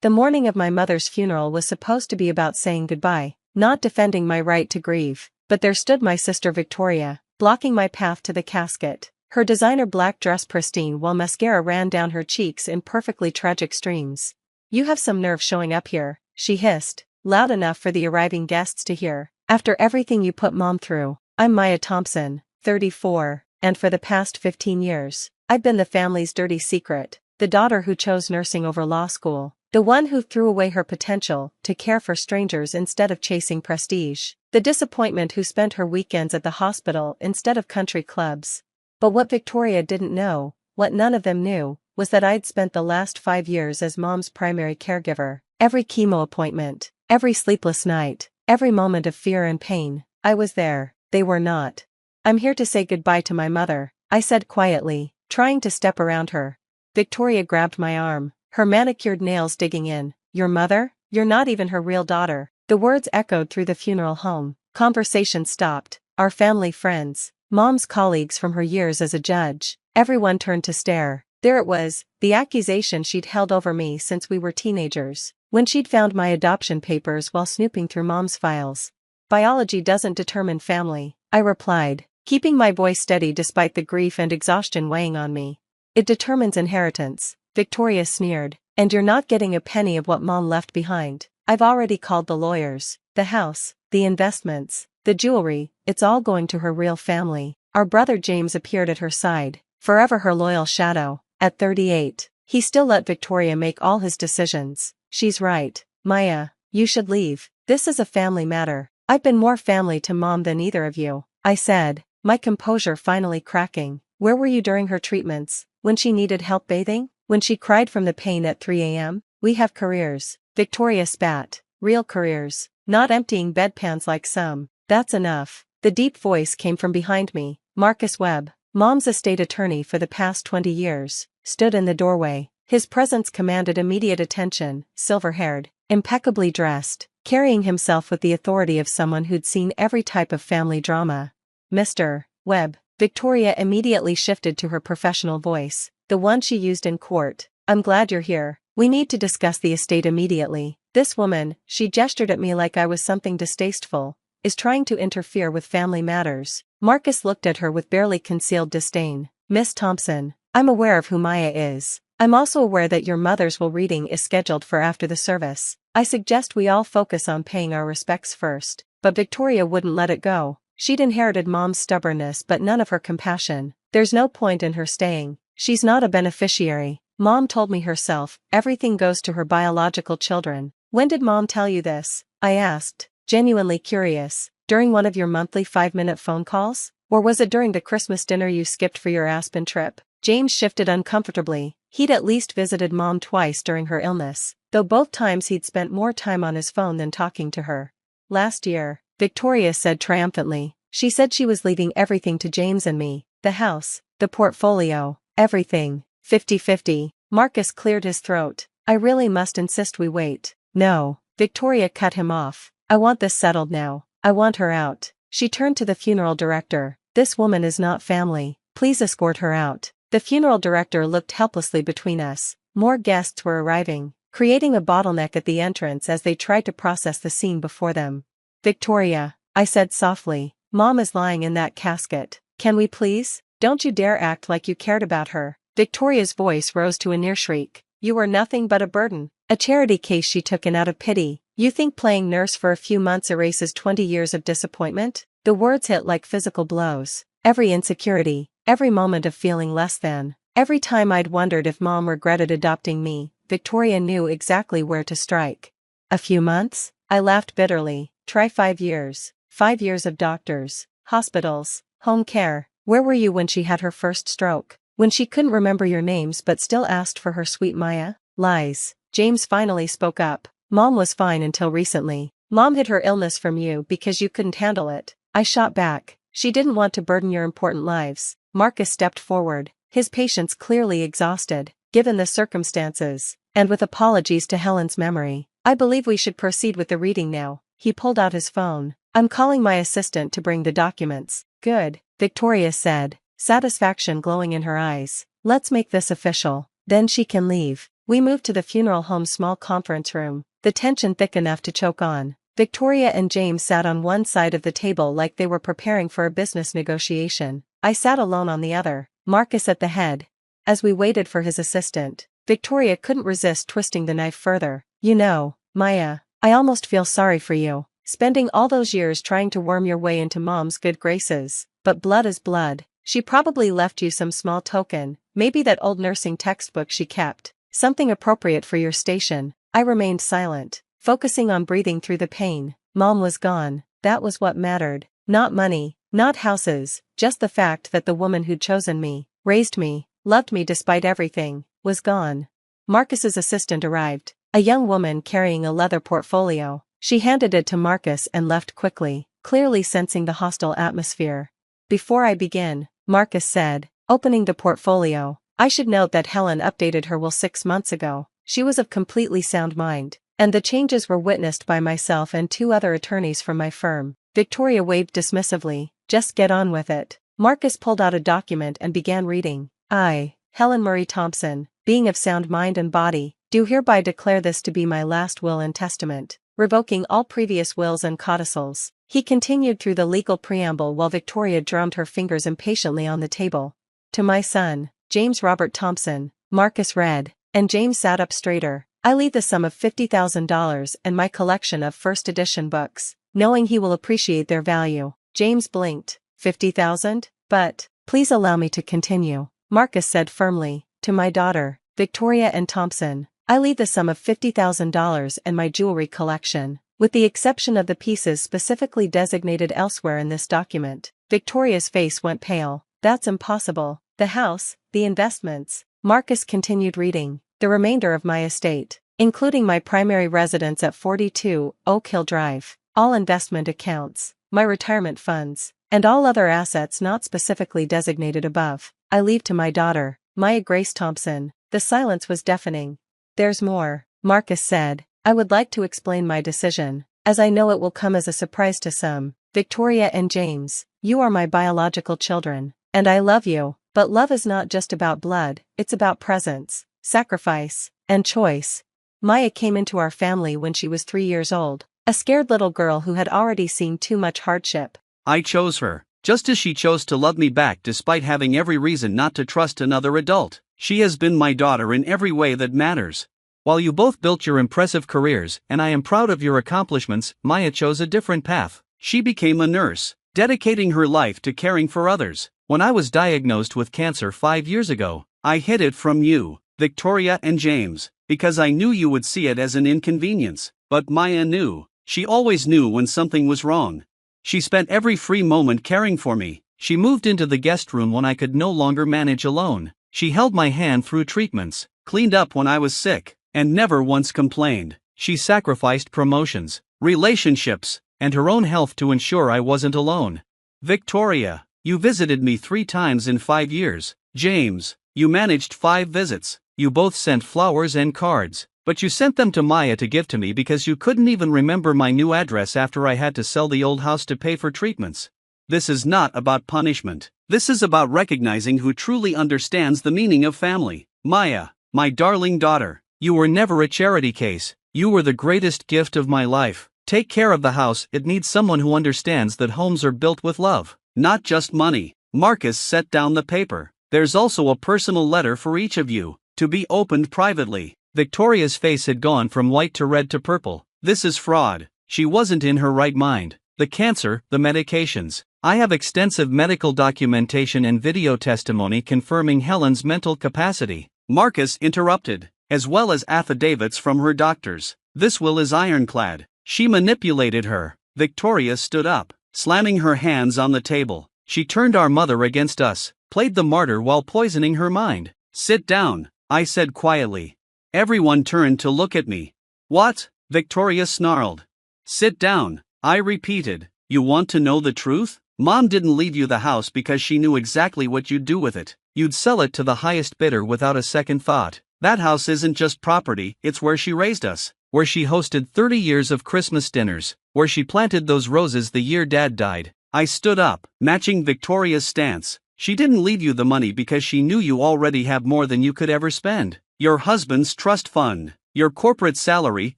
The morning of my mother's funeral was supposed to be about saying goodbye, not defending my right to grieve, but there stood my sister Victoria, blocking my path to the casket, her designer black dress pristine while mascara ran down her cheeks in perfectly tragic streams. "You have some nerve showing up here," she hissed, loud enough for the arriving guests to hear. "After everything you put Mom through. I'm Maya Thompson, 34, and for the past 15 years, I've been the family's dirty secret, the daughter who chose nursing over law school, the one who threw away her potential to care for strangers instead of chasing prestige, the disappointment who spent her weekends at the hospital instead of country clubs." But what Victoria didn't know, what none of them knew, was that I'd spent the last 5 years as Mom's primary caregiver. Every chemo appointment, every sleepless night, every moment of fear and pain, I was there. They were not. "I'm here to say goodbye to my mother," I said quietly, trying to step around her. Victoria grabbed my arm, her manicured nails digging in. "Your mother? You're not even her real daughter." The words echoed through the funeral home. Conversation stopped. Our family friends, Mom's colleagues from her years as a judge, everyone turned to stare. There it was, the accusation she'd held over me since we were teenagers, when she'd found my adoption papers while snooping through Mom's files. "Biology doesn't determine family," I replied, keeping my voice steady despite the grief and exhaustion weighing on me. "It determines inheritance," Victoria sneered, "and you're not getting a penny of what Mom left behind. I've already called the lawyers, the house, the investments, the jewelry, it's all going to her real family." Our brother James appeared at her side, forever her loyal shadow. At 38, he still let Victoria make all his decisions. "She's right, Maya, you should leave. This is a family matter. I've been more family to Mom than either of you," I said, my composure finally cracking. "Where were you during her treatments, when she needed help bathing, when she cried from the pain at 3 a.m? We have careers," Victoria spat, "real careers, not emptying bedpans like some." "That's enough." The deep voice came from behind me. Marcus Webb, Mom's estate attorney for the past 20 years, stood in the doorway. His presence commanded immediate attention, silver-haired, impeccably dressed, carrying himself with the authority of someone who'd seen every type of family drama. "Mr. Webb," Victoria immediately shifted to her professional voice, the one she used in court. "I'm glad you're here. We need to discuss the estate immediately. This woman," she gestured at me like I was something distasteful, "is trying to interfere with family matters." Marcus looked at her with barely concealed disdain. "Miss Thompson, I'm aware of who Maya is. I'm also aware that your mother's will reading is scheduled for after the service. I suggest we all focus on paying our respects first." But Victoria wouldn't let it go. She'd inherited Mom's stubbornness but none of her compassion. "There's no point in her staying. She's not a beneficiary. Mom told me herself, everything goes to her biological children." "When did Mom tell you this?" I asked, genuinely curious. "During one of your monthly 5-minute phone calls? Or was it during the Christmas dinner you skipped for your Aspen trip?" James shifted uncomfortably. He'd at least visited Mom twice during her illness, though both times he'd spent more time on his phone than talking to her. "Last year," Victoria said triumphantly. "She said she was leaving everything to James and me, the house, the portfolio, everything, 50-50. Marcus cleared his throat. "I really must insist we wait." "No," Victoria cut him off. "I want this settled now. I want her out." She turned to the funeral director. "This woman is not family. Please escort her out." The funeral director looked helplessly between us. More guests were arriving, creating a bottleneck at the entrance as they tried to process the scene before them. "Victoria," I said softly, "Mom is lying in that casket. Can we please? Don't you dare act like you cared about her." Victoria's voice rose to a near shriek. "You were nothing but a burden, a charity case she took in out of pity. You think playing nurse for a few months erases 20 years of disappointment?" The words hit like physical blows. Every insecurity, every moment of feeling less than, every time I'd wondered if Mom regretted adopting me, Victoria knew exactly where to strike. "A few months?" I laughed bitterly. "Try 5 years. 5 years of doctors, hospitals, home care. Where were you when she had her first stroke? When she couldn't remember your names but still asked for her sweet Maya?" "Lies." James finally spoke up. "Mom was fine until recently. Mom hid her illness from you because you couldn't handle it." I shot back. "She didn't want to burden your important lives." Marcus stepped forward, his patience clearly exhausted, given the circumstances, and with apologies to Helen's memory. "I believe we should proceed with the reading now." He pulled out his phone. "I'm calling my assistant to bring the documents." "Good," Victoria said, satisfaction glowing in her eyes. "Let's make this official. Then she can leave." We moved to the funeral home's small conference room, the tension thick enough to choke on. Victoria and James sat on one side of the table like they were preparing for a business negotiation. I sat alone on the other, Marcus at the head. As we waited for his assistant, Victoria couldn't resist twisting the knife further. You know, Maya, I almost feel sorry for you, spending all those years trying to worm your way into Mom's good graces. But blood is blood. She probably left you some small token, maybe that old nursing textbook she kept, something appropriate for your station. I remained silent, focusing on breathing through the pain. Mom was gone. That was what mattered. Not money, not houses, just the fact that the woman who'd chosen me, raised me, loved me despite everything, was gone. Marcus's assistant arrived, a young woman carrying a leather portfolio. She handed it to Marcus and left quickly, clearly sensing the hostile atmosphere. Before I begin, Marcus said, opening the portfolio, I should note that Helen updated her will 6 months ago. She was of completely sound mind, and the changes were witnessed by myself and 2 other attorneys from my firm. Victoria waved dismissively, just get on with it. Marcus pulled out a document and began reading. I, Helen Marie Thompson, being of sound mind and body, do hereby declare this to be my last will and testament, revoking all previous wills and codicils. He continued through the legal preamble while Victoria drummed her fingers impatiently on the table. To my son, James Robert Thompson, Marcus read, and James sat up straighter. I leave the sum of $50,000 and my collection of first edition books, knowing he will appreciate their value. James blinked. 50,000? But, please allow me to continue, Marcus said firmly. To my daughter, Victoria and Thompson, I leave the sum of $50,000 and my jewelry collection, with the exception of the pieces specifically designated elsewhere in this document. Victoria's face went pale. That's impossible. The house, the investments. Marcus continued reading. The remainder of my estate, including my primary residence at 42 Oak Hill Drive, all investment accounts, my retirement funds, and all other assets not specifically designated above, I leave to my daughter, Maya Grace Thompson. The silence was deafening. There's more, Marcus said. I would like to explain my decision, as I know it will come as a surprise to some. Victoria and James, you are my biological children, and I love you, but love is not just about blood, it's about presence, sacrifice, and choice. Maya came into our family when she was 3 years old, a scared little girl who had already seen too much hardship. I chose her, just as she chose to love me back despite having every reason not to trust another adult. She has been my daughter in every way that matters. While you both built your impressive careers, and I am proud of your accomplishments, Maya chose a different path. She became a nurse, dedicating her life to caring for others. When I was diagnosed with cancer 5 years ago, I hid it from you, Victoria and James, because I knew you would see it as an inconvenience. But Maya knew. She always knew when something was wrong. She spent every free moment caring for me. She moved into the guest room when I could no longer manage alone. She held my hand through treatments, cleaned up when I was sick, and never once complained. She sacrificed promotions, relationships, and her own health to ensure I wasn't alone. Victoria, you visited me 3 times in 5 years. James, you managed 5 visits. You both sent flowers and cards, but you sent them to Maya to give to me because you couldn't even remember my new address after I had to sell the old house to pay for treatments. This is not about punishment. This is about recognizing who truly understands the meaning of family. Maya, my darling daughter, you were never a charity case. You were the greatest gift of my life. Take care of the house. It needs someone who understands that homes are built with love, not just money. Marcus set down the paper. There's also a personal letter for each of you, to be opened privately. Victoria's face had gone from white to red to purple. This is fraud. She wasn't in her right mind. The cancer, the medications. I have extensive medical documentation and video testimony confirming Helen's mental capacity. Marcus interrupted, as well as affidavits from her doctors. This will is ironclad. She manipulated her. Victoria stood up, slamming her hands on the table. She turned our mother against us, played the martyr while poisoning her mind. Sit down, I said quietly. Everyone turned to look at me. What? Victoria snarled. Sit down, I repeated. You want to know the truth? Mom didn't leave you the house because she knew exactly what you'd do with it. You'd sell it to the highest bidder without a second thought. That house isn't just property, it's where she raised us, where she hosted 30 years of Christmas dinners, where she planted those roses the year Dad died. I stood up, matching Victoria's stance. She didn't leave you the money because she knew you already have more than you could ever spend. Your husband's trust fund. Your corporate salary,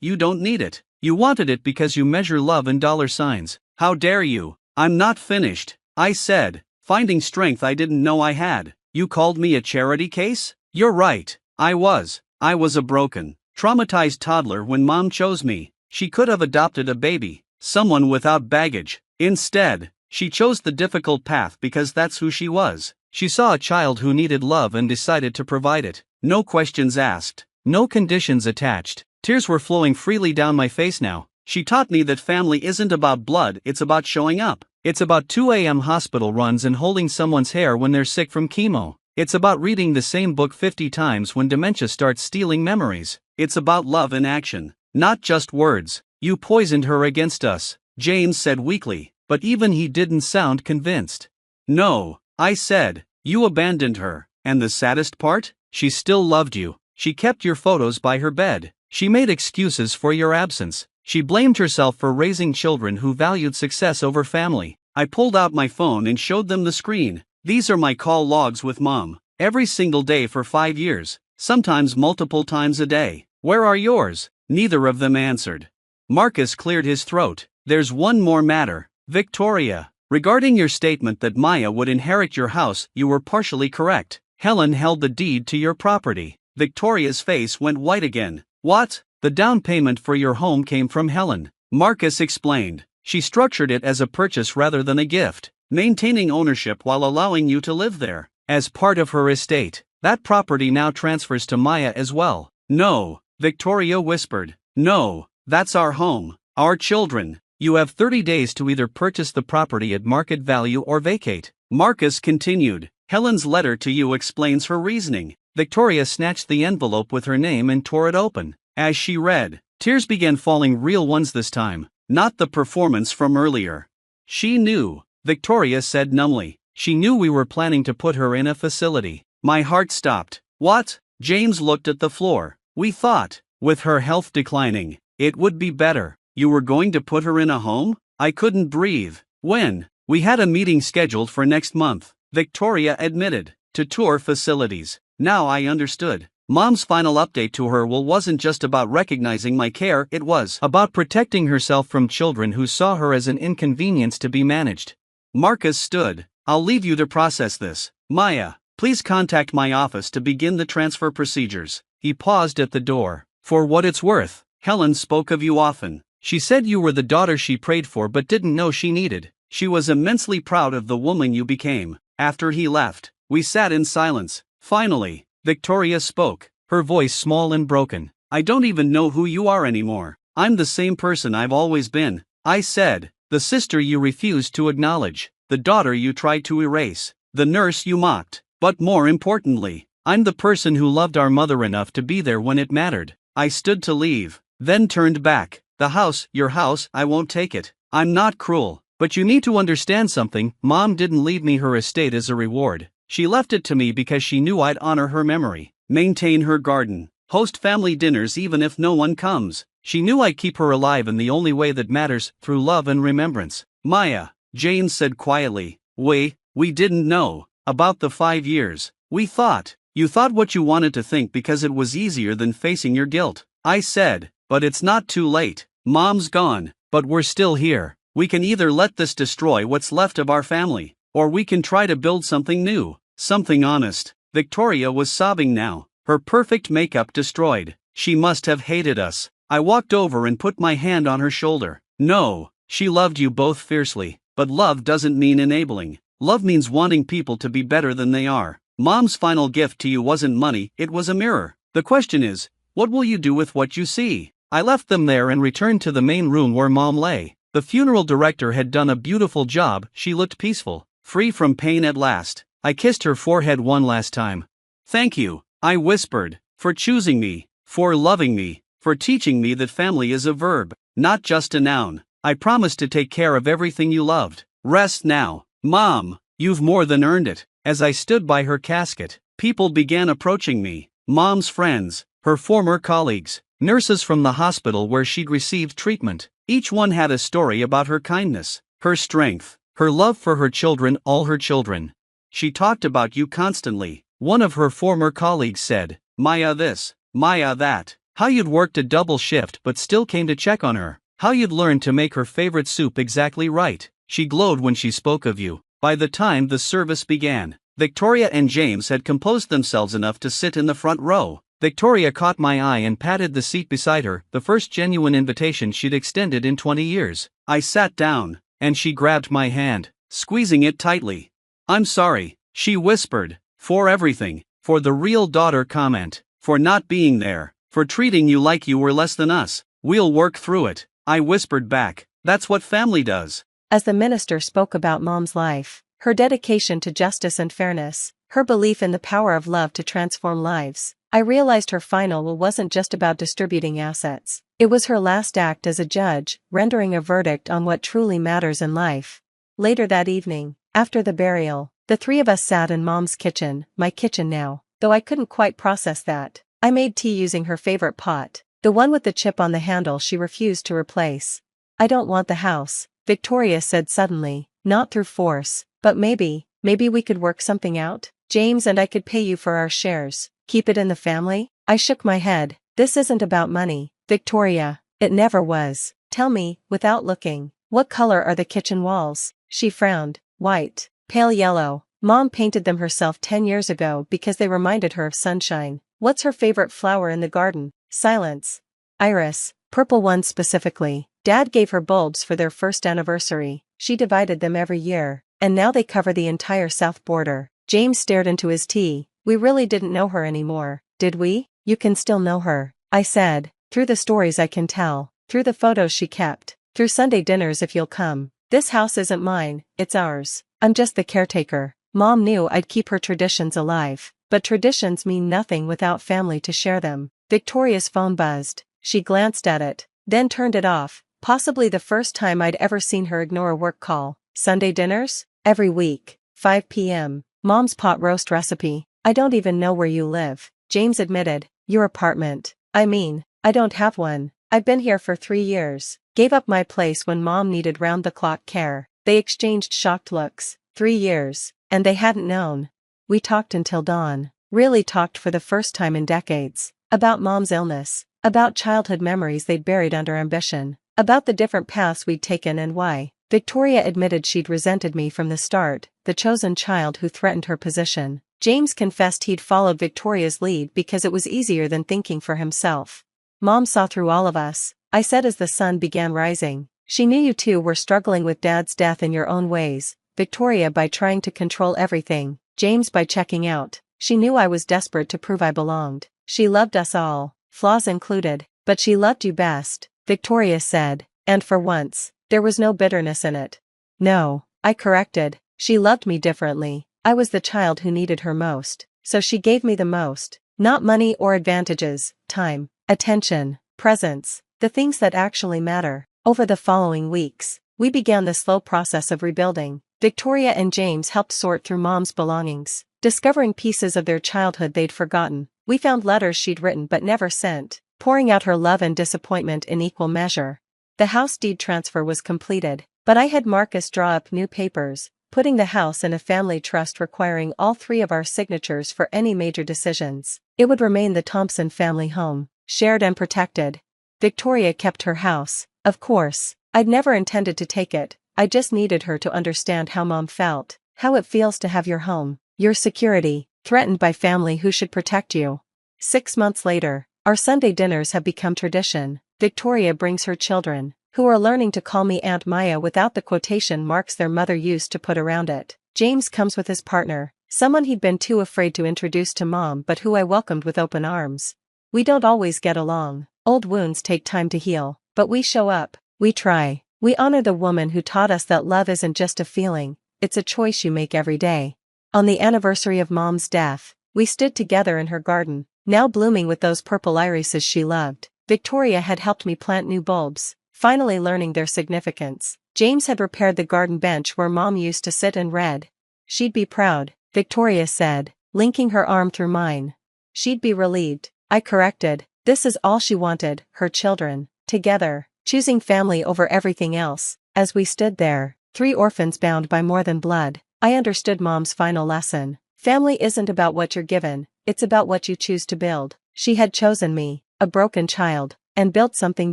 you don't need it. You wanted it because you measure love in dollar signs. How dare you? I'm not finished, I said, finding strength I didn't know I had. You called me a charity case? You're right, I was. I was a broken, traumatized toddler when mom chose me. She could have adopted a baby, someone without baggage. Instead, she chose the difficult path because that's who she was. She saw a child who needed love and decided to provide it. No questions asked, no conditions attached. Tears were flowing freely down my face now. She taught me that family isn't about blood, it's about showing up. It's about 2 a.m. hospital runs and holding someone's hair when they're sick from chemo. It's about reading the same book 50 times when dementia starts stealing memories. It's about love in action, not just words. You poisoned her against us, James said weakly, but even he didn't sound convinced. No, I said, you abandoned her, and the saddest part? She still loved you. She kept your photos by her bed. She made excuses for your absence. She blamed herself for raising children who valued success over family. I pulled out my phone and showed them the screen. These are my call logs with mom. Every single day for 5 years, sometimes multiple times a day. Where are yours? Neither of them answered. Marcus cleared his throat. There's one more matter, Victoria. Regarding your statement that Maya would inherit your house, you were partially correct. Helen held the deed to your property. Victoria's face went white again. What? The down payment for your home came from Helen. Marcus explained. She structured it as a purchase rather than a gift, maintaining ownership while allowing you to live there. As part of her estate, that property now transfers to Maya as well. No, Victoria whispered. No, that's our home, our children. You have 30 days to either purchase the property at market value or vacate. Marcus continued. Helen's letter to you explains her reasoning. Victoria snatched the envelope with her name and tore it open. As she read, tears began falling, real ones this time, not the performance from earlier. She knew, Victoria said numbly. She knew we were planning to put her in a facility. My heart stopped. What? James looked at the floor. We thought, with her health declining, it would be better. You were going to put her in a home? I couldn't breathe. When? We had a meeting scheduled for next month, Victoria admitted, to tour facilities. Now I understood. Mom's final update to her will wasn't just about recognizing my care, it was about protecting herself from children who saw her as an inconvenience to be managed. Marcus stood. I'll leave you to process this. Maya, please contact my office to begin the transfer procedures. He paused at the door. For what it's worth, Helen spoke of you often. She said you were the daughter she prayed for but didn't know she needed. She was immensely proud of the woman you became. After he left, we sat in silence. Finally, Victoria spoke, her voice small and broken. I don't even know who you are anymore. I'm the same person I've always been, I said. The sister you refused to acknowledge, the daughter you tried to erase, the nurse you mocked. But more importantly, I'm the person who loved our mother enough to be there when it mattered. I stood to leave, then turned back. The house, your house, I won't take it. I'm not cruel, but you need to understand something. Mom didn't leave me her estate as a reward. She left it to me because she knew I'd honor her memory, maintain her garden, host family dinners even if no one comes. She knew I'd keep her alive in the only way that matters, through love and remembrance. Maya, Jane said quietly, we didn't know about the 5 years. We thought, you thought what you wanted to think because it was easier than facing your guilt. I said, but it's not too late. Mom's gone, but we're still here. We can either let this destroy what's left of our family, or we can try to build something new, something honest. Victoria was sobbing now, her perfect makeup destroyed. She must have hated us. I walked over and put my hand on her shoulder. No, she loved you both fiercely, but love doesn't mean enabling. Love means wanting people to be better than they are. Mom's final gift to you wasn't money, it was a mirror. The question is, what will you do with what you see? I left them there and returned to the main room where Mom lay. The funeral director had done a beautiful job. She looked peaceful, free from pain at last. I kissed her forehead one last time. Thank you, I whispered, for choosing me, for loving me, for teaching me that family is a verb, not just a noun. I promised to take care of everything you loved. Rest now. Mom, you've more than earned it. As I stood by her casket, people began approaching me. Mom's friends, her former colleagues, nurses from the hospital where she'd received treatment. Each one had a story about her kindness, her strength, her love for her children, all her children. She talked about you constantly. One of her former colleagues said, Maya this, Maya that. How you'd worked a double shift but still came to check on her. How you'd learned to make her favorite soup exactly right. She glowed when she spoke of you. By the time the service began, Victoria and James had composed themselves enough to sit in the front row. Victoria caught my eye and patted the seat beside her, the first genuine invitation she'd extended in 20 years. I sat down, and she grabbed my hand, squeezing it tightly. "I'm sorry," she whispered, "for everything, for the real daughter comment, for not being there, for treating you like you were less than us. We'll work through it," I whispered back. "That's what family does." As the minister spoke about Mom's life, her dedication to justice and fairness, her belief in the power of love to transform lives, I realized her final will wasn't just about distributing assets. It was her last act as a judge, rendering a verdict on what truly matters in life. Later that evening, after the burial, the three of us sat in Mom's kitchen, my kitchen now, though I couldn't quite process that. I made tea using her favorite pot, the one with the chip on the handle she refused to replace. "I don't want the house," Victoria said suddenly, not through force, but maybe we could work something out. James and I could pay you for our shares, keep it in the family. I shook my head. "This isn't about money, Victoria. It never was. Tell me, without looking, what color are the kitchen walls?" She frowned. "White, pale yellow. Mom painted them herself 10 years ago because they reminded her of sunshine." "What's her favorite flower in the garden?" Silence. "Iris, purple ones specifically. Dad gave her bulbs for their first anniversary. She divided them every year, and now they cover the entire south border." James stared into his tea. "We really didn't know her anymore, did we?" "You can still know her," I said, "through the stories I can tell, through the photos she kept, through Sunday dinners if you'll come. This house isn't mine, it's ours. I'm just the caretaker." Mom knew I'd keep her traditions alive, but traditions mean nothing without family to share them. Victoria's phone buzzed. She glanced at it, then turned it off, possibly the first time I'd ever seen her ignore a work call. "Sunday dinners? Every week, 5 p.m. Mom's pot roast recipe." "I don't even know where you live," James admitted. "Your apartment." "I mean, I don't have one. I've been here for 3 years. Gave up my place when Mom needed round-the-clock care." They exchanged shocked looks. 3 years, and they hadn't known. We talked until dawn. Really talked for the first time in decades. About Mom's illness, about childhood memories they'd buried under ambition, about the different paths we'd taken and why. Victoria admitted she'd resented me from the start, the chosen child who threatened her position. James confessed he'd followed Victoria's lead because it was easier than thinking for himself. "Mom saw through all of us," I said as the sun began rising. "She knew you two were struggling with Dad's death in your own ways, Victoria by trying to control everything, James by checking out. She knew I was desperate to prove I belonged. She loved us all, flaws included, but she loved you best," Victoria said, and for once, there was no bitterness in it. "No," I corrected, "she loved me differently. I was the child who needed her most, so she gave me the most. Not money or advantages, time, attention, presence, the things that actually matter." Over the following weeks, we began the slow process of rebuilding. Victoria and James helped sort through Mom's belongings, discovering pieces of their childhood they'd forgotten. We found letters she'd written but never sent, pouring out her love and disappointment in equal measure. The house deed transfer was completed, but I had Marcus draw up new papers, putting the house in a family trust requiring all 3 of our signatures for any major decisions. It would remain the Thompson family home, shared and protected. Victoria kept her house, of course. I'd never intended to take it, I just needed her to understand how Mom felt, how it feels to have your home, your security, threatened by family who should protect you. 6 months later, our Sunday dinners have become tradition. Victoria brings her children, who are learning to call me Aunt Maya without the quotation marks their mother used to put around it. James comes with his partner, someone he'd been too afraid to introduce to Mom but who I welcomed with open arms. We don't always get along, old wounds take time to heal, but we show up, we try, we honor the woman who taught us that love isn't just a feeling, it's a choice you make every day. On the anniversary of Mom's death, we stood together in her garden, now blooming with those purple irises she loved. Victoria had helped me plant new bulbs, finally learning their significance. James had repaired the garden bench where Mom used to sit and read. "She'd be proud," Victoria said, linking her arm through mine. "She'd be relieved," I corrected. This is all she wanted, her children, together, choosing family over everything else. As we stood there, 3 orphans bound by more than blood, I understood Mom's final lesson. Family isn't about what you're given, it's about what you choose to build. She had chosen me, a broken child, and built something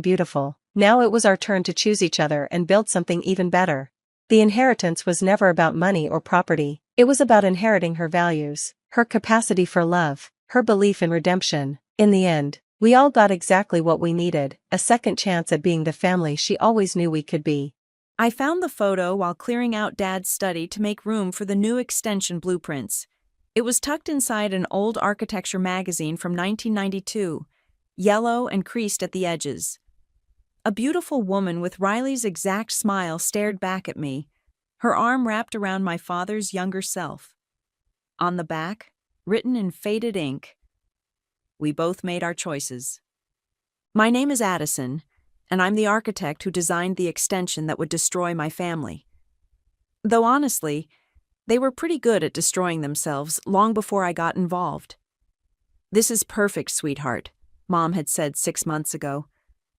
beautiful. Now it was our turn to choose each other and build something even better. The inheritance was never about money or property, it was about inheriting her values, her capacity for love, her belief in redemption. In the end, we all got exactly what we needed, a second chance at being the family she always knew we could be. I found the photo while clearing out Dad's study to make room for the new extension blueprints. It was tucked inside an old architecture magazine from 1992, yellow and creased at the edges. A beautiful woman with Riley's exact smile stared back at me, her arm wrapped around my father's younger self. On the back, written in faded ink, "We both made our choices." My name is Addison, and I'm the architect who designed the extension that would destroy my family. Though honestly, they were pretty good at destroying themselves long before I got involved. "This is perfect, sweetheart," Mom had said 6 months ago,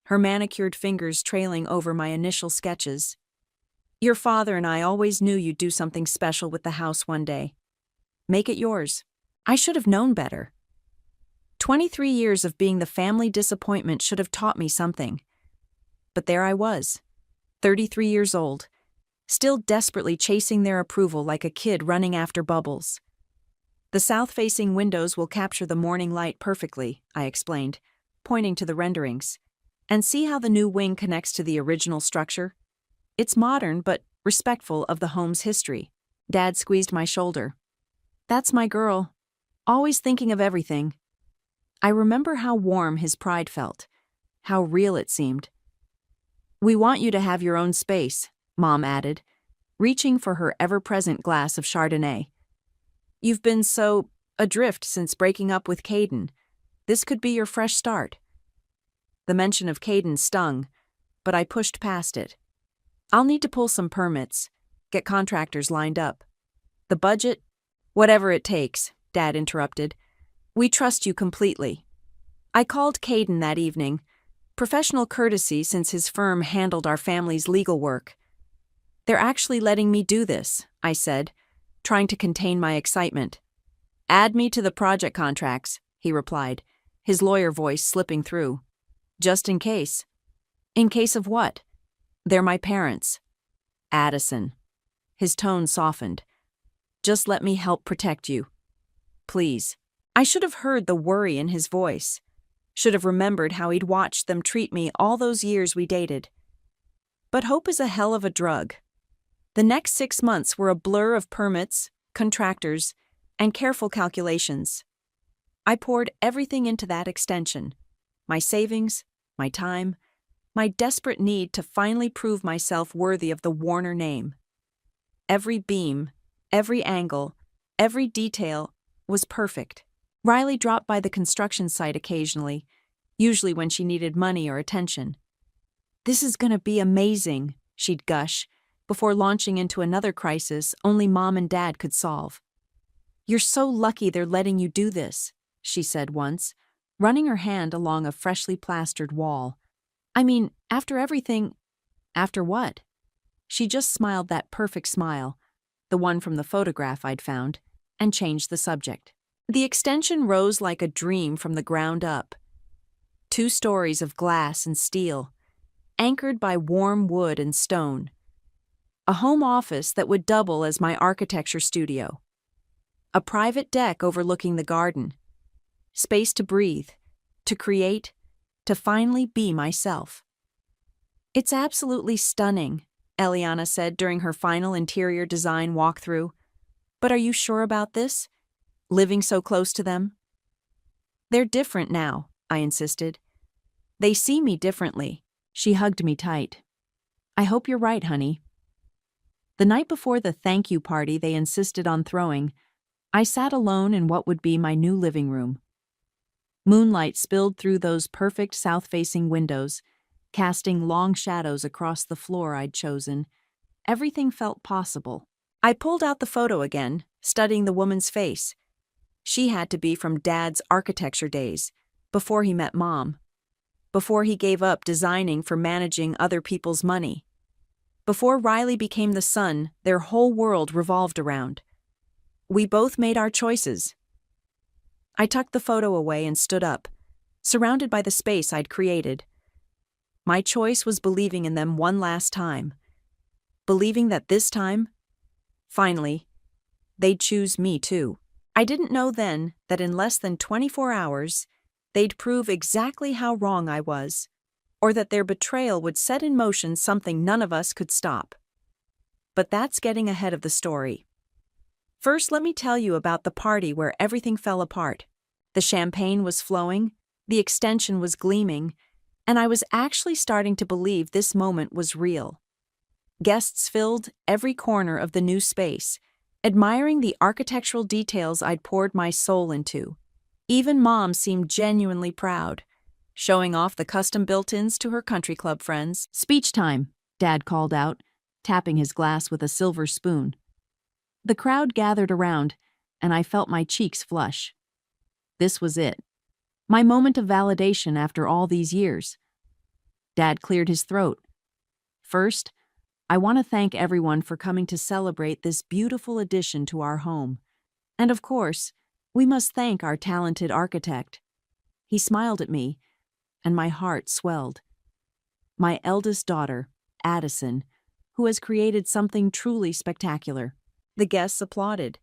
her manicured fingers trailing over my initial sketches. "Your father and I always knew you'd do something special with the house one day. Make it yours." I should have known better. 23 years of being the family disappointment should have taught me something. But there I was, 33 years old, still desperately chasing their approval like a kid running after bubbles. "The south-facing windows will capture the morning light perfectly," I explained, pointing to the renderings. "And see how the new wing connects to the original structure? It's modern but respectful of the home's history." Dad squeezed my shoulder. "That's my girl, always thinking of everything." I remember how warm his pride felt, how real it seemed. "We want you to have your own space," Mom added, reaching for her ever-present glass of Chardonnay. "You've been so adrift since breaking up with Caden. This could be your fresh start." The mention of Caden stung, but I pushed past it. "I'll need to pull some permits, get contractors lined up. The budget? Whatever it takes," Dad interrupted. "We trust you completely." I called Caden that evening, professional courtesy since his firm handled our family's legal work. "They're actually letting me do this," I said, trying to contain my excitement. "Add me to the project contracts," he replied, his lawyer voice slipping through. "Just in case." "In case of what?" "They're my parents." "Addison." His tone softened. "Just let me help protect you. Please." I should have heard the worry in his voice. Should have remembered how he'd watched them treat me all those years we dated. But hope is a hell of a drug. The next 6 months were a blur of permits, contractors, and careful calculations. I poured everything into that extension. My savings, my time, my desperate need to finally prove myself worthy of the Warner name. Every beam, every angle, every detail was perfect. Riley dropped by the construction site occasionally, usually when she needed money or attention. "This is gonna be amazing," she'd gush, before launching into another crisis only Mom and Dad could solve. "You're so lucky they're letting you do this," she said once, running her hand along a freshly plastered wall. "I mean, after everything—" "After what?" She just smiled that perfect smile, the one from the photograph I'd found, and changed the subject. The extension rose like a dream from the ground up. 2 stories of glass and steel, anchored by warm wood and stone. A home office that would double as my architecture studio. A private deck overlooking the garden. Space to breathe, to create, to finally be myself. "It's absolutely stunning," Eliana said during her final interior design walkthrough. "But are you sure about this? Living so close to them?" "They're different now," I insisted. "They see me differently." She hugged me tight. "I hope you're right, honey." The night before the thank you party they insisted on throwing, I sat alone in what would be my new living room. Moonlight spilled through those perfect south-facing windows, casting long shadows across the floor I'd chosen. Everything felt possible. I pulled out the photo again, studying the woman's face. She had to be from Dad's architecture days, before he met Mom. Before he gave up designing for managing other people's money. Before Riley became the son their whole world revolved around. "We both made our choices." I tucked the photo away and stood up, surrounded by the space I'd created. My choice was believing in them one last time. Believing that this time, finally, they'd choose me too. I didn't know then that in less than 24 hours, they'd prove exactly how wrong I was, or that their betrayal would set in motion something none of us could stop. But that's getting ahead of the story. First, let me tell you about the party where everything fell apart. The champagne was flowing, the extension was gleaming, and I was actually starting to believe this moment was real. Guests filled every corner of the new space, admiring the architectural details I'd poured my soul into. Even Mom seemed genuinely proud, showing off the custom built-ins to her country club friends. "Speech time," Dad called out, tapping his glass with a silver spoon. The crowd gathered around, and I felt my cheeks flush. This was it. My moment of validation after all these years. Dad cleared his throat. "First, I want to thank everyone for coming to celebrate this beautiful addition to our home. And of course, we must thank our talented architect." He smiled at me, and my heart swelled. My eldest daughter, Addison, who has created something truly spectacular. The guests applauded.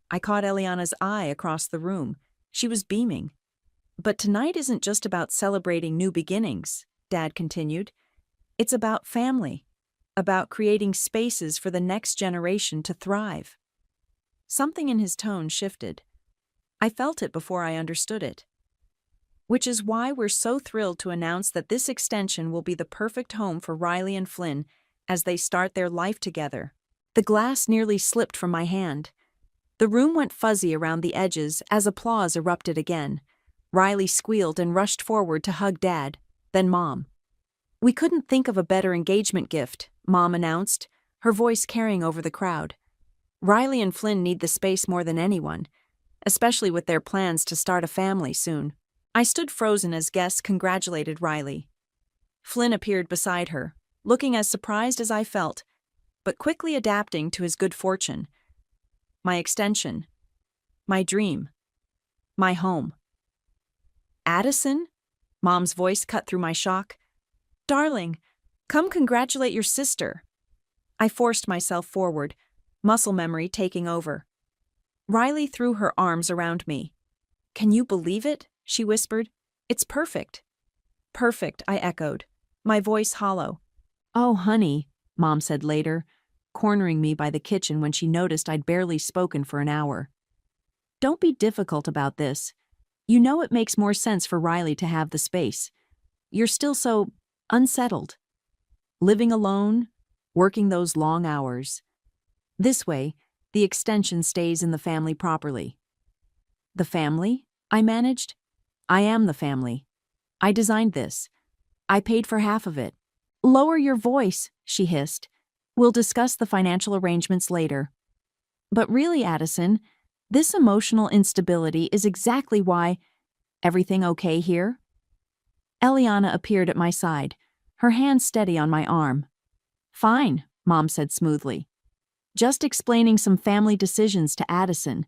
I caught Eliana's eye across the room. She was beaming. "But tonight isn't just about celebrating new beginnings," Dad continued. "It's about family, about creating spaces for the next generation to thrive." Something in his tone shifted. I felt it before I understood it. Which is why we're so thrilled to announce that this extension will be the perfect home for Riley and Flynn as they start their life together. The glass nearly slipped from my hand. The room went fuzzy around the edges as applause erupted again. Riley squealed and rushed forward to hug Dad, then Mom. "We couldn't think of a better engagement gift," Mom announced, her voice carrying over the crowd. "Riley and Flynn need the space more than anyone, especially with their plans to start a family soon." I stood frozen as guests congratulated Riley. Flynn appeared beside her, looking as surprised as I felt, but quickly adapting to his good fortune. My extension. My dream. My home. "Addison?" Mom's voice cut through my shock. "Darling, come congratulate your sister." I forced myself forward, muscle memory taking over. Riley threw her arms around me. "Can you believe it?" she whispered. "It's perfect." "Perfect," I echoed, my voice hollow. "Oh, honey," Mom said later, cornering me by the kitchen when she noticed I'd barely spoken for an hour. "Don't be difficult about this. You know it makes more sense for Riley to have the space. You're still so unsettled. Living alone, working those long hours. This way, the extension stays in the family properly." "The family?" I managed. "I am the family. I designed this. I paid for half of it." "Lower your voice," she hissed. "We'll discuss the financial arrangements later." "But really, Addison, this emotional instability is exactly why—" "Everything okay here?" Eliana appeared at my side, her hand steady on my arm. "Fine," Mom said smoothly. "Just explaining some family decisions to Addison.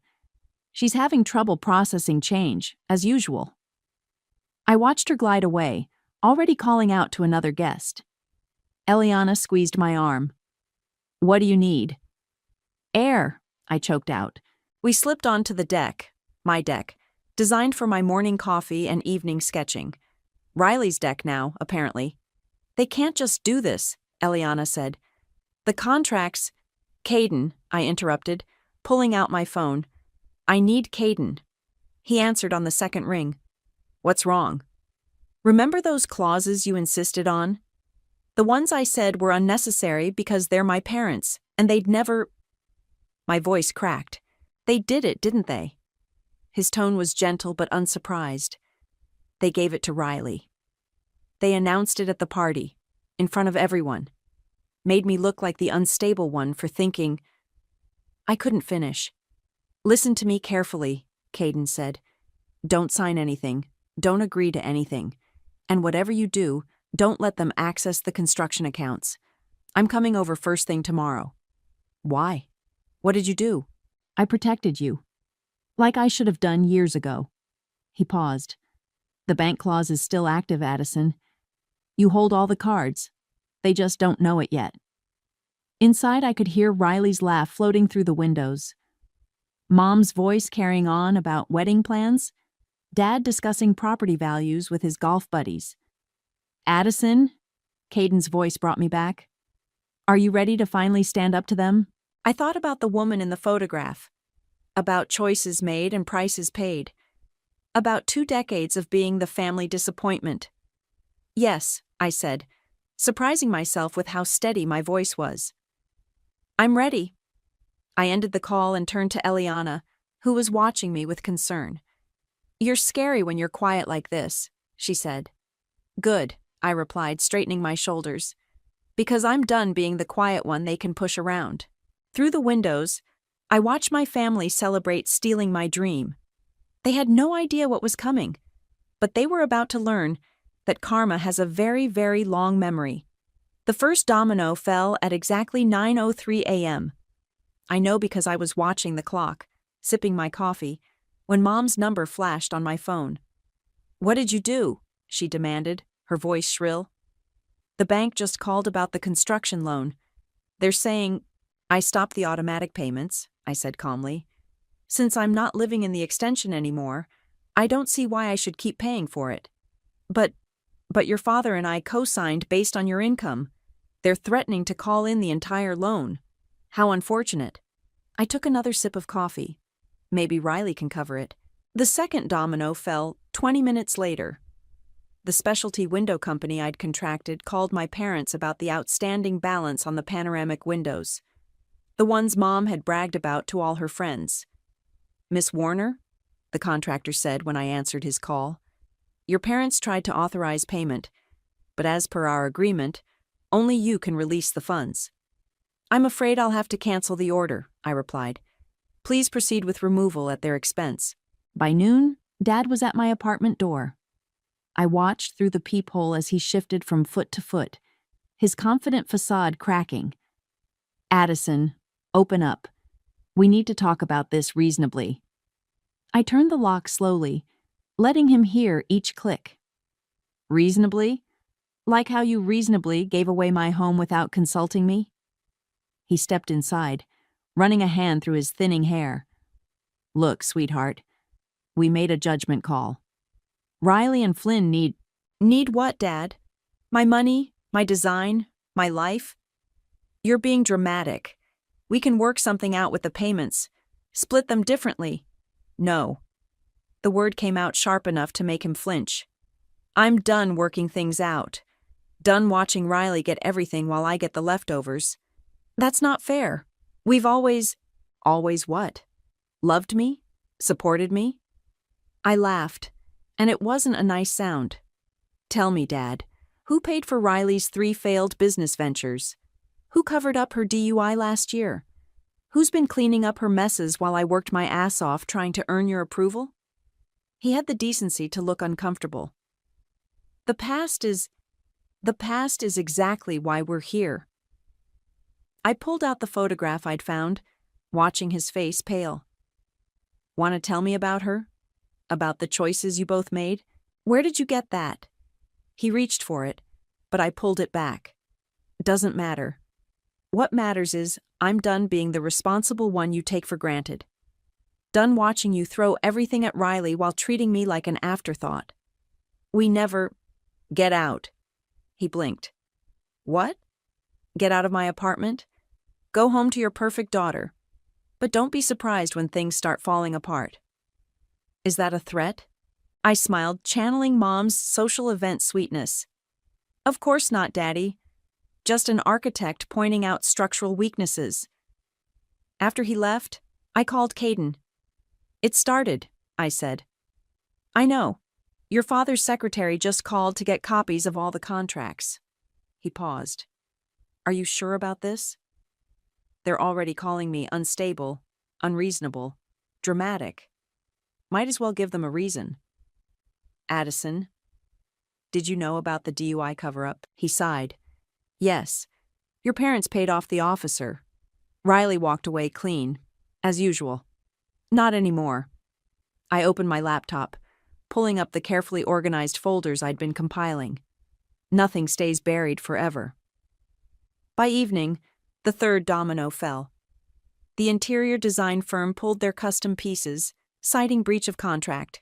She's having trouble processing change, as usual." I watched her glide away, already calling out to another guest. Eliana squeezed my arm. "What do you need?" "Air," I choked out. We slipped onto the deck, my deck, designed for my morning coffee and evening sketching. Riley's deck now, apparently. "They can't just do this," Eliana said. "The contracts—" "Caden," I interrupted, pulling out my phone. "I need Caden." He answered on the second ring. "What's wrong?" "Remember those clauses you insisted on? The ones I said were unnecessary because they're my parents, and they'd never—" My voice cracked. "They did it, didn't they?" His tone was gentle but unsurprised. "They gave it to Riley. They announced it at the party, in front of everyone. Made me look like the unstable one for thinking—" I couldn't finish. "Listen to me carefully," Caden said. "Don't sign anything. Don't agree to anything. And whatever you do, don't let them access the construction accounts. I'm coming over first thing tomorrow." "Why? What did you do?" "I protected you. Like I should have done years ago." He paused. The bank clause is still active, Addison. You hold all the cards. They just don't know it yet. Inside, I could hear Riley's laugh floating through the windows. Mom's voice carrying on about wedding plans. Dad discussing property values with his golf buddies. Addison, Caden's voice brought me back. Are you ready to finally stand up to them? I thought about the woman in the photograph, about choices made and prices paid, about 2 decades of being the family disappointment. Yes, I said, surprising myself with how steady my voice was. I'm ready. I ended the call and turned to Eliana, who was watching me with concern. You're scary when you're quiet like this, she said. Good, I replied, straightening my shoulders. Because I'm done being the quiet one they can push around. Through the windows, I watched my family celebrate stealing my dream. They had no idea what was coming, but they were about to learn that karma has a very, very long memory. The first domino fell at exactly 9:03 a.m. I know because I was watching the clock, sipping my coffee, when Mom's number flashed on my phone. What did you do? She demanded, her voice shrill. The bank just called about the construction loan. They're saying, I stopped the automatic payments, I said calmly. Since I'm not living in the extension anymore, I don't see why I should keep paying for it. But your father and I co-signed based on your income. They're threatening to call in the entire loan. How unfortunate. I took another sip of coffee. Maybe Riley can cover it. The second domino fell 20 minutes later. The specialty window company I'd contracted called my parents about the outstanding balance on the panoramic windows. The ones Mom had bragged about to all her friends. Miss Warner? The contractor said when I answered his call. Your parents tried to authorize payment, but as per our agreement, only you can release the funds. I'm afraid I'll have to cancel the order, I replied. Please proceed with removal at their expense. By noon, Dad was at my apartment door. I watched through the peephole as he shifted from foot to foot, his confident facade cracking. Addison, open up. We need to talk about this reasonably. I turned the lock slowly, letting him hear each click. Reasonably? Like how you reasonably gave away my home without consulting me? He stepped inside, running a hand through his thinning hair. Look, sweetheart, we made a judgment call. Riley and Flynn need— Need what, Dad? My money? My design? My life? You're being dramatic. We can work something out with the payments. Split them differently. No. The word came out sharp enough to make him flinch. I'm done working things out. Done watching Riley get everything while I get the leftovers. That's not fair. We've always— Always what? Loved me? Supported me? I laughed, and it wasn't a nice sound. Tell me, Dad, who paid for Riley's 3 failed business ventures? Who covered up her DUI last year? Who's been cleaning up her messes while I worked my ass off trying to earn your approval? He had the decency to look uncomfortable. The past is exactly why we're here. I pulled out the photograph I'd found, watching his face pale. Want to tell me about her? About the choices you both made? Where did you get that? He reached for it, but I pulled it back. Doesn't matter. What matters is I'm done being the responsible one you take for granted. Done watching you throw everything at Riley while treating me like an afterthought. We never— Get out. He blinked. What? Get out of my apartment? Go home to your perfect daughter. But don't be surprised when things start falling apart. Is that a threat? I smiled, channeling Mom's social event sweetness. Of course not, Daddy. Just an architect pointing out structural weaknesses. After he left, I called Caden. It started, I said. I know. Your father's secretary just called to get copies of all the contracts. He paused. Are you sure about this? They're already calling me unstable, unreasonable, dramatic. Might as well give them a reason. Addison, did you know about the DUI cover-up? He sighed. Yes. Your parents paid off the officer. Riley walked away clean, as usual. Not anymore. I opened my laptop, pulling up the carefully organized folders I'd been compiling. Nothing stays buried forever. By evening, the third domino fell. The interior design firm pulled their custom pieces, citing breach of contract.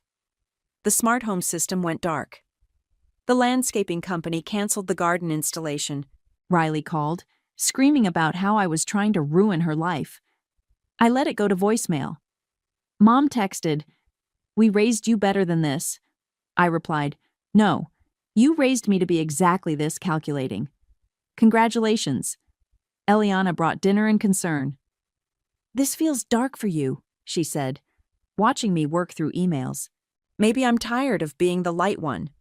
The smart home system went dark. The landscaping company canceled the garden installation. Riley called, screaming about how I was trying to ruin her life. I let it go to voicemail. Mom texted, "We raised you better than this." I replied, "No, you raised me to be exactly this calculating. Congratulations." Eliana brought dinner and concern. "This feels dark for you," she said, watching me work through emails. Maybe I'm tired of being the light one.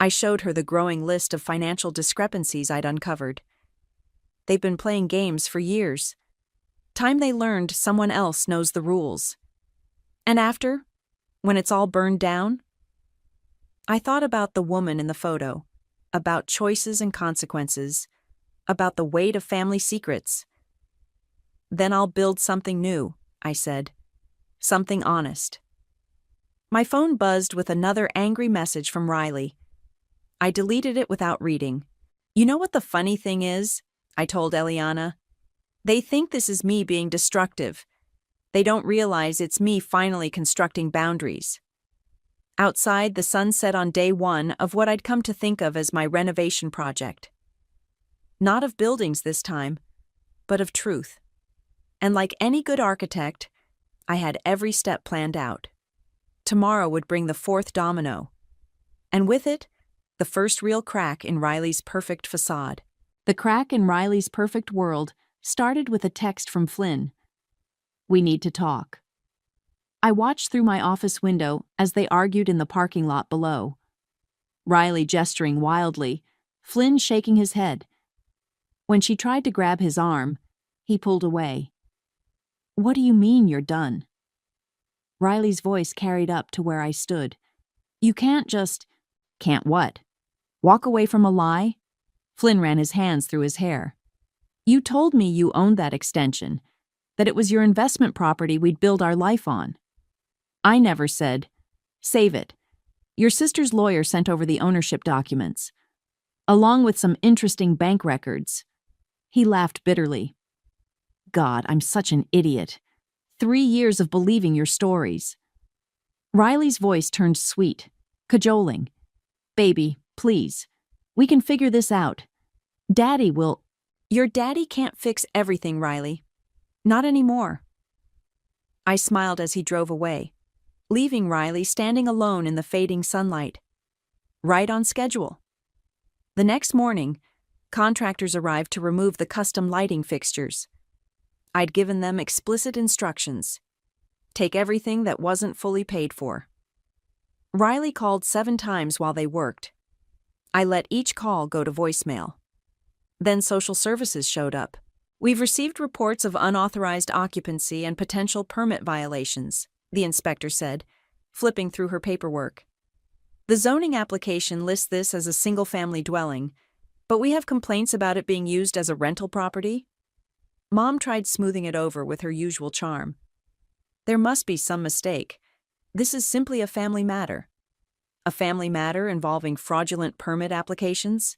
I showed her the growing list of financial discrepancies I'd uncovered. They've been playing games for years. Time they learned someone else knows the rules. And after, when it's all burned down? I thought about the woman in the photo, about choices and consequences, about the weight of family secrets. Then I'll build something new, I said. Something honest. My phone buzzed with another angry message from Riley. I deleted it without reading. "You know what the funny thing is?" I told Eliana. "They think this is me being destructive. They don't realize it's me finally constructing boundaries." Outside, the sun set on day one of what I'd come to think of as my renovation project. Not of buildings this time, but of truth. And like any good architect, I had every step planned out. Tomorrow would bring the fourth domino. And with it, the first real crack in Riley's perfect facade. The crack in Riley's perfect world started with a text from Flynn. "We need to talk." I watched through my office window as they argued in the parking lot below. Riley gesturing wildly, Flynn shaking his head. When she tried to grab his arm, he pulled away. "What do you mean you're done?" Riley's voice carried up to where I stood. "You can't just..." "Can't what? Walk away from a lie?" Flynn ran his hands through his hair. "You told me you owned that extension, that it was your investment property we'd build our life on." "I never said..." "Save it. Your sister's lawyer sent over the ownership documents, along with some interesting bank records." He laughed bitterly. "God, I'm such an idiot. 3 years of believing your stories." Riley's voice turned sweet, cajoling. "Baby, please. We can figure this out. Daddy will..." "Your daddy can't fix everything, Riley. Not anymore." I smiled as he drove away, leaving Riley standing alone in the fading sunlight. Right on schedule. The next morning, contractors arrived to remove the custom lighting fixtures. I'd given them explicit instructions. Take everything that wasn't fully paid for. Riley called 7 times while they worked. I let each call go to voicemail. Then social services showed up. "We've received reports of unauthorized occupancy and potential permit violations," the inspector said, flipping through her paperwork. "The zoning application lists this as a single-family dwelling, but we have complaints about it being used as a rental property." Mom tried smoothing it over with her usual charm. "There must be some mistake. This is simply a family matter." "A family matter involving fraudulent permit applications?"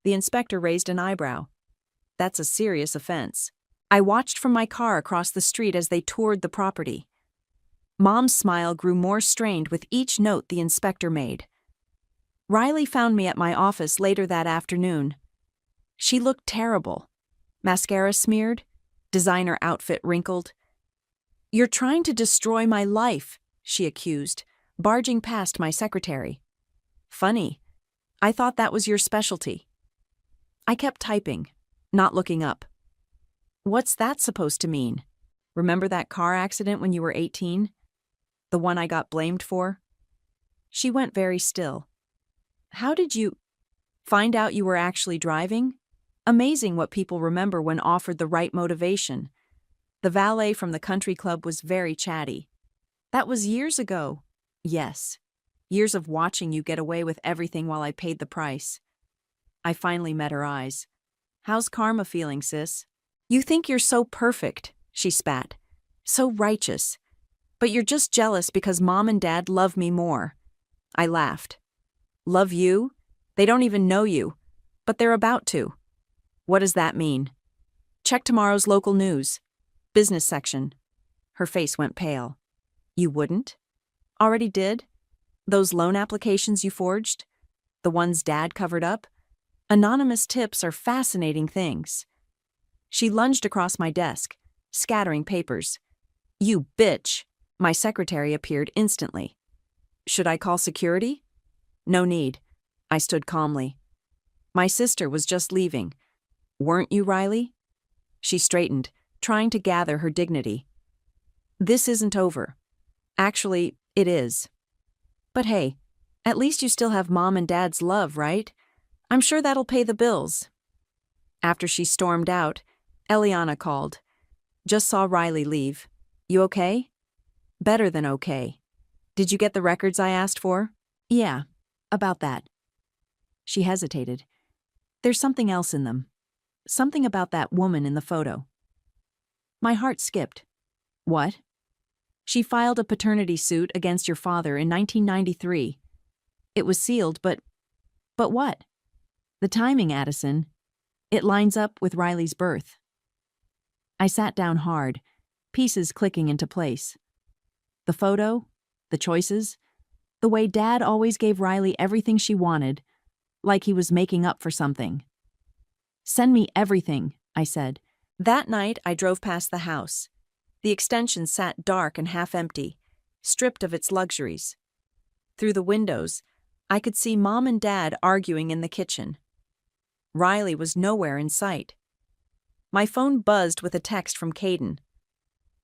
The inspector raised an eyebrow. "That's a serious offense." I watched from my car across the street as they toured the property. Mom's smile grew more strained with each note the inspector made. Riley found me at my office later that afternoon. She looked terrible. Mascara smeared, designer outfit wrinkled. "You're trying to destroy my life," she accused, barging past my secretary. "Funny. I thought that was your specialty." I kept typing, not looking up. "What's that supposed to mean? Remember that car accident when you were 18? The one I got blamed for?" She went very still. "How did you find out you were actually driving? Amazing what people remember when offered the right motivation." The valet from the country club was very chatty. "That was years ago." "Yes. Years of watching you get away with everything while I paid the price." I finally met her eyes. "How's karma feeling, sis?" "You think you're so perfect," she spat. "So righteous. But you're just jealous because Mom and Dad love me more." I laughed. Love you? They don't even know you, but they're about to. What does that mean? Check tomorrow's local news. Business section. Her face went pale. You wouldn't? Already did? Those loan applications you forged? The ones Dad covered up? Anonymous tips are fascinating things. She lunged across my desk, scattering papers. You bitch! My secretary appeared instantly. Should I call security? No need. I stood calmly. My sister was just leaving. Weren't you, Riley? She straightened, trying to gather her dignity. This isn't over. Actually, it is. But hey, at least you still have Mom and Dad's love, right? I'm sure that'll pay the bills. After she stormed out, Eliana called. Just saw Riley leave. You okay? Better than okay. Did you get the records I asked for? Yeah, about that. She hesitated. There's something else in them. Something about that woman in the photo. My heart skipped. What? She filed a paternity suit against your father in 1993. It was sealed, but what? The timing, Addison. It lines up with Riley's birth. I sat down hard, pieces clicking into place. The photo, the choices, the way Dad always gave Riley everything she wanted, like he was making up for something. Send me everything, I said. That night, I drove past the house. The extension sat dark and half-empty, stripped of its luxuries. Through the windows, I could see Mom and Dad arguing in the kitchen. Riley was nowhere in sight. My phone buzzed with a text from Caden.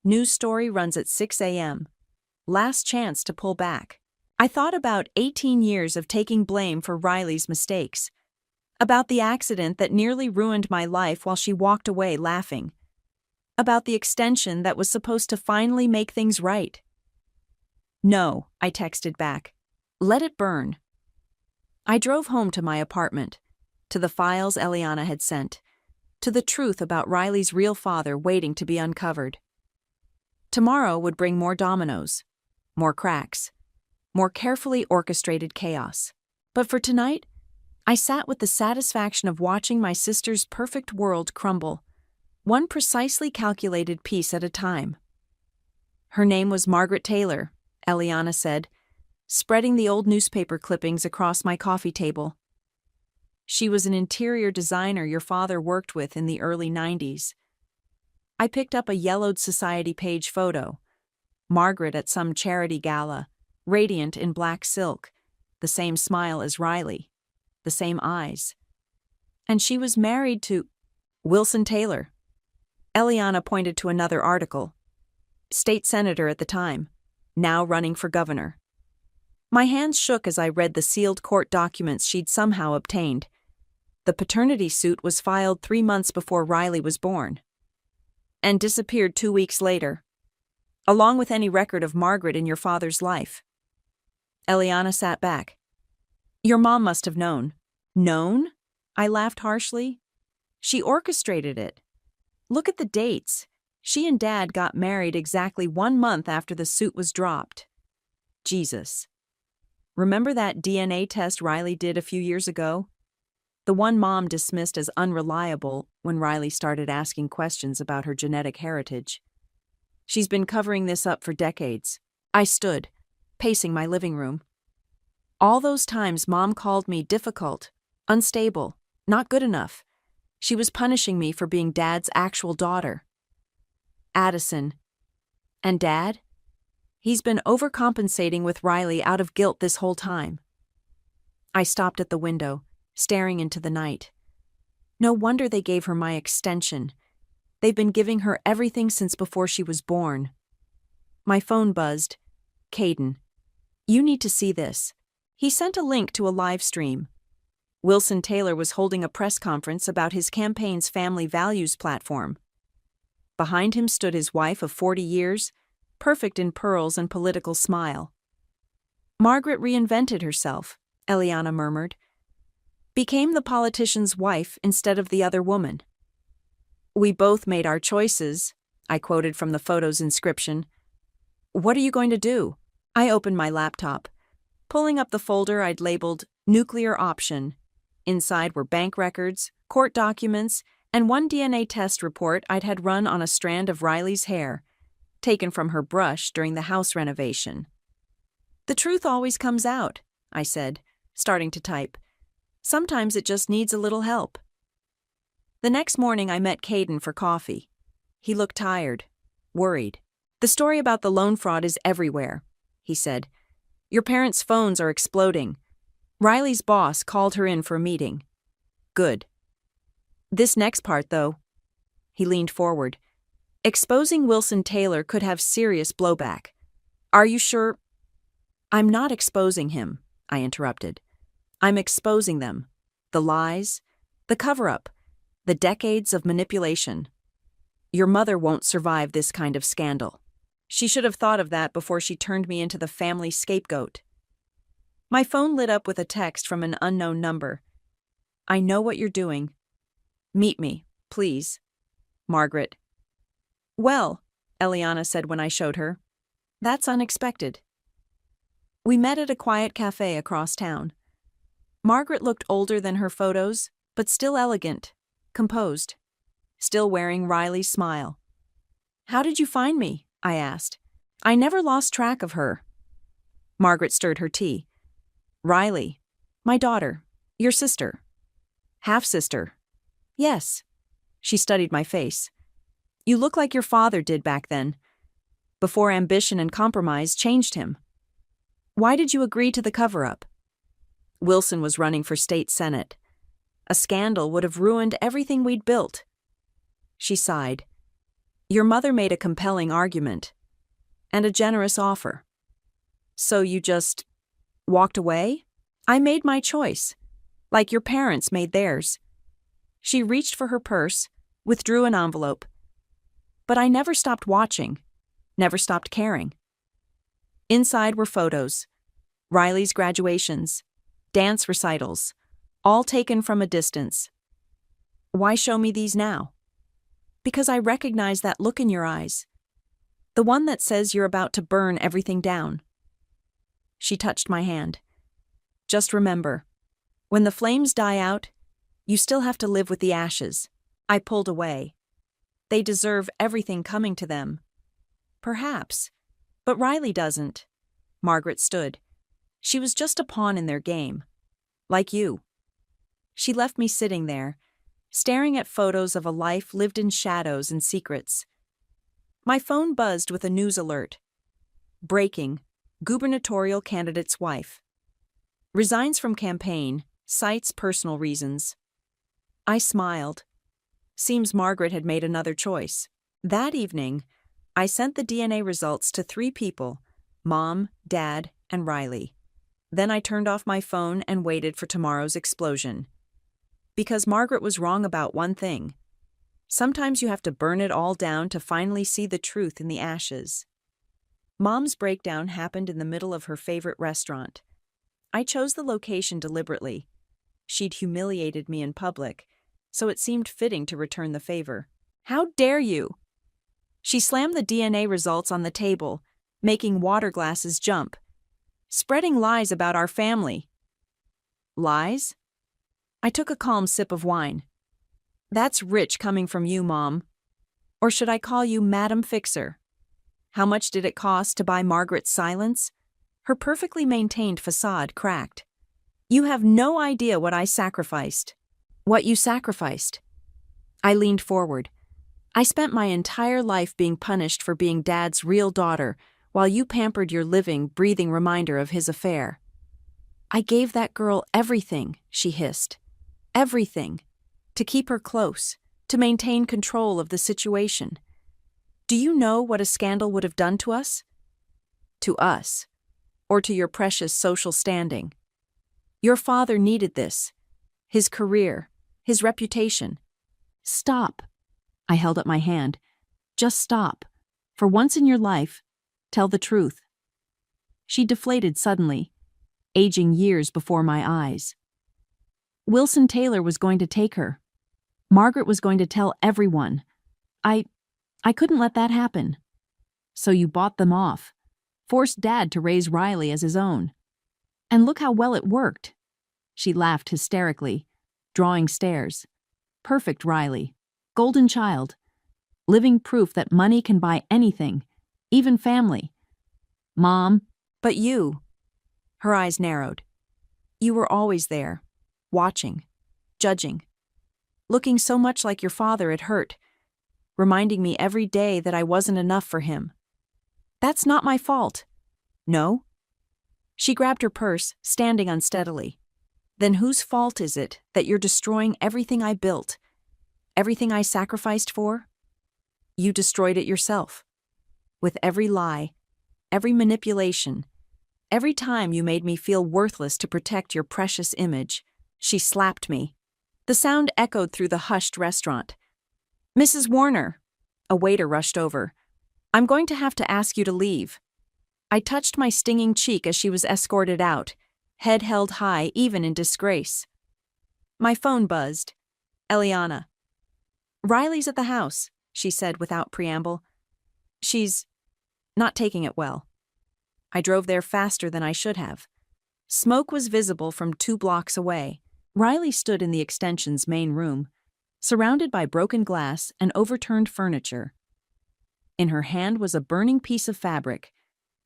News story runs at 6 a.m. Last chance to pull back. I thought about 18 years of taking blame for Riley's mistakes. About the accident that nearly ruined my life while she walked away laughing. About the extension that was supposed to finally make things right. No, I texted back. Let it burn. I drove home to my apartment, to the files Eliana had sent, to the truth about Riley's real father waiting to be uncovered. Tomorrow would bring more dominoes, more cracks, more carefully orchestrated chaos. But for tonight, I sat with the satisfaction of watching my sister's perfect world crumble, one precisely calculated piece at a time. Her name was Margaret Taylor, Eliana said, spreading the old newspaper clippings across my coffee table. She was an interior designer your father worked with in the early 90s. I picked up a yellowed Society page photo. Margaret at some charity gala, radiant in black silk, the same smile as Riley, the same eyes. And she was married to Wilson Taylor. Eliana pointed to another article. State senator at the time, now running for governor. My hands shook as I read the sealed court documents she'd somehow obtained. The paternity suit was filed 3 months before Riley was born, and disappeared 2 weeks later, along with any record of Margaret in your father's life. Eliana sat back. Your mom must have known. Known? I laughed harshly. She orchestrated it. Look at the dates. She and Dad got married exactly 1 month after the suit was dropped. Jesus. Remember that DNA test Riley did a few years ago? The one Mom dismissed as unreliable when Riley started asking questions about her genetic heritage. She's been covering this up for decades. I stood, pacing my living room. All those times Mom called me difficult, unstable, not good enough. She was punishing me for being Dad's actual daughter. Addison. And Dad? He's been overcompensating with Riley out of guilt this whole time. I stopped at the window, staring into the night. No wonder they gave her my extension. They've been giving her everything since before she was born. My phone buzzed. Caden. You need to see this. He sent a link to a live stream. Wilson Taylor was holding a press conference about his campaign's family values platform. Behind him stood his wife of 40 years, perfect in pearls and political smile. Margaret reinvented herself, Eliana murmured. Became the politician's wife instead of the other woman. We both made our choices, I quoted from the photo's inscription. What are you going to do? I opened my laptop. pulling up the folder I'd labeled Nuclear Option. Inside were bank records, court documents, and one DNA test report I'd had run on a strand of Riley's hair, taken from her brush during the house renovation. "The truth always comes out," I said, starting to type. "Sometimes it just needs a little help." The next morning I met Caden for coffee. He looked tired, worried. "The story about the loan fraud is everywhere," he said. "Your parents' phones are exploding. Riley's boss called her in for a meeting." "Good. This next part, though." He leaned forward. "Exposing Wilson Taylor could have serious blowback. Are you sure?" "I'm not exposing him," I interrupted. "I'm exposing them. The lies, the cover-up, the decades of manipulation. Your mother won't survive this kind of scandal. She should have thought of that before she turned me into the family scapegoat." My phone lit up with a text from an unknown number. "I know what you're doing. Meet me, please. Margaret." "Well," Eliana said when I showed her, "that's unexpected." We met at a quiet cafe across town. Margaret looked older than her photos, but still elegant, composed, still wearing Riley's smile. "How did you find me?" I asked. "I never lost track of her." Margaret stirred her tea. "Riley, my daughter, your sister." "Half-sister." "Yes." She studied my face. "You look like your father did back then, before ambition and compromise changed him. Why did you agree to the cover-up?" "Wilson was running for state senate. A scandal would have ruined everything we'd built." She sighed. "Your mother made a compelling argument, and a generous offer. So you just walked away?" "I made my choice, like your parents made theirs." She reached for her purse, withdrew an envelope. "But I never stopped watching, never stopped caring." Inside were photos, Riley's graduations, dance recitals, all taken from a distance. "Why show me these now?" "Because I recognize that look in your eyes. The one that says you're about to burn everything down." She touched my hand. "Just remember, when the flames die out, you still have to live with the ashes." I pulled away. "They deserve everything coming to them." "Perhaps, but Riley doesn't." Margaret stood. "She was just a pawn in their game. Like you." She left me sitting there, staring at photos of a life lived in shadows and secrets. My phone buzzed with a news alert. "Breaking. Gubernatorial candidate's wife. Resigns from campaign, cites personal reasons." I smiled. Seems Margaret had made another choice. That evening, I sent the DNA results to 3 people, Mom, Dad, and Riley. Then I turned off my phone and waited for tomorrow's explosion. Because Margaret was wrong about one thing. Sometimes you have to burn it all down to finally see the truth in the ashes. Mom's breakdown happened in the middle of her favorite restaurant. I chose the location deliberately. She'd humiliated me in public, so it seemed fitting to return the favor. "How dare you!" She slammed the DNA results on the table, making water glasses jump. "Spreading lies about our family." "Lies?" I took a calm sip of wine. "That's rich coming from you, Mom. Or should I call you Madam Fixer? How much did it cost to buy Margaret's silence?" Her perfectly maintained facade cracked. "You have no idea what I sacrificed." "What you sacrificed?" I leaned forward. "I spent my entire life being punished for being Dad's real daughter, while you pampered your living, breathing reminder of his affair." "I gave that girl everything," she hissed. "Everything. To keep her close, to maintain control of the situation. Do you know what a scandal would have done to us?" "To us. Or to your precious social standing. Your father needed this. His career, his reputation." "Stop." I held up my hand. "Just stop. For once in your life, tell the truth." She deflated suddenly, aging years before my eyes. Wilson Taylor was going to take her. Margaret was going to tell everyone. I couldn't let that happen. So you bought them off, forced Dad to raise Riley as his own. And look how well it worked. She laughed hysterically, drawing stares. Perfect Riley. Golden child. Living proof that money can buy anything, even family. Mom. But you. Her eyes narrowed. You were always there, watching, judging. Looking so much like your father it hurt, reminding me every day that I wasn't enough for him. That's not my fault. No? She grabbed her purse, standing unsteadily. Then whose fault is it that you're destroying everything I built? Everything I sacrificed for? You destroyed it yourself. With every lie, every manipulation, every time you made me feel worthless to protect your precious image. She slapped me. The sound echoed through the hushed restaurant. Mrs. Warner. A waiter rushed over. I'm going to have to ask you to leave. I touched my stinging cheek as she was escorted out, head held high even in disgrace. My phone buzzed. Eliana. Riley's at the house, she said without preamble. She's not taking it well. I drove there faster than I should have. Smoke was visible from 2 blocks away. Riley stood in the extension's main room, surrounded by broken glass and overturned furniture. In her hand was a burning piece of fabric,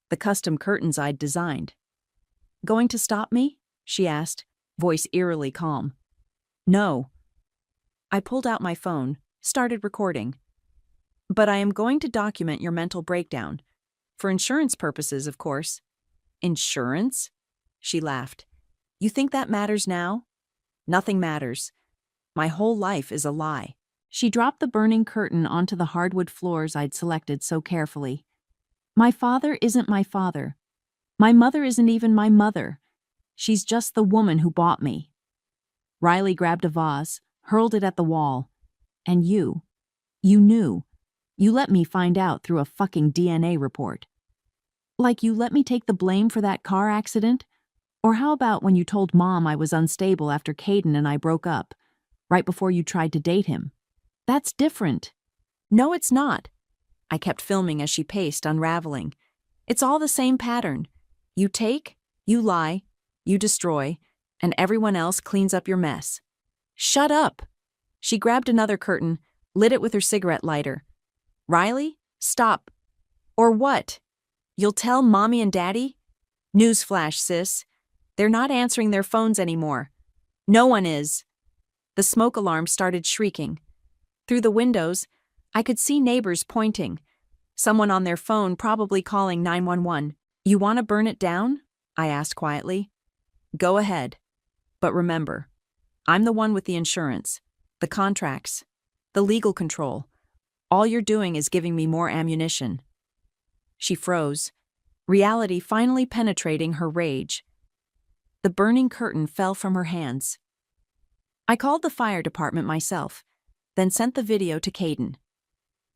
the custom curtains I'd designed. Going to stop me? She asked, voice eerily calm. No. I pulled out my phone, started recording. But I am going to document your mental breakdown. For insurance purposes, of course. Insurance? She laughed. You think that matters now? Nothing matters. My whole life is a lie. She dropped the burning curtain onto the hardwood floors I'd selected so carefully. My father isn't my father. My mother isn't even my mother. She's just the woman who bought me. Riley grabbed a vase, hurled it at the wall. And you knew. You let me find out through a fucking DNA report. Like you let me take the blame for that car accident? Or how about when you told Mom I was unstable after Caden and I broke up, right before you tried to date him? That's different. No, it's not. I kept filming as she paced, unraveling. It's all the same pattern. You take, you lie, you destroy, and everyone else cleans up your mess. Shut up. She grabbed another curtain, lit it with her cigarette lighter. Riley, stop. Or what? You'll tell Mommy and Daddy? Newsflash, sis. They're not answering their phones anymore. No one is. The smoke alarm started shrieking. Through the windows, I could see neighbors pointing. Someone on their phone probably calling 911. You want to burn it down? I asked quietly. Go ahead. But remember, I'm the one with the insurance, the contracts, the legal control. All you're doing is giving me more ammunition. She froze, reality finally penetrating her rage. The burning curtain fell from her hands. I called the fire department myself, then sent the video to Caden.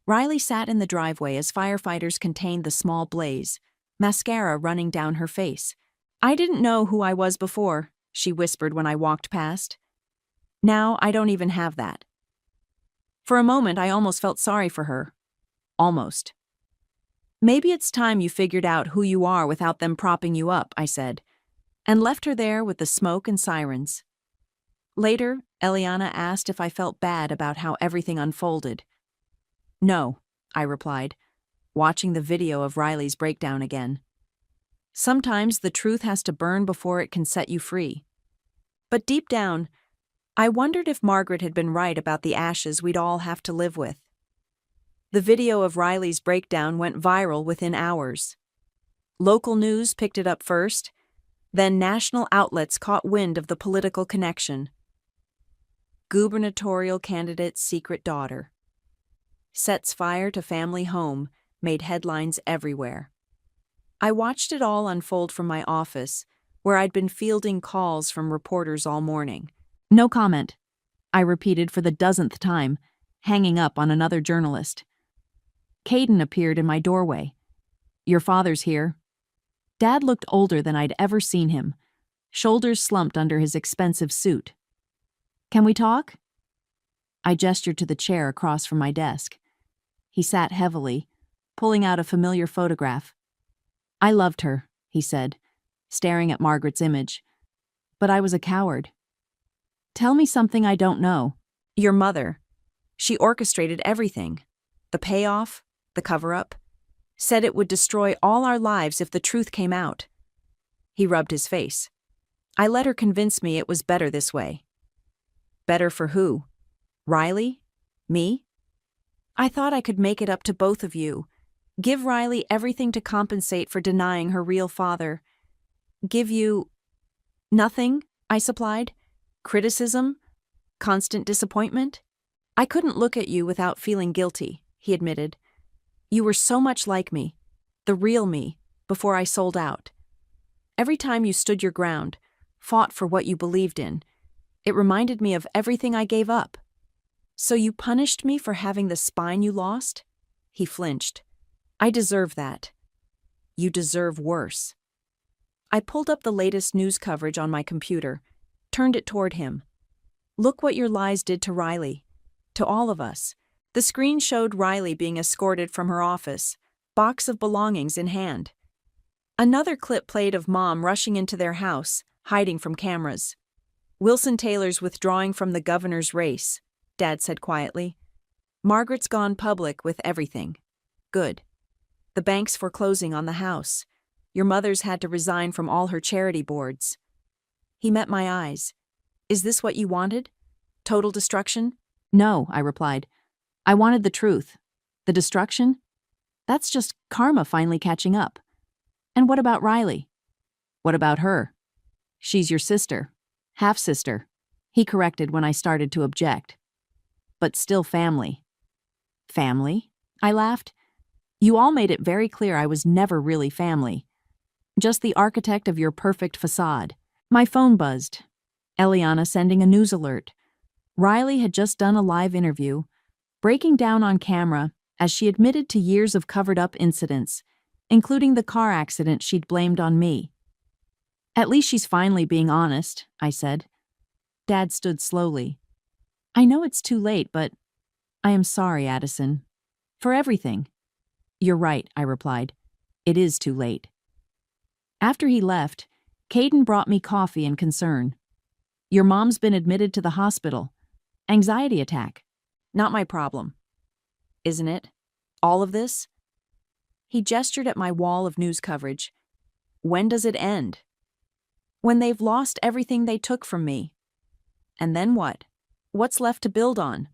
Riley sat in the driveway as firefighters contained the small blaze, mascara running down her face. I didn't know who I was before, she whispered when I walked past. Now I don't even have that. For a moment, I almost felt sorry for her. Almost. Maybe it's time you figured out who you are without them propping you up, I said, and left her there with the smoke and sirens. Later, Eliana asked if I felt bad about how everything unfolded. No, I replied, watching the video of Riley's breakdown again. Sometimes the truth has to burn before it can set you free. But deep down, I wondered if Margaret had been right about the ashes we'd all have to live with. The video of Riley's breakdown went viral within hours. Local news picked it up first, then national outlets caught wind of the political connection. Gubernatorial candidate's secret daughter. Sets fire to family home made headlines everywhere. I watched it all unfold from my office, where I'd been fielding calls from reporters all morning. No comment, I repeated for the dozenth time, hanging up on another journalist. Caden appeared in my doorway. Your father's here. Dad looked older than I'd ever seen him, shoulders slumped under his expensive suit. Can we talk? I gestured to the chair across from my desk. He sat heavily, pulling out a familiar photograph. I loved her, he said, staring at Margaret's image. But I was a coward. Tell me something I don't know. Your mother. She orchestrated everything. The payoff, the cover-up. Said it would destroy all our lives if the truth came out. He rubbed his face. I let her convince me it was better this way. Better for who? Riley? Me? I thought I could make it up to both of you. Give Riley everything to compensate for denying her real father. Give you... nothing, I supplied. Criticism? Constant disappointment? I couldn't look at you without feeling guilty, he admitted. You were so much like me, the real me, before I sold out. Every time you stood your ground, fought for what you believed in, it reminded me of everything I gave up. So you punished me for having the spine you lost? He flinched. I deserve that. You deserve worse. I pulled up the latest news coverage on my computer, turned it toward him. Look what your lies did to Riley. To all of us. The screen showed Riley being escorted from her office, box of belongings in hand. Another clip played of Mom rushing into their house, hiding from cameras. Wilson Taylor's withdrawing from the governor's race, Dad said quietly. Margaret's gone public with everything. Good. The bank's foreclosing on the house. Your mother's had to resign from all her charity boards. He met my eyes. Is this what you wanted? Total destruction? No, I replied. I wanted the truth. The destruction? That's just karma finally catching up. And what about Riley? What about her? She's your sister. Half-sister. He corrected when I started to object. But still family. Family? I laughed. You all made it very clear I was never really family. Just the architect of your perfect facade. My phone buzzed. Eliana sending a news alert. Riley had just done a live interview, breaking down on camera as she admitted to years of covered-up incidents, including the car accident she'd blamed on me. At least she's finally being honest, I said. Dad stood slowly. I know it's too late, but I am sorry, Addison. For everything. You're right, I replied. It is too late. After he left, Caden brought me coffee and concern. Your mom's been admitted to the hospital. Anxiety attack. Not my problem. Isn't it? All of this? He gestured at my wall of news coverage. When does it end? When they've lost everything they took from me. And then what? What's left to build on?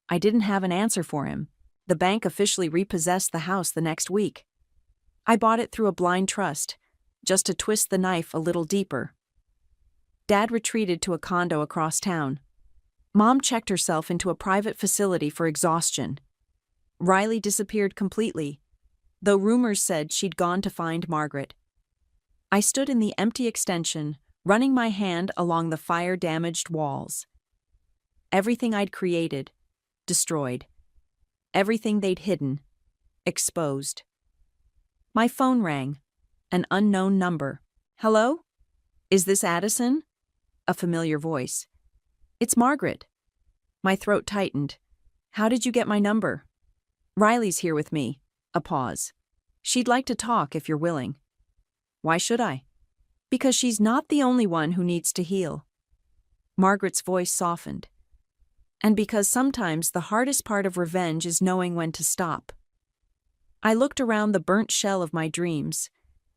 I didn't have an answer for him. The bank officially repossessed the house the next week. I bought it through a blind trust, just to twist the knife a little deeper. Dad retreated to a condo across town. Mom checked herself into a private facility for exhaustion. Riley disappeared completely, though rumors said she'd gone to find Margaret. I stood in the empty extension, running my hand along the fire-damaged walls. Everything I'd created, destroyed. Everything they'd hidden, exposed. My phone rang. An unknown number. Hello? Is this Addison? A familiar voice. It's Margaret. My throat tightened. How did you get my number? Riley's here with me. A pause. She'd like to talk if you're willing. Why should I? Because she's not the only one who needs to heal. Margaret's voice softened. And because sometimes the hardest part of revenge is knowing when to stop. I looked around the burnt shell of my dreams,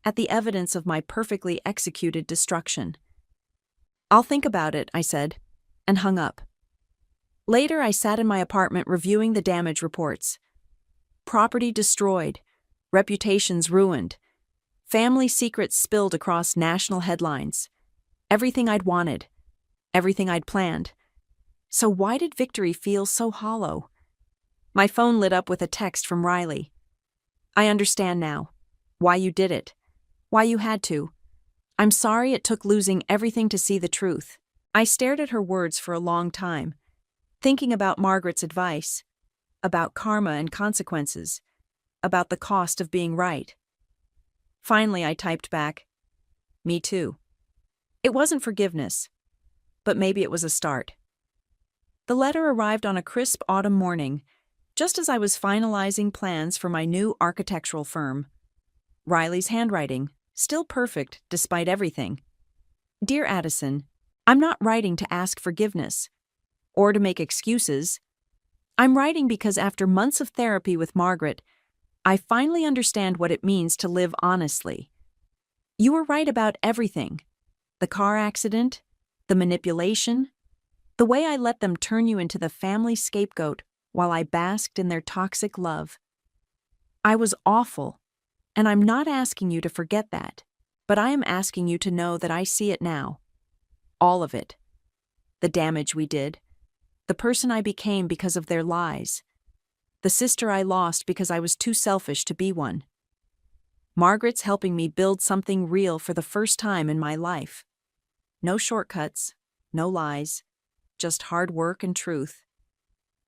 at the evidence of my perfectly executed destruction. I'll think about it, I said, and hung up. Later, I sat in my apartment reviewing the damage reports. Property destroyed, reputations ruined, family secrets spilled across national headlines. Everything I'd wanted, everything I'd planned. So why did victory feel so hollow? My phone lit up with a text from Riley. I understand now. Why you did it. Why you had to. I'm sorry it took losing everything to see the truth. I stared at her words for a long time, thinking about Margaret's advice, about karma and consequences, about the cost of being right. Finally, I typed back, me too. It wasn't forgiveness, but maybe it was a start. The letter arrived on a crisp autumn morning, just as I was finalizing plans for my new architectural firm. Riley's handwriting, still perfect despite everything. Dear Addison, I'm not writing to ask forgiveness or to make excuses. I'm writing because after months of therapy with Margaret, I finally understand what it means to live honestly. You were right about everything. The car accident, the manipulation, the way I let them turn you into the family scapegoat while I basked in their toxic love. I was awful, and I'm not asking you to forget that, but I am asking you to know that I see it now. All of it. The damage we did, the person I became because of their lies, the sister I lost because I was too selfish to be one. Margaret's helping me build something real for the first time in my life. No shortcuts, no lies, just hard work and truth.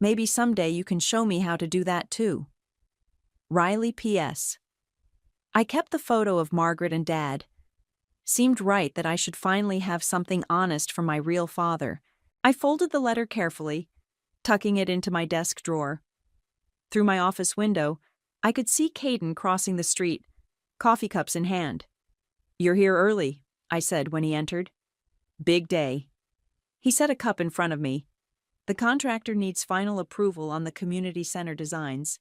Maybe someday you can show me how to do that too. Riley P.S. I kept the photo of Margaret and Dad. Seemed right that I should finally have something honest from my real father. I folded the letter carefully, tucking it into my desk drawer. Through my office window, I could see Caden crossing the street, coffee cups in hand. "You're here early," I said when he entered. "Big day." He set a cup in front of me. "The contractor needs final approval on the community center designs."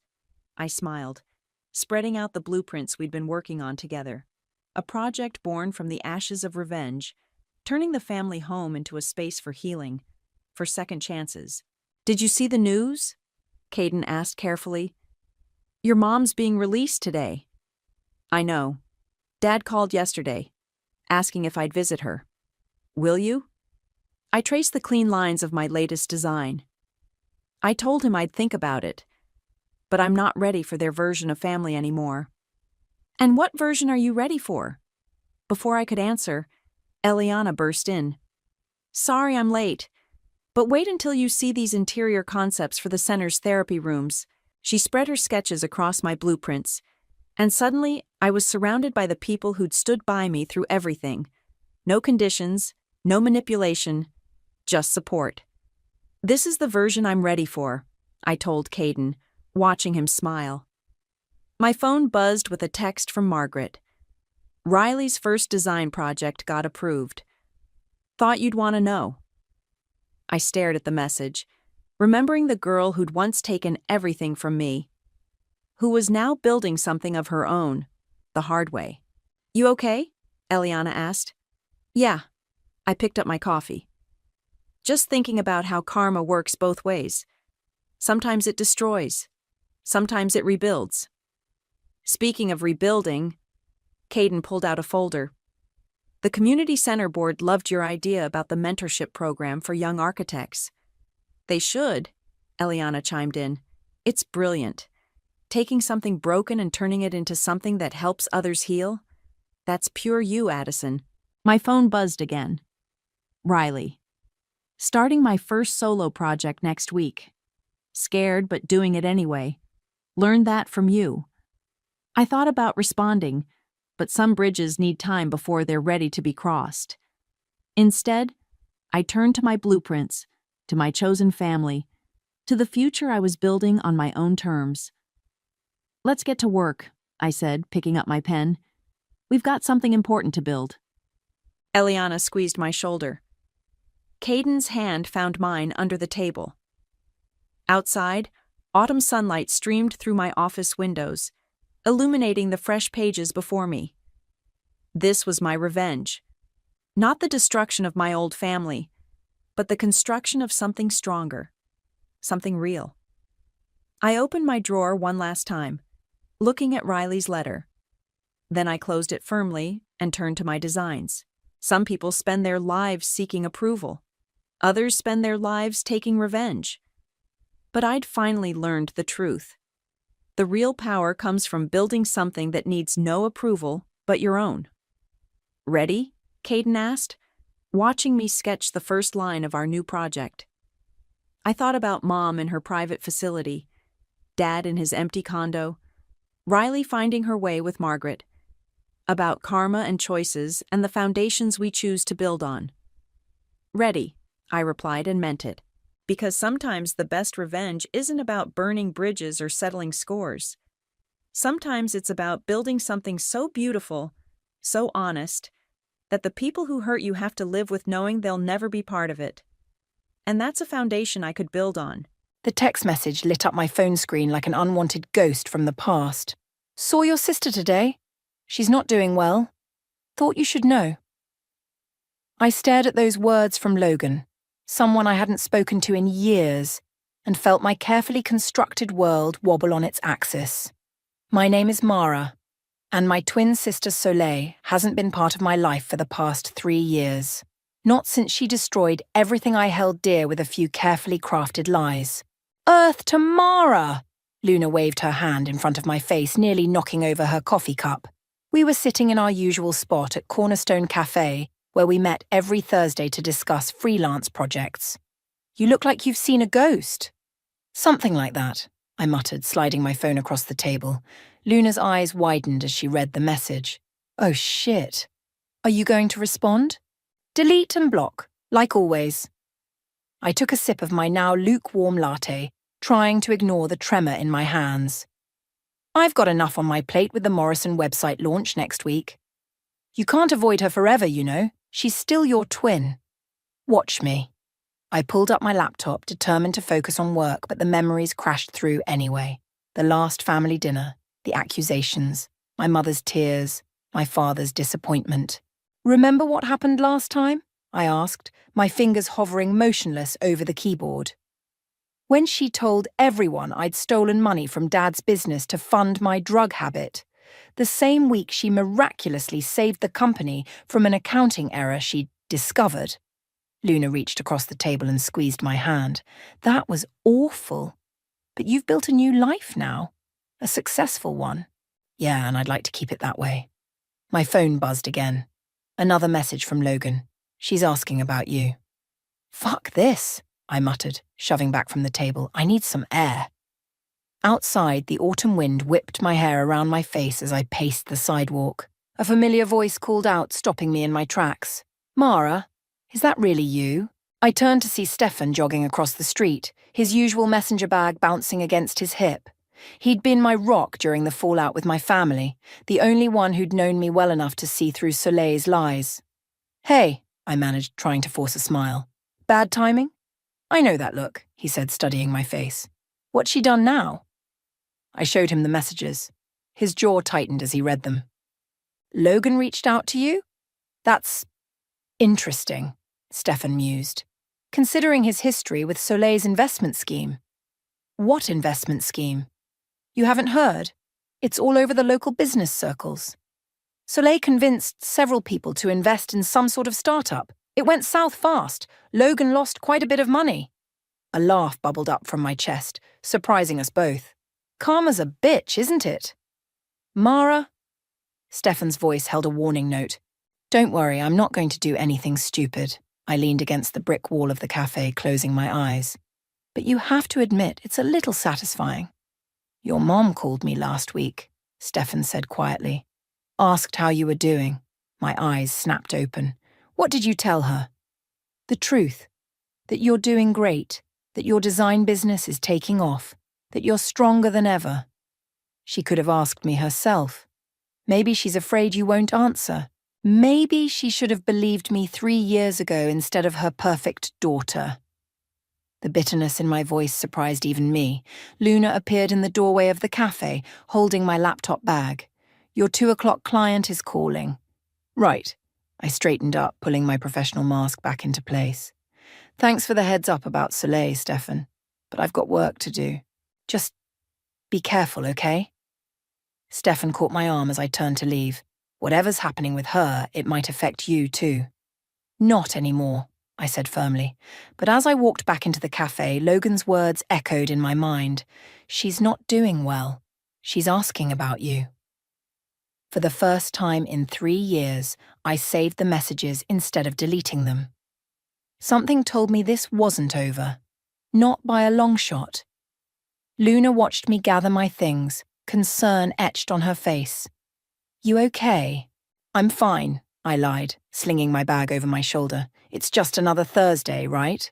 I smiled, spreading out the blueprints we'd been working on together. A project born from the ashes of revenge, turning the family home into a space for healing, for second chances. "Did you see the news?" Caden asked carefully. "Your mom's being released today." "I know. Dad called yesterday, asking if I'd visit her. Will you?" I traced the clean lines of my latest design. I told him I'd think about it, but I'm not ready for their version of family anymore. "And what version are you ready for?" Before I could answer, Eliana burst in. "Sorry I'm late, but wait until you see these interior concepts for the center's therapy rooms." She spread her sketches across my blueprints, and suddenly I was surrounded by the people who'd stood by me through everything. No conditions, no manipulation, just support. "This is the version I'm ready for," I told Caden, watching him smile. My phone buzzed with a text from Margaret. "Riley's first design project got approved. Thought you'd want to know." I stared at the message, remembering the girl who'd once taken everything from me, who was now building something of her own, the hard way. "You okay?" Eliana asked. "Yeah." I picked up my coffee. "Just thinking about how karma works both ways. Sometimes it destroys. Sometimes it rebuilds." Speaking of rebuilding, Caden pulled out a folder. "The Community Center Board loved your idea about the mentorship program for young architects." "They should," Eliana chimed in. "It's brilliant. Taking something broken and turning it into something that helps others heal. That's pure you, Addison." My phone buzzed again. Riley. "Starting my first solo project next week. Scared, but doing it anyway. Learned that from you." I thought about responding, but some bridges need time before they're ready to be crossed. Instead, I turned to my blueprints, to my chosen family, to the future I was building on my own terms. "Let's get to work," I said, picking up my pen. "We've got something important to build." Eliana squeezed my shoulder. Caden's hand found mine under the table. Outside, autumn sunlight streamed through my office windows, illuminating the fresh pages before me. This was my revenge. Not the destruction of my old family, but the construction of something stronger, something real. I opened my drawer one last time, looking at Riley's letter. Then I closed it firmly and turned to my designs. Some people spend their lives seeking approval. Others spend their lives taking revenge. But I'd finally learned the truth. The real power comes from building something that needs no approval but your own. "Ready?" Caden asked, watching me sketch the first line of our new project. I thought about Mom in her private facility, Dad in his empty condo, Riley finding her way with Margaret, about karma and choices and the foundations we choose to build on. "Ready," I replied and meant it. Because sometimes the best revenge isn't about burning bridges or settling scores. Sometimes it's about building something so beautiful, so honest, that the people who hurt you have to live with knowing they'll never be part of it. And that's a foundation I could build on. The text message lit up my phone screen like an unwanted ghost from the past. Saw your sister today. She's not doing well. Thought you should know. I stared at those words from Logan, someone I hadn't spoken to in years, and felt my carefully constructed world wobble on its axis. My name is Mara, and my twin sister Soleil hasn't been part of my life for the past 3 years. Not since she destroyed everything I held dear with a few carefully crafted lies. Earth to Mara! Luna waved her hand in front of my face, nearly knocking over her coffee cup. We were sitting in our usual spot at Cornerstone Cafe, where we met every Thursday to discuss freelance projects. You look like you've seen a ghost. Something like that, I muttered, sliding my phone across the table. Luna's eyes widened as she read the message. Oh shit. Are you going to respond? Delete and block, like always. I took a sip of my now lukewarm latte, trying to ignore the tremor in my hands. I've got enough on my plate with the Morrison website launch next week. You can't avoid her forever, you know. She's still your twin. Watch me. I pulled up my laptop, determined to focus on work, but the memories crashed through anyway. The last family dinner, the accusations, my mother's tears, my father's disappointment. Remember what happened last time? I asked, my fingers hovering motionless over the keyboard. When she told everyone I'd stolen money from Dad's business to fund my drug habit, the same week she miraculously saved the company from an accounting error she'd discovered. Luna reached across the table and squeezed my hand. That was awful. But you've built a new life now. A successful one. Yeah, and I'd like to keep it that way. My phone buzzed again. Another message from Logan. She's asking about you. Fuck this, I muttered, shoving back from the table. I need some air. Outside, the autumn wind whipped my hair around my face as I paced the sidewalk. A familiar voice called out, stopping me in my tracks. Mara, is that really you? I turned to see Stefan jogging across the street, his usual messenger bag bouncing against his hip. He'd been my rock during the fallout with my family, the only one who'd known me well enough to see through Soleil's lies. Hey, I managed, trying to force a smile. Bad timing? I know that look, he said, studying my face. What's she done now? I showed him the messages. His jaw tightened as he read them. Logan reached out to you? That's interesting, Stefan mused, considering his history with Soleil's investment scheme. What investment scheme? You haven't heard? It's all over the local business circles. Soleil convinced several people to invest in some sort of startup. It went south fast. Logan lost quite a bit of money. A laugh bubbled up from my chest, surprising us both. Karma's a bitch, isn't it? Mara? Stefan's voice held a warning note. Don't worry, I'm not going to do anything stupid. I leaned against the brick wall of the cafe, closing my eyes. But you have to admit, it's a little satisfying. Your mom called me last week, Stefan said quietly. Asked how you were doing. My eyes snapped open. What did you tell her? The truth. That you're doing great. That your design business is taking off. That you're stronger than ever. She could have asked me herself. Maybe she's afraid you won't answer. Maybe she should have believed me 3 years ago instead of her perfect daughter. The bitterness in my voice surprised even me. Luna appeared in the doorway of the cafe, holding my laptop bag. Your 2 o'clock client is calling. Right. I straightened up, pulling my professional mask back into place. Thanks for the heads up about Soleil, Stefan. But I've got work to do. Just be careful, okay? Stefan caught my arm as I turned to leave. Whatever's happening with her, it might affect you too. Not anymore, I said firmly. But as I walked back into the cafe, Logan's words echoed in my mind. She's not doing well. She's asking about you. For the first time in 3 years, I saved the messages instead of deleting them. Something told me this wasn't over. Not by a long shot. Luna watched me gather my things, concern etched on her face. You okay? I'm fine, I lied, slinging my bag over my shoulder. It's just another Thursday, right?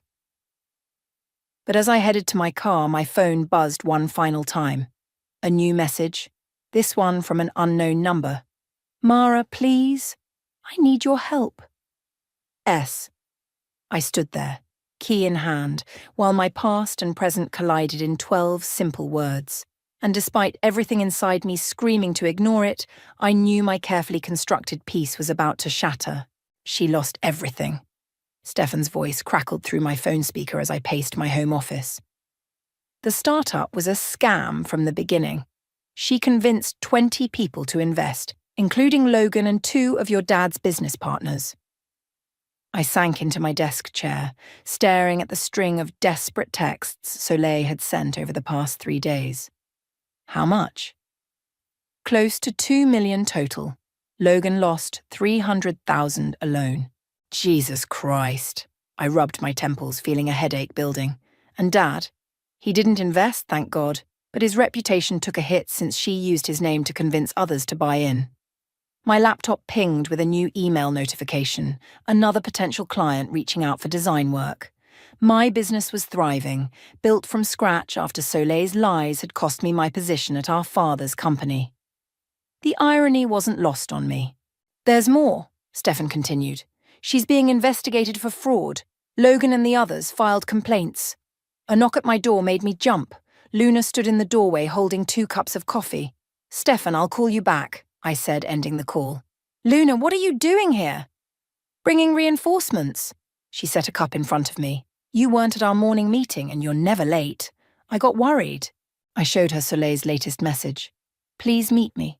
But as I headed to my car, my phone buzzed one final time. A new message, this one from an unknown number. Mara, please. I need your help. S. I stood there, key in hand, while my past and present collided in 12 simple words. And despite everything inside me screaming to ignore it, I knew my carefully constructed piece was about to shatter. She lost everything. Stefan's voice crackled through my phone speaker as I paced my home office. The startup was a scam from the beginning. She convinced 20 people to invest, including Logan and 2 of your dad's business partners. I sank into my desk chair, staring at the string of desperate texts Soleil had sent over the past 3 days. How much? Close to 2 million total. Logan lost 300,000 alone. Jesus Christ. I rubbed my temples, feeling a headache building. And Dad? He didn't invest, thank God, but his reputation took a hit since she used his name to convince others to buy in. My laptop pinged with a new email notification, another potential client reaching out for design work. My business was thriving, built from scratch after Soleil's lies had cost me my position at our father's company. The irony wasn't lost on me. There's more, Stefan continued. She's being investigated for fraud. Logan and the others filed complaints. A knock at my door made me jump. Luna stood in the doorway holding 2 cups of coffee. Stefan, I'll call you back, I said, ending the call. Luna, what are you doing here? Bringing reinforcements. She set a cup in front of me. You weren't at our morning meeting and you're never late. I got worried. I showed her Soleil's latest message. Please meet me.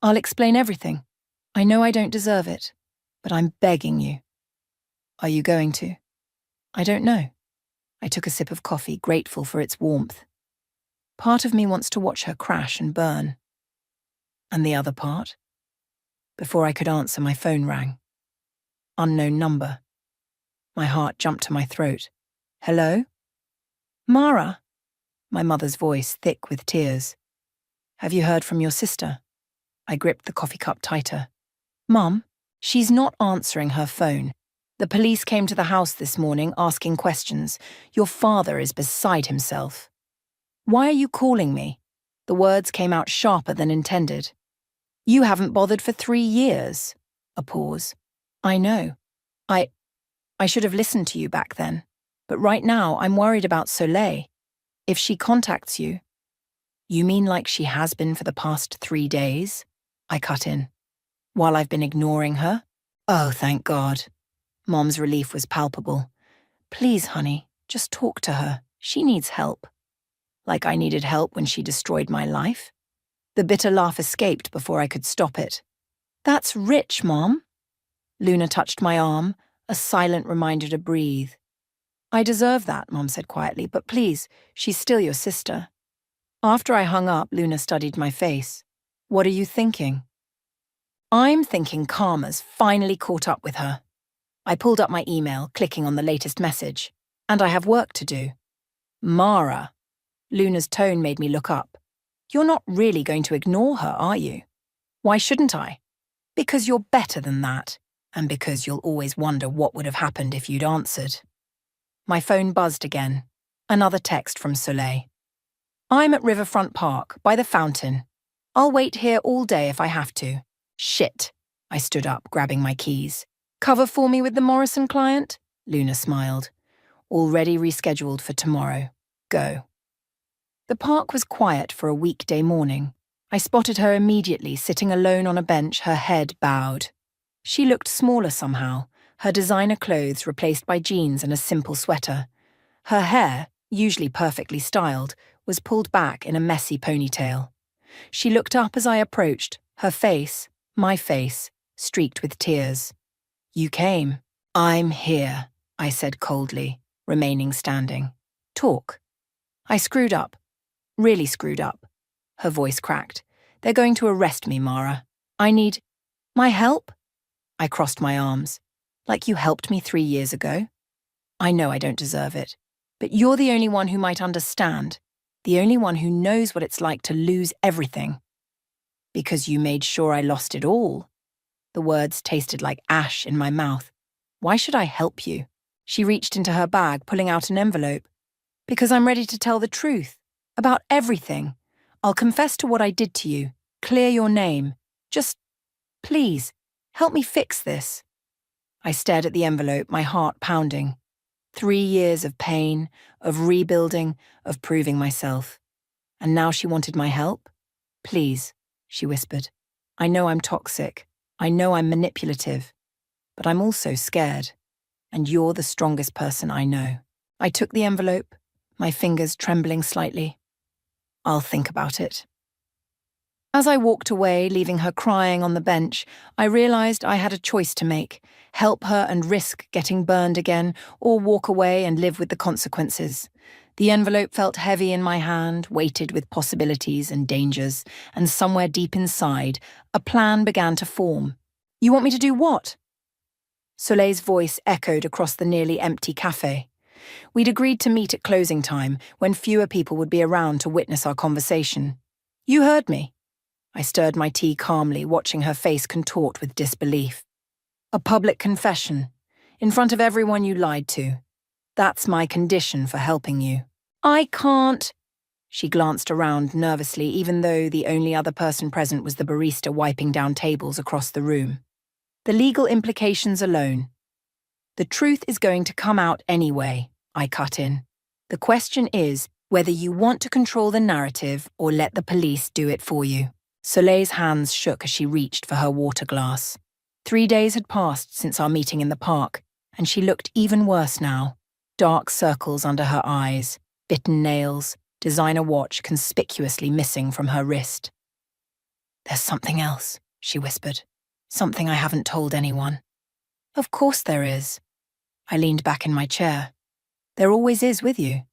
I'll explain everything. I know I don't deserve it, but I'm begging you. Are you going to? I don't know. I took a sip of coffee, grateful for its warmth. Part of me wants to watch her crash and burn. And the other part? Before I could answer, my phone rang. Unknown number. My heart jumped to my throat. Hello? Mara? My mother's voice, thick with tears. Have you heard from your sister? I gripped the coffee cup tighter. Mum, she's not answering her phone. The police came to the house this morning asking questions. Your father is beside himself. Why are you calling me? The words came out sharper than intended. You haven't bothered for 3 years. A pause. I know. I should have listened to you back then. But right now, I'm worried about Soleil. If she contacts you... You mean like she has been for the past 3 days? I cut in. While I've been ignoring her? Oh, thank God. Mom's relief was palpable. Please, honey, just talk to her. She needs help. Like I needed help when she destroyed my life? The bitter laugh escaped before I could stop it. That's rich, Mom. Luna touched my arm, a silent reminder to breathe. I deserve that, Mom said quietly, but please, she's still your sister. After I hung up, Luna studied my face. What are you thinking? I'm thinking karma's finally caught up with her. I pulled up my email, clicking on the latest message. And I have work to do. Mara. Luna's tone made me look up. You're not really going to ignore her, are you? Why shouldn't I? Because you're better than that. And because you'll always wonder what would have happened if you'd answered. My phone buzzed again. Another text from Soleil. I'm at Riverfront Park, by the fountain. I'll wait here all day if I have to. Shit. I stood up, grabbing my keys. Cover for me with the Morrison client? Luna smiled. Already rescheduled for tomorrow. Go. The park was quiet for a weekday morning. I spotted her immediately, sitting alone on a bench, her head bowed. She looked smaller somehow, her designer clothes replaced by jeans and a simple sweater. Her hair, usually perfectly styled, was pulled back in a messy ponytail. She looked up as I approached, her face, my face, streaked with tears. You came. I'm here, I said coldly, remaining standing. Talk. I screwed up. Really screwed up. Her voice cracked. They're going to arrest me, Mara. I need... My help? I crossed my arms. Like you helped me 3 years ago? I know I don't deserve it, but you're the only one who might understand, the only one who knows what it's like to lose everything. Because you made sure I lost it all. The words tasted like ash in my mouth. Why should I help you? She reached into her bag, pulling out an envelope. Because I'm ready to tell the truth. About everything. I'll confess to what I did to you. Clear your name. Just Please, help me fix this. I stared at the envelope, my heart pounding. 3 years of pain, of rebuilding, of proving myself. And now she wanted my help? Please, she whispered. I know I'm toxic. I know I'm manipulative. But I'm also scared. And you're the strongest person I know. I took the envelope, my fingers trembling slightly. I'll think about it. As I walked away, leaving her crying on the bench, I realized I had a choice to make: help her and risk getting burned again, or walk away and live with the consequences. The envelope felt heavy in my hand, weighted with possibilities and dangers, and somewhere deep inside, a plan began to form. You want me to do what? Soleil's voice echoed across the nearly empty cafe. We'd agreed to meet at closing time, when fewer people would be around to witness our conversation. You heard me. I stirred my tea calmly, watching her face contort with disbelief. A public confession. In front of everyone you lied to. That's my condition for helping you. I can't. She glanced around nervously, even though the only other person present was the barista wiping down tables across the room. The legal implications alone. The truth is going to come out anyway, I cut in. The question is whether you want to control the narrative or let the police do it for you. Soleil's hands shook as she reached for her water glass. 3 days had passed since our meeting in the park, and she looked even worse now. Dark circles under her eyes, bitten nails, designer watch conspicuously missing from her wrist. There's something else, she whispered. Something I haven't told anyone. Of course there is. I leaned back in my chair. There always is with you.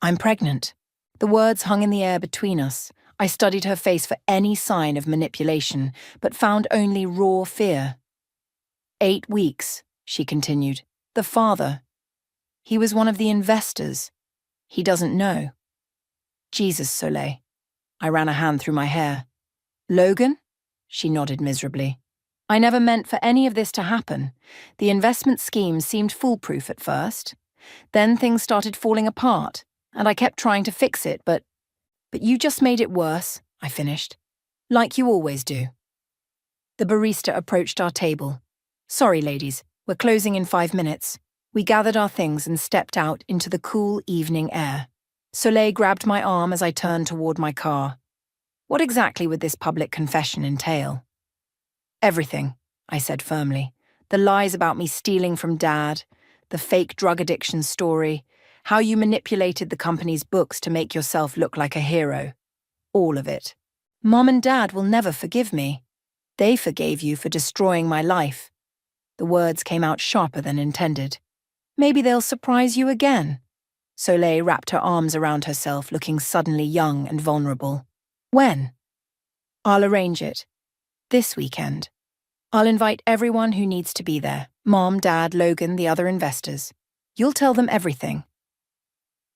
I'm pregnant. The words hung in the air between us. I studied her face for any sign of manipulation, but found only raw fear. 8 weeks, she continued. The father. He was one of the investors. He doesn't know. Jesus, Soleil. I ran a hand through my hair. Logan? She nodded miserably. I never meant for any of this to happen. The investment scheme seemed foolproof at first. Then things started falling apart, and I kept trying to fix it, but you just made it worse, I finished. Like you always do. The barista approached our table. Sorry, ladies, we're closing in 5 minutes. We gathered our things and stepped out into the cool evening air. Soleil grabbed my arm as I turned toward my car. What exactly would this public confession entail? Everything, I said firmly. The lies about me stealing from Dad, the fake drug addiction story, how you manipulated the company's books to make yourself look like a hero. All of it. Mom and Dad will never forgive me. They forgave you for destroying my life. The words came out sharper than intended. Maybe they'll surprise you again. Soleil wrapped her arms around herself, looking suddenly young and vulnerable. When? I'll arrange it. This weekend. I'll invite everyone who needs to be there. Mom, Dad, Logan, the other investors. You'll tell them everything.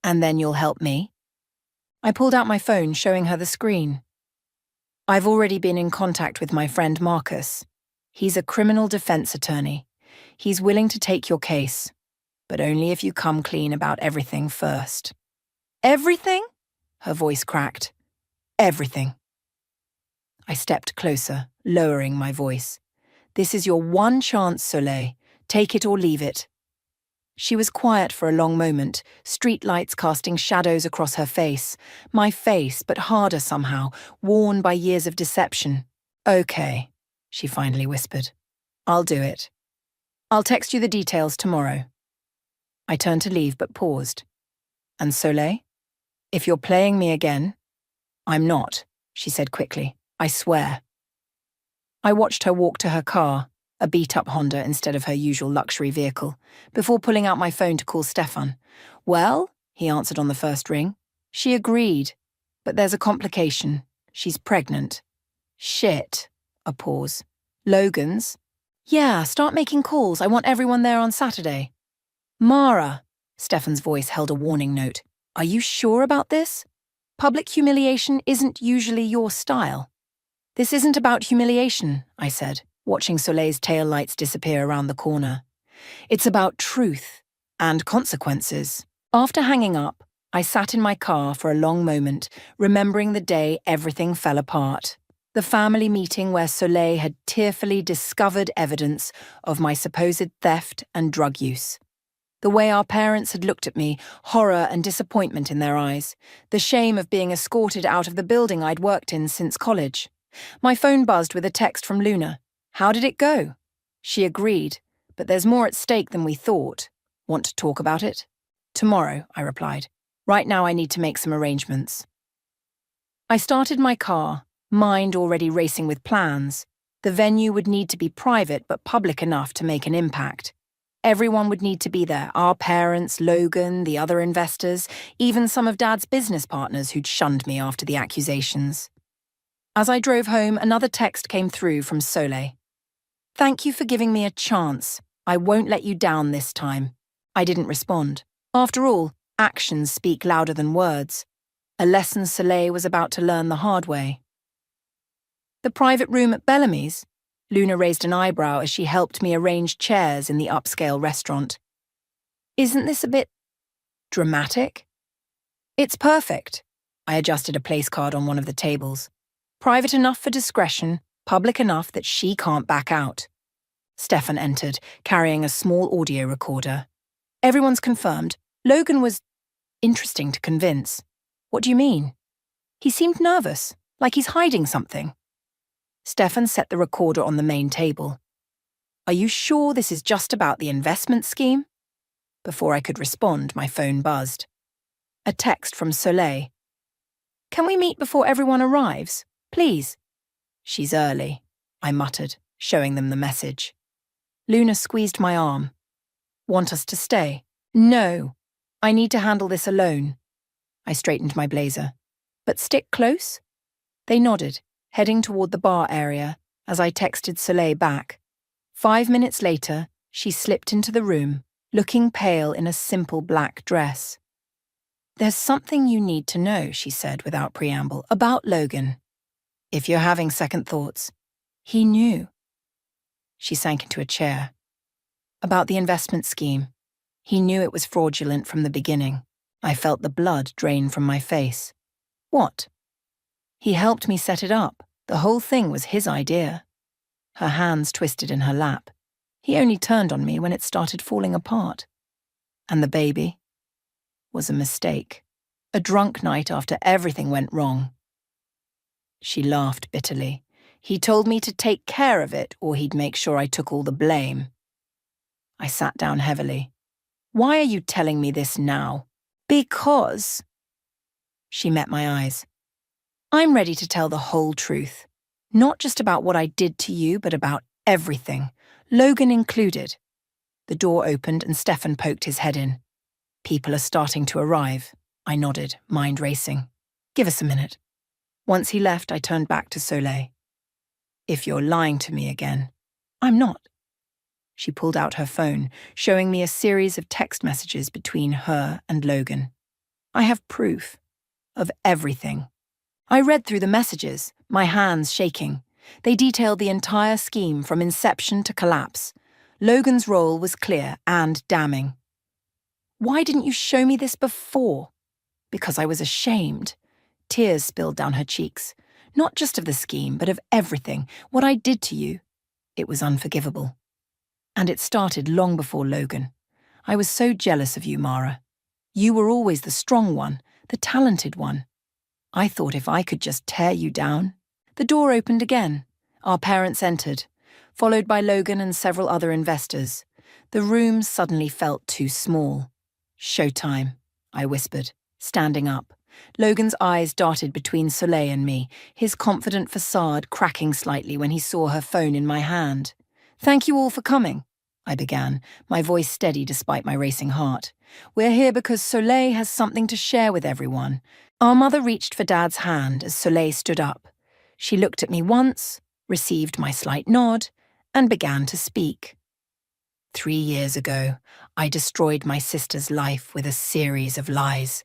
And then you'll help me? I pulled out my phone, showing her the screen. I've already been in contact with my friend Marcus. He's a criminal defense attorney. He's willing to take your case, but only if you come clean about everything first. Everything? Her voice cracked. Everything. I stepped closer, lowering my voice. This is your one chance, Soleil. Take it or leave it. She was quiet for a long moment, streetlights casting shadows across her face. My face, but harder somehow, worn by years of deception. Okay, she finally whispered. I'll do it. I'll text you the details tomorrow. I turned to leave, but paused. And Soleil? If you're playing me again... I'm not, she said quickly. I swear. I watched her walk to her car, a beat-up Honda instead of her usual luxury vehicle, before pulling out my phone to call Stefan. Well, he answered on the first ring. She agreed, but there's a complication. She's pregnant. Shit. A pause. Logan's? Yeah, start making calls. I want everyone there on Saturday. Mara, Stefan's voice held a warning note. Are you sure about this? Public humiliation isn't usually your style. This isn't about humiliation, I said, watching Soleil's taillights disappear around the corner. It's about truth and consequences. After hanging up, I sat in my car for a long moment, remembering the day everything fell apart. The family meeting where Soleil had tearfully discovered evidence of my supposed theft and drug use. The way our parents had looked at me, horror and disappointment in their eyes, the shame of being escorted out of the building I'd worked in since college. My phone buzzed with a text from Luna. How did it go? She agreed, but there's more at stake than we thought. Want to talk about it? Tomorrow, I replied. Right now I need to make some arrangements. I started my car, mind already racing with plans. The venue would need to be private but public enough to make an impact. Everyone would need to be there, our parents, Logan, the other investors, even some of Dad's business partners who'd shunned me after the accusations. As I drove home, another text came through from Soleil. Thank you for giving me a chance. I won't let you down this time. I didn't respond. After all, actions speak louder than words. A lesson Soleil was about to learn the hard way. The private room at Bellamy's? Luna raised an eyebrow as she helped me arrange chairs in the upscale restaurant. Isn't this a bit dramatic? It's perfect. I adjusted a place card on one of the tables. Private enough for discretion, public enough that she can't back out. Stefan entered, carrying a small audio recorder. Everyone's confirmed. Logan was interesting to convince. What do you mean? He seemed nervous, like he's hiding something. Stefan set the recorder on the main table. Are you sure this is just about the investment scheme? Before I could respond, my phone buzzed. A text from Soleil. Can we meet before everyone arrives? Please. She's early, I muttered, showing them the message. Luna squeezed my arm. Want us to stay? No. I need to handle this alone. I straightened my blazer. But stick close? They nodded, heading toward the bar area as I texted Soleil back. 5 minutes later, she slipped into the room, looking pale in a simple black dress. There's something you need to know, she said without preamble, about Logan. If you're having second thoughts, he knew. She sank into a chair. About the investment scheme. He knew it was fraudulent from the beginning. I felt the blood drain from my face. What? He helped me set it up. The whole thing was his idea. Her hands twisted in her lap. He only turned on me when it started falling apart. And the baby? Was a mistake. A drunk night after everything went wrong. She laughed bitterly. He told me to take care of it or he'd make sure I took all the blame. I sat down heavily. Why are you telling me this now? Because... She met my eyes. I'm ready to tell the whole truth. Not just about what I did to you, but about everything. Logan included. The door opened and Stefan poked his head in. People are starting to arrive. I nodded, mind racing. Give us a minute. Once he left, I turned back to Soleil. If you're lying to me again, I'm not. She pulled out her phone, showing me a series of text messages between her and Logan. I have proof of everything. I read through the messages, my hands shaking. They detailed the entire scheme from inception to collapse. Logan's role was clear and damning. Why didn't you show me this before? Because I was ashamed. Tears spilled down her cheeks. Not just of the scheme, but of everything. What I did to you. It was unforgivable. And it started long before Logan. I was so jealous of you, Mara. You were always the strong one, the talented one. I thought if I could just tear you down. The door opened again. Our parents entered, followed by Logan and several other investors. The room suddenly felt too small. Showtime, I whispered, standing up. Logan's eyes darted between Soleil and me, his confident facade cracking slightly when he saw her phone in my hand. Thank you all for coming, I began, my voice steady despite my racing heart. We're here because Soleil has something to share with everyone. Our mother reached for Dad's hand as Soleil stood up. She looked at me once, received my slight nod, and began to speak. 3 years ago, I destroyed my sister's life with a series of lies.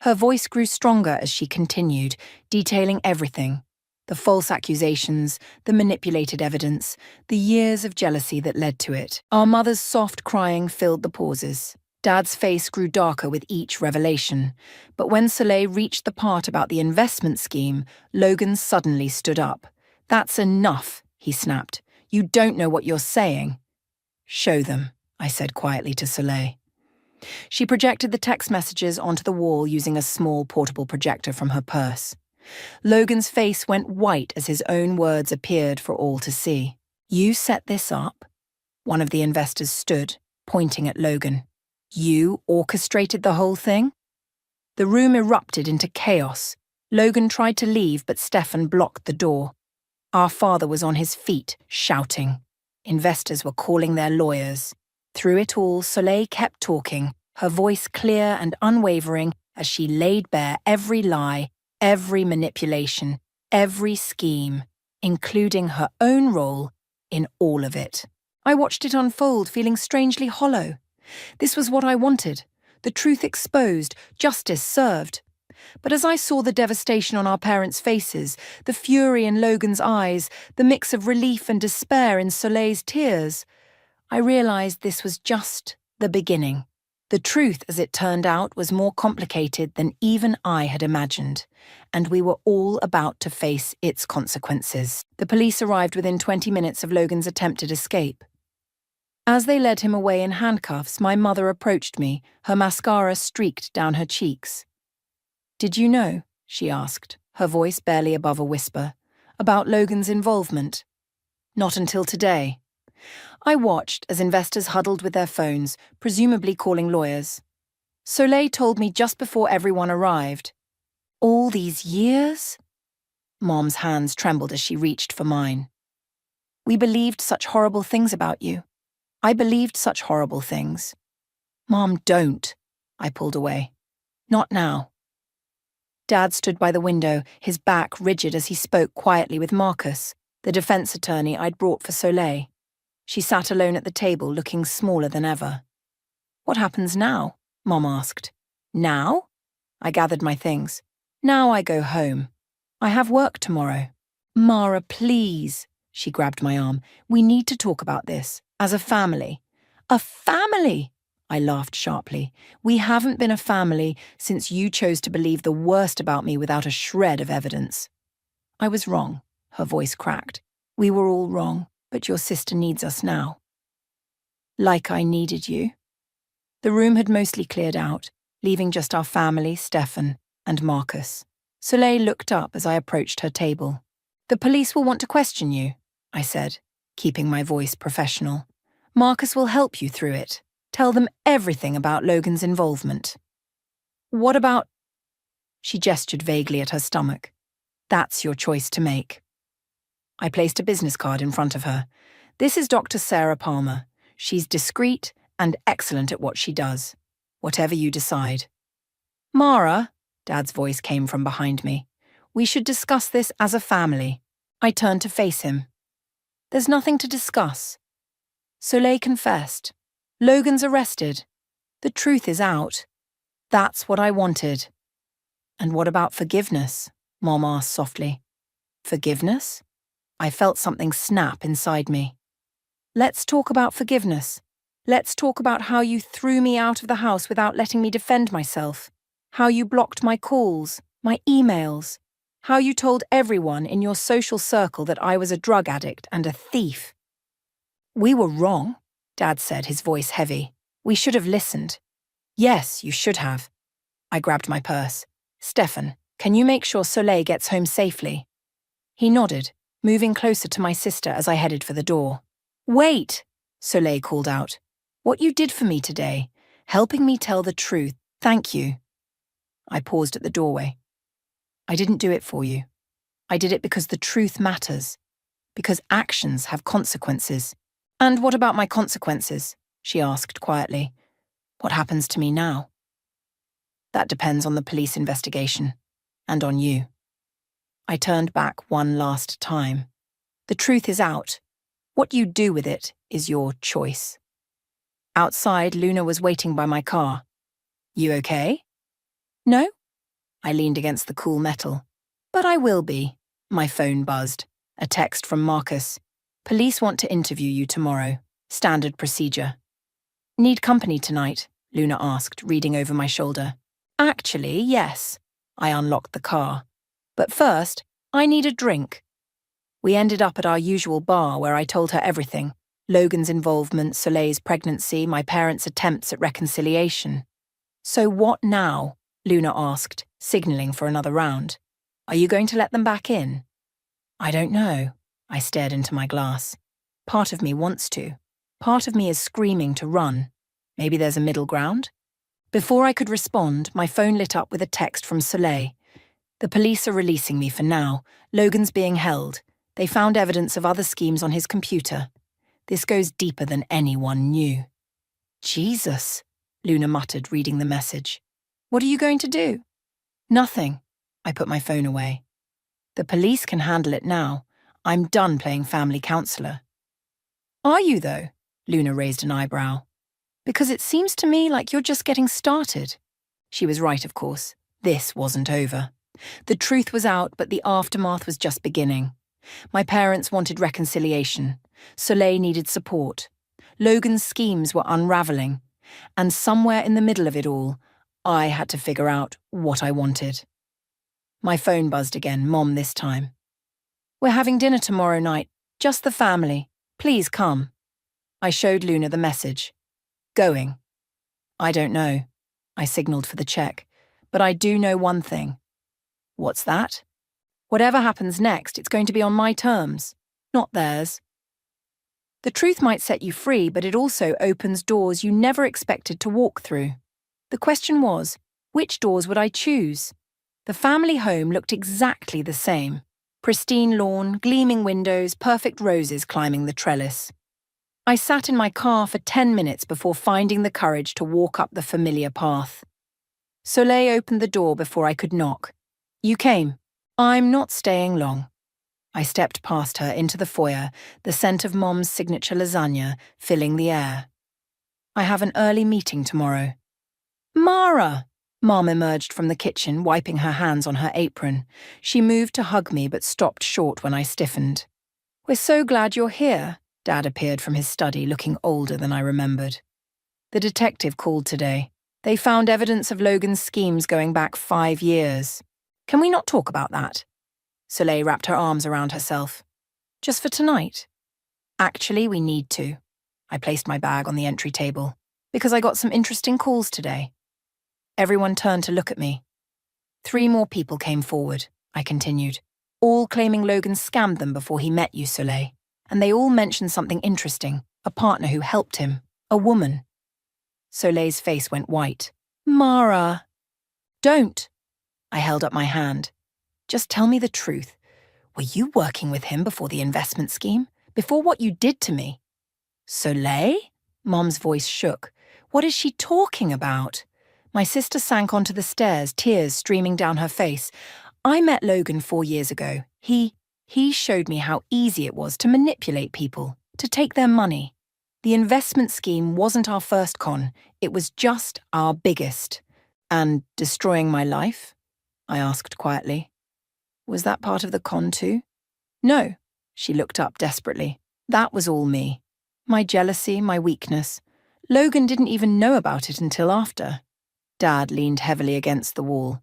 Her voice grew stronger as she continued, detailing everything. The false accusations, the manipulated evidence, the years of jealousy that led to it. Our mother's soft crying filled the pauses. Dad's face grew darker with each revelation, but when Soleil reached the part about the investment scheme, Logan suddenly stood up. "That's enough," he snapped. "You don't know what you're saying." "Show them," I said quietly to Soleil. She projected the text messages onto the wall using a small portable projector from her purse. Logan's face went white as his own words appeared for all to see. "You set this up?" One of the investors stood, pointing at Logan. "You orchestrated the whole thing?" The room erupted into chaos. Logan tried to leave, but Stefan blocked the door. Our father was on his feet, shouting. Investors were calling their lawyers. Through it all, Soleil kept talking, her voice clear and unwavering as she laid bare every lie, every manipulation, every scheme, including her own role in all of it. I watched it unfold, feeling strangely hollow. This was what I wanted, the truth exposed, justice served. But as I saw the devastation on our parents' faces, the fury in Logan's eyes, the mix of relief and despair in Soleil's tears, I realized this was just the beginning. The truth, as it turned out, was more complicated than even I had imagined, and we were all about to face its consequences. The police arrived within 20 minutes of Logan's attempted escape. As they led him away in handcuffs, my mother approached me, her mascara streaked down her cheeks. "Did you know," she asked, her voice barely above a whisper, "about Logan's involvement?" "Not until today." I watched as investors huddled with their phones, presumably calling lawyers. Soleil told me just before everyone arrived. "All these years?" Mom's hands trembled as she reached for mine. "We believed such horrible things about you. I believed such horrible things." "Mom, don't." I pulled away. "Not now." Dad stood by the window, his back rigid as he spoke quietly with Marcus, the defense attorney I'd brought for Soleil. She sat alone at the table, looking smaller than ever. "What happens now?" Mom asked. "Now?" I gathered my things. "Now I go home. I have work tomorrow." "Mara, please." She grabbed my arm. "We need to talk about this. As a family." "A family?" I laughed sharply. "We haven't been a family since you chose to believe the worst about me without a shred of evidence." "I was wrong," her voice cracked. "We were all wrong, but your sister needs us now." "Like I needed you." The room had mostly cleared out, leaving just our family, Stefan, and Marcus. Soleil looked up as I approached her table. "The police will want to question you," I said, keeping my voice professional. "Marcus will help you through it. Tell them everything about Logan's involvement." "What about—" She gestured vaguely at her stomach. "That's your choice to make." I placed a business card in front of her. "This is Dr. Sarah Palmer. She's discreet and excellent at what she does. Whatever you decide." "Mara," Dad's voice came from behind me. "We should discuss this as a family." I turned to face him. "There's nothing to discuss. Soleil confessed. Logan's arrested. The truth is out. That's what I wanted." "And what about forgiveness?" Mom asked softly. "Forgiveness?" I felt something snap inside me. "Let's talk about forgiveness. Let's talk about how you threw me out of the house without letting me defend myself. How you blocked my calls, my emails. How you told everyone in your social circle that I was a drug addict and a thief." "We were wrong," Dad said, his voice heavy. "We should have listened." "Yes, you should have." I grabbed my purse. "Stefan, can you make sure Soleil gets home safely?" He nodded, moving closer to my sister as I headed for the door. "Wait," Soleil called out. "What you did for me today, helping me tell the truth, thank you." I paused at the doorway. "I didn't do it for you. I did it because the truth matters. Because actions have consequences." "And what about my consequences?" she asked quietly. "What happens to me now?" "That depends on the police investigation. And on you." I turned back one last time. "The truth is out. What you do with it is your choice." Outside, Luna was waiting by my car. "You okay?" "No." I leaned against the cool metal. "But I will be." My phone buzzed. A text from Marcus. "Police want to interview you tomorrow. Standard procedure." "Need company tonight," Luna asked, reading over my shoulder. Actually, yes. I unlocked the car. But first, I need a drink. We ended up at our usual bar where I told her everything. Logan's involvement, Soleil's pregnancy, my parents' attempts at reconciliation. So what now? Luna asked, signaling for another round. Are you going to let them back in? I don't know. I stared into my glass. Part of me wants to. Part of me is screaming to run. Maybe there's a middle ground? Before I could respond, my phone lit up with a text from Soleil. The police are releasing me for now. Logan's being held. They found evidence of other schemes on his computer. This goes deeper than anyone knew. Jesus, Luna muttered, reading the message. What are you going to do? Nothing. I put my phone away. The police can handle it now. I'm done playing family counselor. Are you, though? Luna raised an eyebrow. Because it seems to me like you're just getting started. She was right, of course. This wasn't over. The truth was out, but the aftermath was just beginning. My parents wanted reconciliation. Soleil needed support. Logan's schemes were unraveling. And somewhere in the middle of it all, I had to figure out what I wanted. My phone buzzed again, Mom this time. We're having dinner tomorrow night, just the family. Please come. I showed Luna the message. Going. I don't know. I signaled for the check. But I do know one thing. What's that? Whatever happens next, it's going to be on my terms, not theirs. The truth might set you free, but it also opens doors you never expected to walk through. The question was, which doors would I choose? The family home looked exactly the same. Pristine lawn, gleaming windows, perfect roses climbing the trellis. I sat in my car for 10 minutes before finding the courage to walk up the familiar path. Soleil opened the door before I could knock. You came. I'm not staying long. I stepped past her into the foyer, the scent of Mom's signature lasagna filling the air. I have an early meeting tomorrow. Mara! Mom emerged from the kitchen, wiping her hands on her apron. She moved to hug me but stopped short when I stiffened. We're so glad you're here. Dad appeared from his study, looking older than I remembered. The detective called today. They found evidence of Logan's schemes going back 5 years. Can we not talk about that? Soleil wrapped her arms around herself. Just for tonight? Actually, we need to. I placed my bag on the entry table. Because I got some interesting calls today. Everyone turned to look at me. 3 more people came forward, I continued, all claiming Logan scammed them before he met you, Soleil. And they all mentioned something interesting, a partner who helped him, a woman. Soleil's face went white. Mara. Don't. I held up my hand. Just tell me the truth. Were you working with him before the investment scheme? Before what you did to me? Soleil? Mom's voice shook. What is she talking about? My sister sank onto the stairs, tears streaming down her face. I met Logan 4 years ago. He showed me how easy it was to manipulate people, to take their money. The investment scheme wasn't our first con, it was just our biggest. And destroying my life? I asked quietly. Was that part of the con too? No, she looked up desperately. That was all me. My jealousy, my weakness. Logan didn't even know about it until after. Dad leaned heavily against the wall.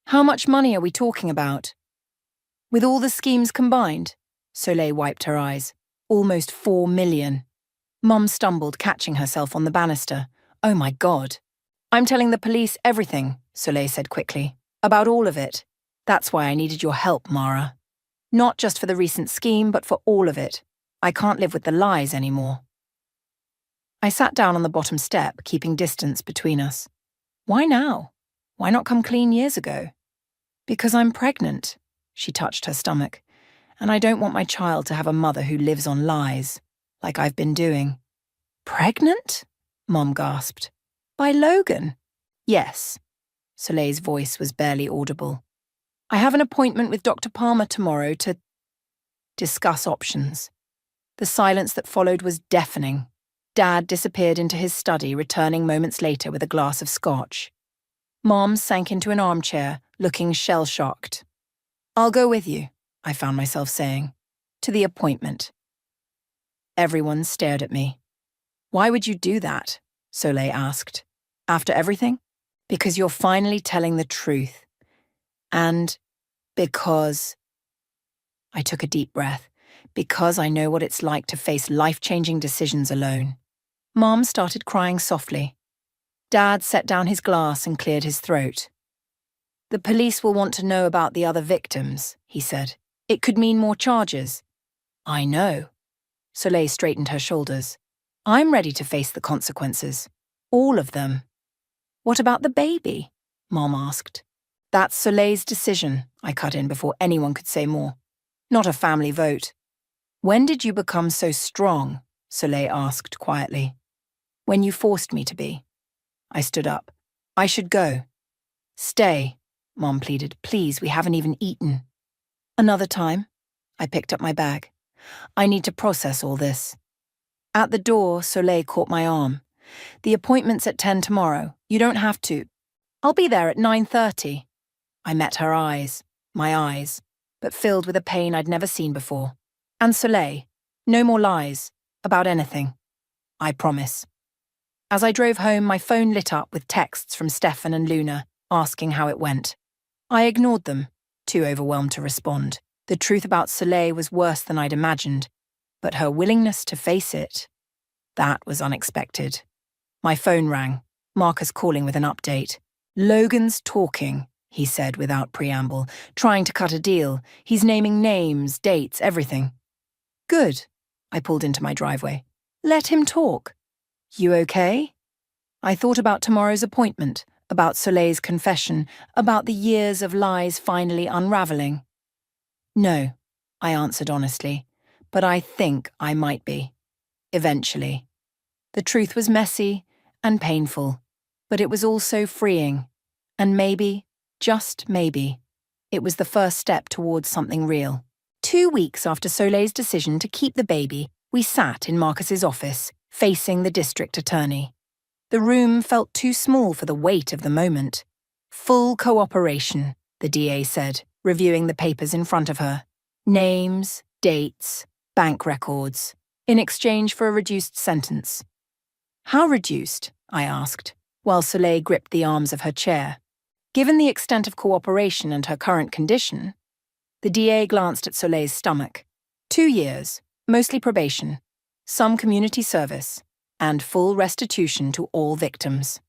How much money are we talking about? With all the schemes combined? Soleil wiped her eyes. Almost 4 million. Mum stumbled, catching herself on the banister. Oh my God. I'm telling the police everything, Soleil said quickly. About all of it. That's why I needed your help, Mara. Not just for the recent scheme, but for all of it. I can't live with the lies anymore. I sat down on the bottom step, keeping distance between us. Why now? Why not come clean years ago? Because I'm pregnant. She touched her stomach. And I don't want my child to have a mother who lives on lies, like I've been doing. Pregnant? Mom gasped. By Logan? Yes. Soleil's voice was barely audible. I have an appointment with Dr. Palmer tomorrow to discuss options. The silence that followed was deafening. Dad disappeared into his study, returning moments later with a glass of scotch. Mom sank into an armchair, looking shell-shocked. I'll go with you, I found myself saying, to the appointment. Everyone stared at me. Why would you do that? Soleil asked. After everything? Because you're finally telling the truth. And because... I took a deep breath. Because I know what it's like to face life-changing decisions alone. Mom started crying softly. Dad set down his glass and cleared his throat. The police will want to know about the other victims, he said. It could mean more charges. I know. Soleil straightened her shoulders. I'm ready to face the consequences. All of them. What about the baby? Mom asked. That's Soleil's decision, I cut in before anyone could say more. Not a family vote. When did you become so strong? Soleil asked quietly. When you forced me to be. I stood up. I should go. Stay, Mom pleaded. Please, we haven't even eaten. Another time. I picked up my bag. I need to process all this. At the door, Soleil caught my arm. The appointment's at 10 tomorrow. You don't have to. I'll be there at 9:30. I met her eyes, my eyes, but filled with a pain I'd never seen before. And Soleil, no more lies, about anything. I promise. As I drove home, my phone lit up with texts from Stefan and Luna, asking how it went. I ignored them, too overwhelmed to respond. The truth about Soleil was worse than I'd imagined, but her willingness to face it, that was unexpected. My phone rang, Marcus calling with an update. Logan's talking, he said without preamble, trying to cut a deal. He's naming names, dates, everything. Good. I pulled into my driveway. Let him talk. You okay? I thought about tomorrow's appointment, about Soleil's confession, about the years of lies finally unraveling. No, I answered honestly, but I think I might be. Eventually. The truth was messy and painful, but it was also freeing. And maybe, just maybe, it was the first step towards something real. 2 weeks after Soleil's decision to keep the baby, we sat in Marcus's office, facing the district attorney. The room felt too small for the weight of the moment. Full cooperation, the DA said, reviewing the papers in front of her. Names, dates, bank records, in exchange for a reduced sentence. How reduced? I asked, while Soleil gripped the arms of her chair. Given the extent of cooperation and her current condition, the DA glanced at Soleil's stomach. 2 years, mostly probation, some community service, and full restitution to all victims.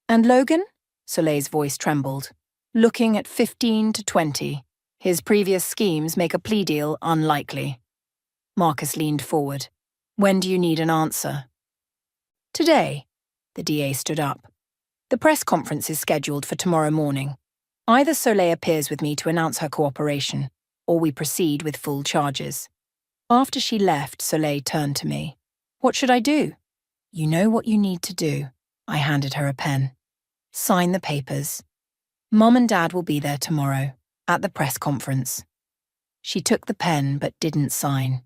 And Logan? Soleil's voice trembled. Looking at 15 to 20. His previous schemes make a plea deal unlikely. Marcus leaned forward. When do you need an answer? Today. The DA stood up. The press conference is scheduled for tomorrow morning. Either Soleil appears with me to announce her cooperation, or we proceed with full charges. After she left, Soleil turned to me. What should I do? You know what you need to do. I handed her a pen. Sign the papers. Mom and Dad will be there tomorrow, at the press conference. She took the pen but didn't sign.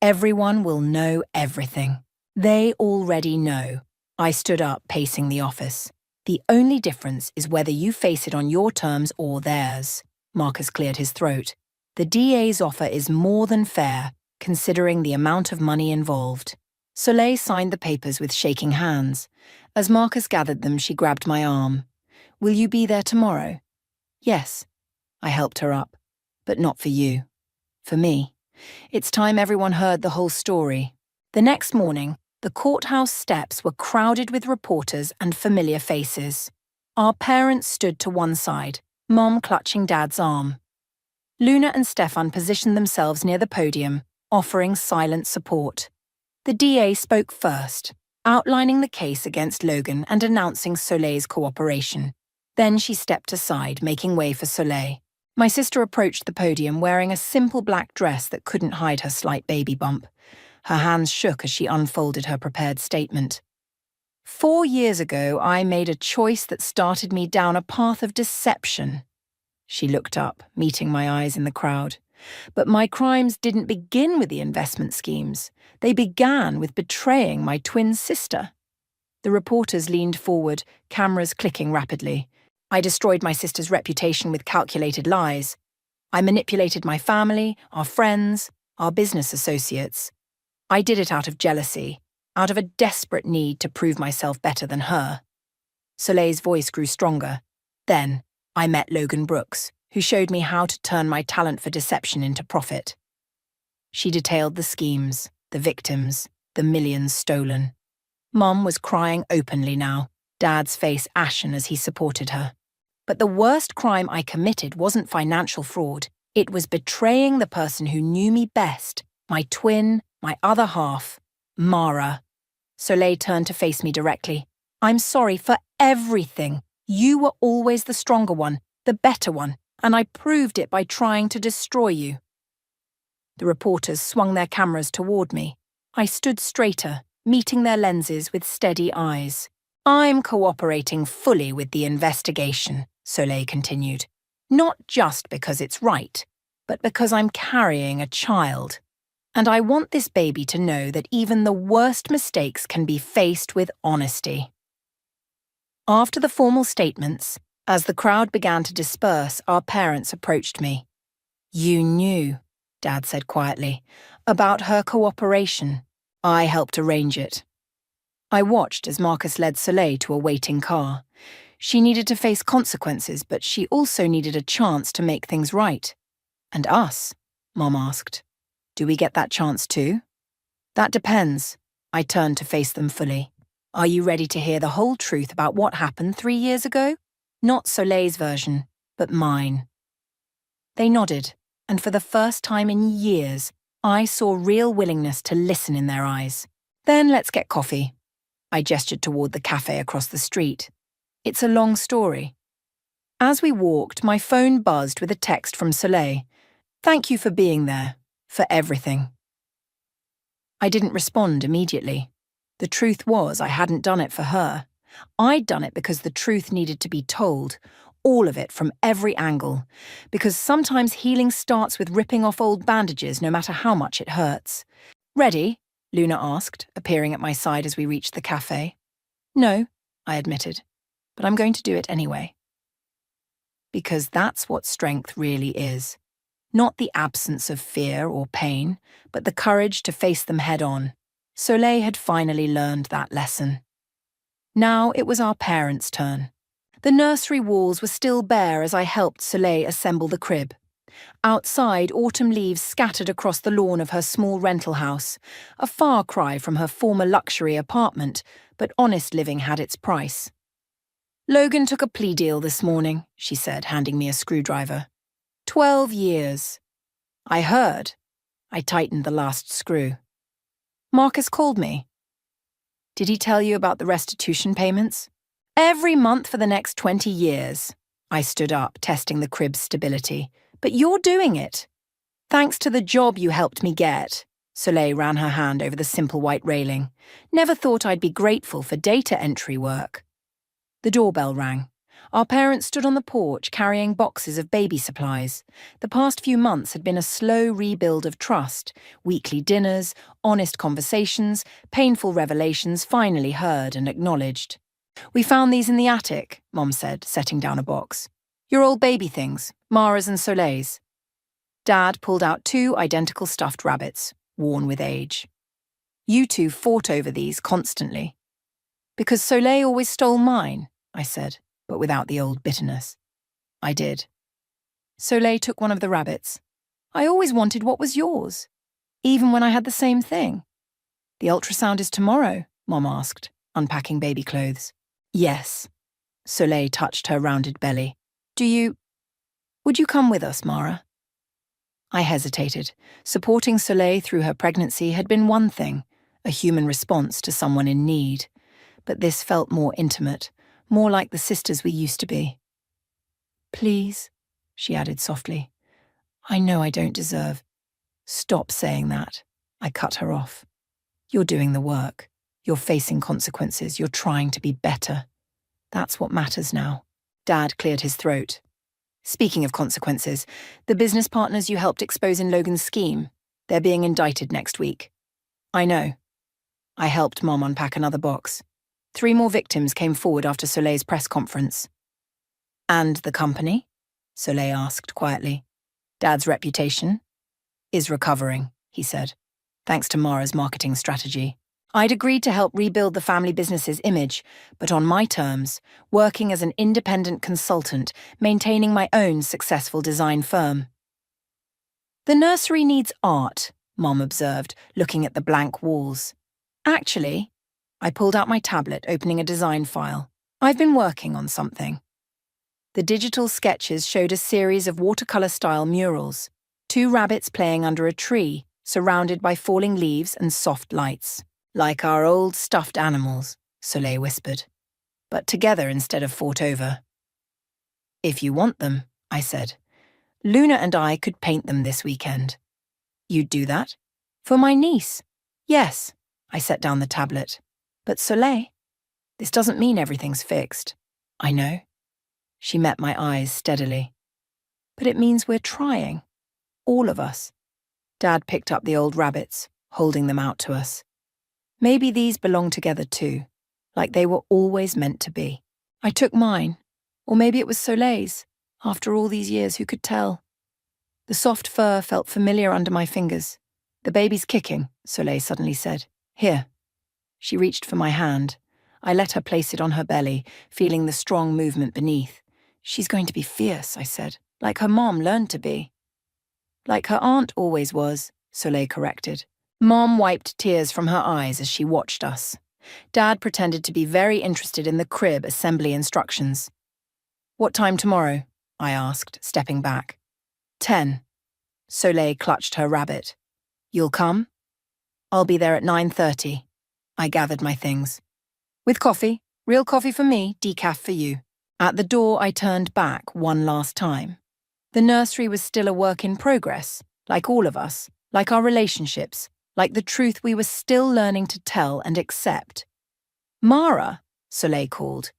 Everyone will know everything. They already know. I stood up, pacing the office. The only difference is whether you face it on your terms or theirs. Marcus cleared his throat. The DA's offer is more than fair, considering the amount of money involved. Soleil signed the papers with shaking hands. As Marcus gathered them, she grabbed my arm. Will you be there tomorrow? Yes. I helped her up. But not for you. For me. It's time everyone heard the whole story. The next morning, the courthouse steps were crowded with reporters and familiar faces. Our parents stood to one side, Mom clutching Dad's arm. Luna and Stefan positioned themselves near the podium, offering silent support. The DA spoke first, outlining the case against Logan and announcing Soleil's cooperation. Then she stepped aside, making way for Soleil. My sister approached the podium wearing a simple black dress that couldn't hide her slight baby bump. Her hands shook as she unfolded her prepared statement. 4 years ago, I made a choice that started me down a path of deception. She looked up, meeting my eyes in the crowd. But my crimes didn't begin with the investment schemes. They began with betraying my twin sister. The reporters leaned forward, cameras clicking rapidly. I destroyed my sister's reputation with calculated lies. I manipulated my family, our friends, our business associates. I did it out of jealousy, out of a desperate need to prove myself better than her. Soleil's voice grew stronger. Then, I met Logan Brooks, who showed me how to turn my talent for deception into profit. She detailed the schemes, the victims, the millions stolen. Mum was crying openly now, Dad's face ashen as he supported her. But the worst crime I committed wasn't financial fraud. It was betraying the person who knew me best, my twin, my other half, Mara. Soleil turned to face me directly. I'm sorry for everything. You were always the stronger one, the better one, and I proved it by trying to destroy you. The reporters swung their cameras toward me. I stood straighter, meeting their lenses with steady eyes. I'm cooperating fully with the investigation, Soleil continued. Not just because it's right, but because I'm carrying a child. And I want this baby to know that even the worst mistakes can be faced with honesty. After the formal statements, as the crowd began to disperse, our parents approached me. You knew, Dad said quietly, about her cooperation. I helped arrange it. I watched as Marcus led Soleil to a waiting car. She needed to face consequences, but she also needed a chance to make things right. And us? Mom asked. Do we get that chance too? That depends. I turned to face them fully. Are you ready to hear the whole truth about what happened 3 years ago? Not Soleil's version, but mine. They nodded, and for the first time in years, I saw real willingness to listen in their eyes. Then let's get coffee. I gestured toward the cafe across the street. It's a long story. As we walked, my phone buzzed with a text from Soleil. Thank you for being there, for everything. I didn't respond immediately. The truth was I hadn't done it for her. I'd done it because the truth needed to be told, all of it from every angle, because sometimes healing starts with ripping off old bandages no matter how much it hurts. Ready? Luna asked, appearing at my side as we reached the cafe. No, I admitted, but I'm going to do it anyway. Because that's what strength really is. Not the absence of fear or pain, but the courage to face them head on. Soleil had finally learned that lesson. Now it was our parents' turn. The nursery walls were still bare as I helped Soleil assemble the crib. Outside, autumn leaves scattered across the lawn of her small rental house, a far cry from her former luxury apartment, but honest living had its price. Logan took a plea deal this morning, she said, handing me a screwdriver. 12 years. I heard. I tightened the last screw. Marcus called me. Did he tell you about the restitution payments? Every month for the next 20 years. I stood up, testing the crib's stability. But you're doing it. Thanks to the job you helped me get. Soleil ran her hand over the simple white railing. Never thought I'd be grateful for data entry work. The doorbell rang. Our parents stood on the porch carrying boxes of baby supplies. The past few months had been a slow rebuild of trust. Weekly dinners, honest conversations, painful revelations finally heard and acknowledged. We found these in the attic, Mom said, setting down a box. Your old baby things, Mara's and Soleil's. Dad pulled out 2 identical stuffed rabbits, worn with age. You two fought over these constantly. Because Soleil always stole mine, I said, but without the old bitterness. I did. Soleil took one of the rabbits. I always wanted what was yours, even when I had the same thing. The ultrasound is tomorrow, Mom asked, unpacking baby clothes. Yes. Soleil touched her rounded belly. Would you come with us, Mara? I hesitated. Supporting Soleil through her pregnancy had been one thing, a human response to someone in need. But this felt more intimate, more like the sisters we used to be. Please, she added softly. I know I don't deserve. Stop saying that. I cut her off. You're doing the work. You're facing consequences. You're trying to be better. That's what matters now. Dad cleared his throat. Speaking of consequences, the business partners you helped expose in Logan's scheme, they're being indicted next week. I know. I helped Mom unpack another box. 3 more victims came forward after Soleil's press conference. And the company? Soleil asked quietly. Dad's reputation is recovering, he said, thanks to Mara's marketing strategy. I'd agreed to help rebuild the family business's image, but on my terms, working as an independent consultant, maintaining my own successful design firm. The nursery needs art, Mom observed, looking at the blank walls. Actually, I pulled out my tablet, opening a design file. I've been working on something. The digital sketches showed a series of watercolor-style murals, 2 rabbits playing under a tree, surrounded by falling leaves and soft lights. Like our old stuffed animals, Soleil whispered, but together instead of fought over. If you want them, I said. Luna and I could paint them this weekend. You'd do that? For my niece? Yes, I set down the tablet. But Soleil, this doesn't mean everything's fixed. I know. She met my eyes steadily. But it means we're trying. All of us. Dad picked up the old rabbits, holding them out to us. Maybe these belong together too, like they were always meant to be. I took mine, or maybe it was Soleil's. After all these years, who could tell? The soft fur felt familiar under my fingers. The baby's kicking, Soleil suddenly said. Here. She reached for my hand. I let her place it on her belly, feeling the strong movement beneath. She's going to be fierce, I said, like her mom learned to be. Like her aunt always was, Soleil corrected. Mom wiped tears from her eyes as she watched us. Dad pretended to be very interested in the crib assembly instructions. What time tomorrow? I asked, stepping back. 10. Soleil clutched her rabbit. You'll come? I'll be there at 9:30. I gathered my things. With coffee, real coffee for me, decaf for you. At the door, I turned back one last time. The nursery was still a work in progress, like all of us, like our relationships, like the truth we were still learning to tell and accept. Mara, Soleil called.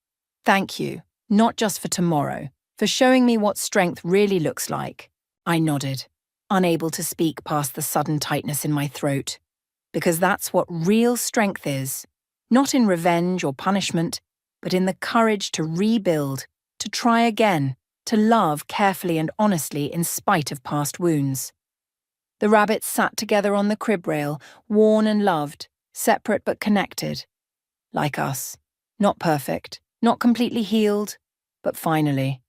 Thank you, not just for tomorrow, for showing me what strength really looks like. I nodded, unable to speak past the sudden tightness in my throat. Because that's what real strength is, not in revenge or punishment, but in the courage to rebuild, to try again, to love carefully and honestly in spite of past wounds. The rabbits sat together on the crib rail, worn and loved, separate but connected. Like us. Not perfect, not completely healed, but finally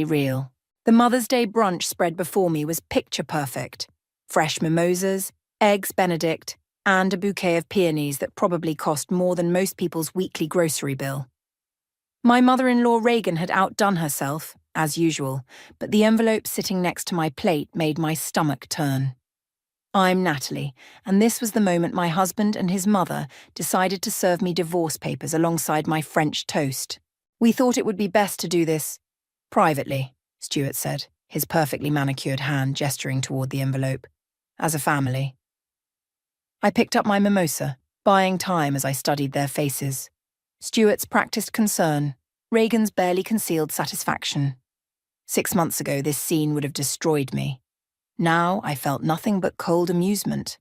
real. The Mother's Day brunch spread before me was picture perfect. Fresh mimosas, eggs Benedict, and a bouquet of peonies that probably cost more than most people's weekly grocery bill. My mother-in-law Reagan had outdone herself, as usual, but the envelope sitting next to my plate made my stomach turn. I'm Natalie, and this was the moment my husband and his mother decided to serve me divorce papers alongside my French toast. We thought it would be best to do this privately, Stuart said, his perfectly manicured hand gesturing toward the envelope. As a family. I picked up my mimosa, buying time as I studied their faces. Stuart's practiced concern, Reagan's barely concealed satisfaction. 6 months ago, this scene would have destroyed me. Now I felt nothing but cold amusement.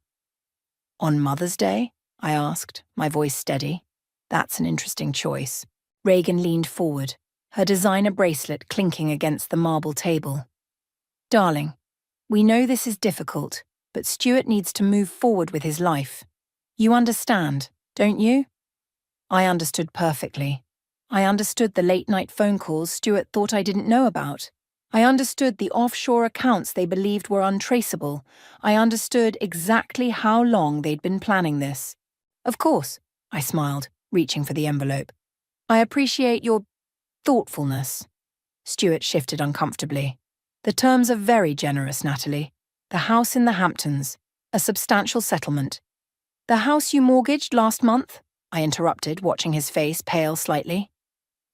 On Mother's Day? I asked, my voice steady. That's an interesting choice. Reagan leaned forward, her designer bracelet clinking against the marble table. Darling, we know this is difficult, but Stuart needs to move forward with his life. You understand, don't you? I understood perfectly. I understood the late-night phone calls Stuart thought I didn't know about. I understood the offshore accounts they believed were untraceable. I understood exactly how long they'd been planning this. Of course, I smiled, reaching for the envelope. I appreciate your thoughtfulness. Stuart shifted uncomfortably. The terms are very generous, Natalie. The house in the Hamptons, a substantial settlement. The house you mortgaged last month? I interrupted, watching his face pale slightly.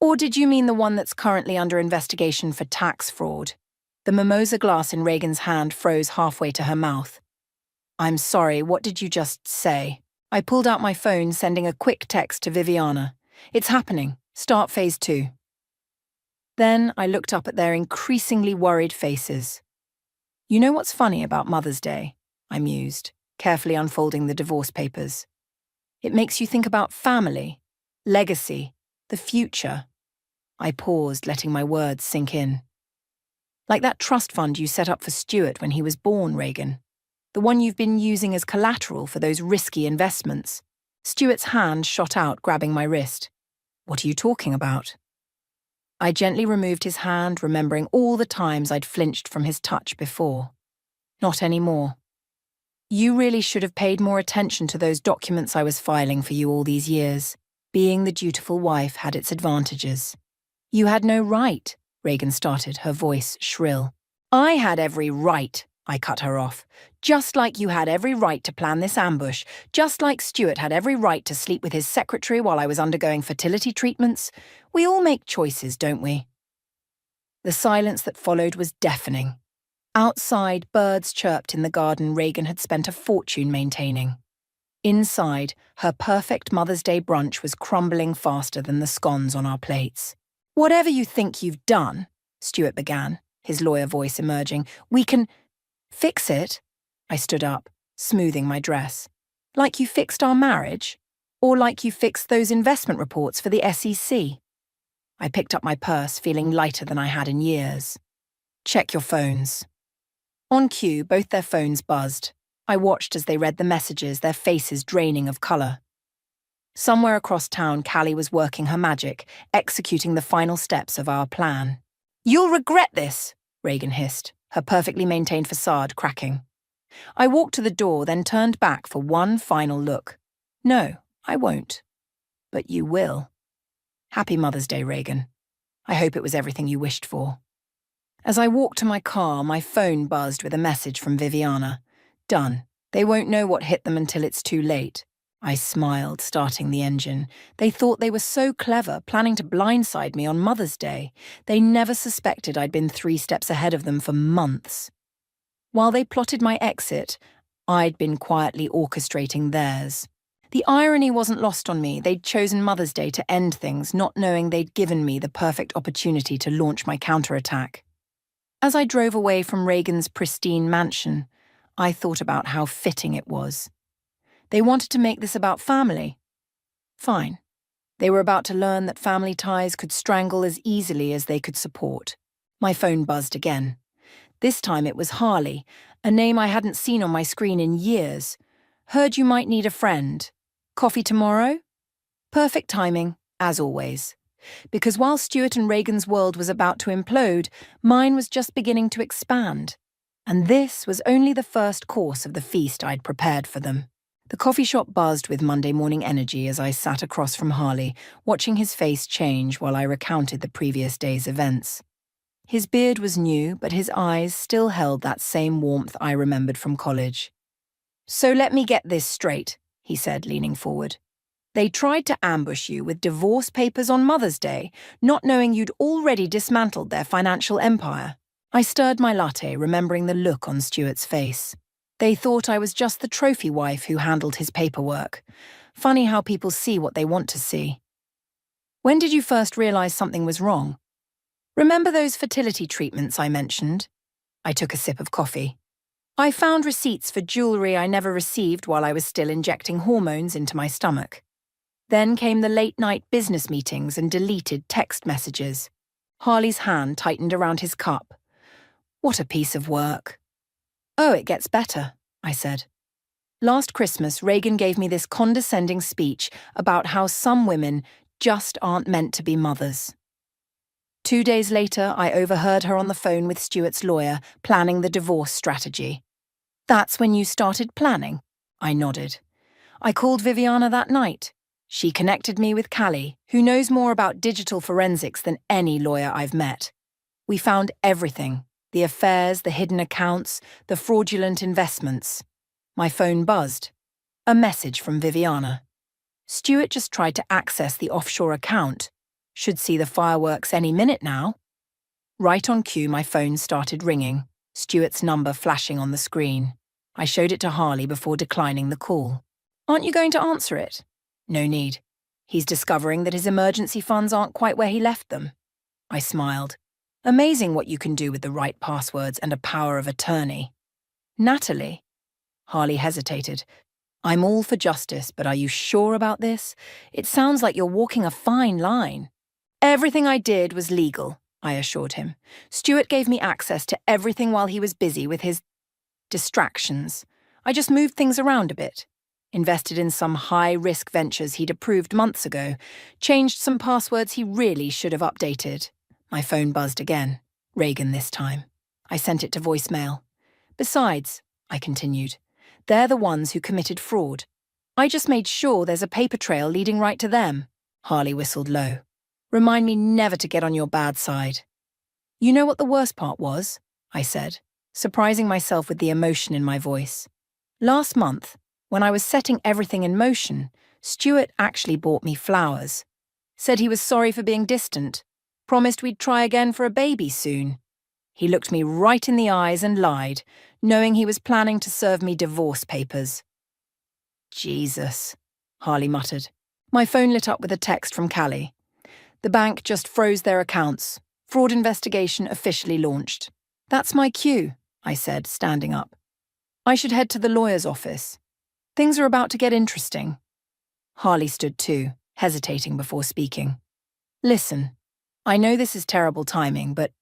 Or did you mean the one that's currently under investigation for tax fraud? The mimosa glass in Reagan's hand froze halfway to her mouth. I'm sorry, what did you just say? I pulled out my phone, sending a quick text to Viviana. It's happening. Start phase 2. Then I looked up at their increasingly worried faces. You know what's funny about Mother's Day? I mused, carefully unfolding the divorce papers. It makes you think about family, legacy, the future. I paused, letting my words sink in. Like that trust fund you set up for Stuart when he was born, Reagan. The one you've been using as collateral for those risky investments. Stuart's hand shot out, grabbing my wrist. What are you talking about? I gently removed his hand, remembering all the times I'd flinched from his touch before. Not anymore. You really should have paid more attention to those documents I was filing for you all these years. Being the dutiful wife had its advantages. You had no right, Reagan started, her voice shrill. I had every right, I cut her off. Just like you had every right to plan this ambush, just like Stuart had every right to sleep with his secretary while I was undergoing fertility treatments. We all make choices, don't we? The silence that followed was deafening. Outside, birds chirped in the garden Reagan had spent a fortune maintaining. Inside, her perfect Mother's Day brunch was crumbling faster than the scones on our plates. Whatever you think you've done, Stuart began, his lawyer voice emerging, we can fix it. I stood up, smoothing my dress. Like you fixed our marriage? Or like you fixed those investment reports for the SEC? I picked up my purse, feeling lighter than I had in years. Check your phones. On cue, both their phones buzzed. I watched as they read the messages, their faces draining of colour. Somewhere across town, Callie was working her magic, executing the final steps of our plan. You'll regret this, Reagan hissed, her perfectly maintained facade cracking. I walked to the door, then turned back for one final look. No, I won't. But you will. Happy Mother's Day, Reagan. I hope it was everything you wished for. As I walked to my car, my phone buzzed with a message from Viviana. Done. They won't know what hit them until it's too late. I smiled, starting the engine. They thought they were so clever, planning to blindside me on Mother's Day. They never suspected I'd been 3 steps ahead of them for months. While they plotted my exit, I'd been quietly orchestrating theirs. The irony wasn't lost on me. They'd chosen Mother's Day to end things, not knowing they'd given me the perfect opportunity to launch my counterattack. As I drove away from Reagan's pristine mansion, I thought about how fitting it was. They wanted to make this about family. Fine. They were about to learn that family ties could strangle as easily as they could support. My phone buzzed again. This time it was Harley, a name I hadn't seen on my screen in years. Heard you might need a friend. Coffee tomorrow? Perfect timing, as always. Because while Stuart and Reagan's world was about to implode, mine was just beginning to expand. And this was only the first course of the feast I'd prepared for them. The coffee shop buzzed with Monday morning energy as I sat across from Harley, watching his face change while I recounted the previous day's events. His beard was new, but his eyes still held that same warmth I remembered from college. So let me get this straight, he said, leaning forward. They tried to ambush you with divorce papers on Mother's Day, not knowing you'd already dismantled their financial empire. I stirred my latte, remembering the look on Stuart's face. They thought I was just the trophy wife who handled his paperwork. Funny how people see what they want to see. When did you first realize something was wrong? Remember those fertility treatments I mentioned? I took a sip of coffee. I found receipts for jewelry I never received while I was still injecting hormones into my stomach. Then came the late-night business meetings and deleted text messages. Harley's hand tightened around his cup. What a piece of work. Oh, it gets better, I said. Last Christmas, Reagan gave me this condescending speech about how some women just aren't meant to be mothers. 2 days later, I overheard her on the phone with Stuart's lawyer, planning the divorce strategy. That's when you started planning? I nodded. I called Viviana that night. She connected me with Callie, who knows more about digital forensics than any lawyer I've met. We found everything. The affairs, the hidden accounts, the fraudulent investments. My phone buzzed. A message from Viviana. Stuart just tried to access the offshore account. Should see the fireworks any minute now. Right on cue, my phone started ringing, Stuart's number flashing on the screen. I showed it to Harley before declining the call. Aren't you going to answer it? No need. He's discovering that his emergency funds aren't quite where he left them. I smiled. Amazing what you can do with the right passwords and a power of attorney. Natalie? Harley hesitated. I'm all for justice, but are you sure about this? It sounds like you're walking a fine line. Everything I did was legal, I assured him. Stuart gave me access to everything while he was busy with his distractions. I just moved things around a bit. invested in some high-risk ventures he'd approved months ago, changed some passwords he really should have updated. My phone buzzed again. Reagan this time. I sent it to voicemail. Besides, I continued, they're the ones who committed fraud. I just made sure there's a paper trail leading right to them. Harley whistled low. Remind me never to get on your bad side. You know what the worst part was? I said, surprising myself with the emotion in my voice. Last month, when I was setting everything in motion, Stuart actually bought me flowers. Said he was sorry for being distant. Promised we'd try again for a baby soon. He looked me right in the eyes and lied, knowing he was planning to serve me divorce papers. Jesus, Harley muttered. My phone lit up with a text from Callie. The bank just froze their accounts. Fraud investigation officially launched. That's my cue, I said, standing up. I should head to the lawyer's office. Things are about to get interesting. Harley stood too, hesitating before speaking. Listen, I know this is terrible timing, but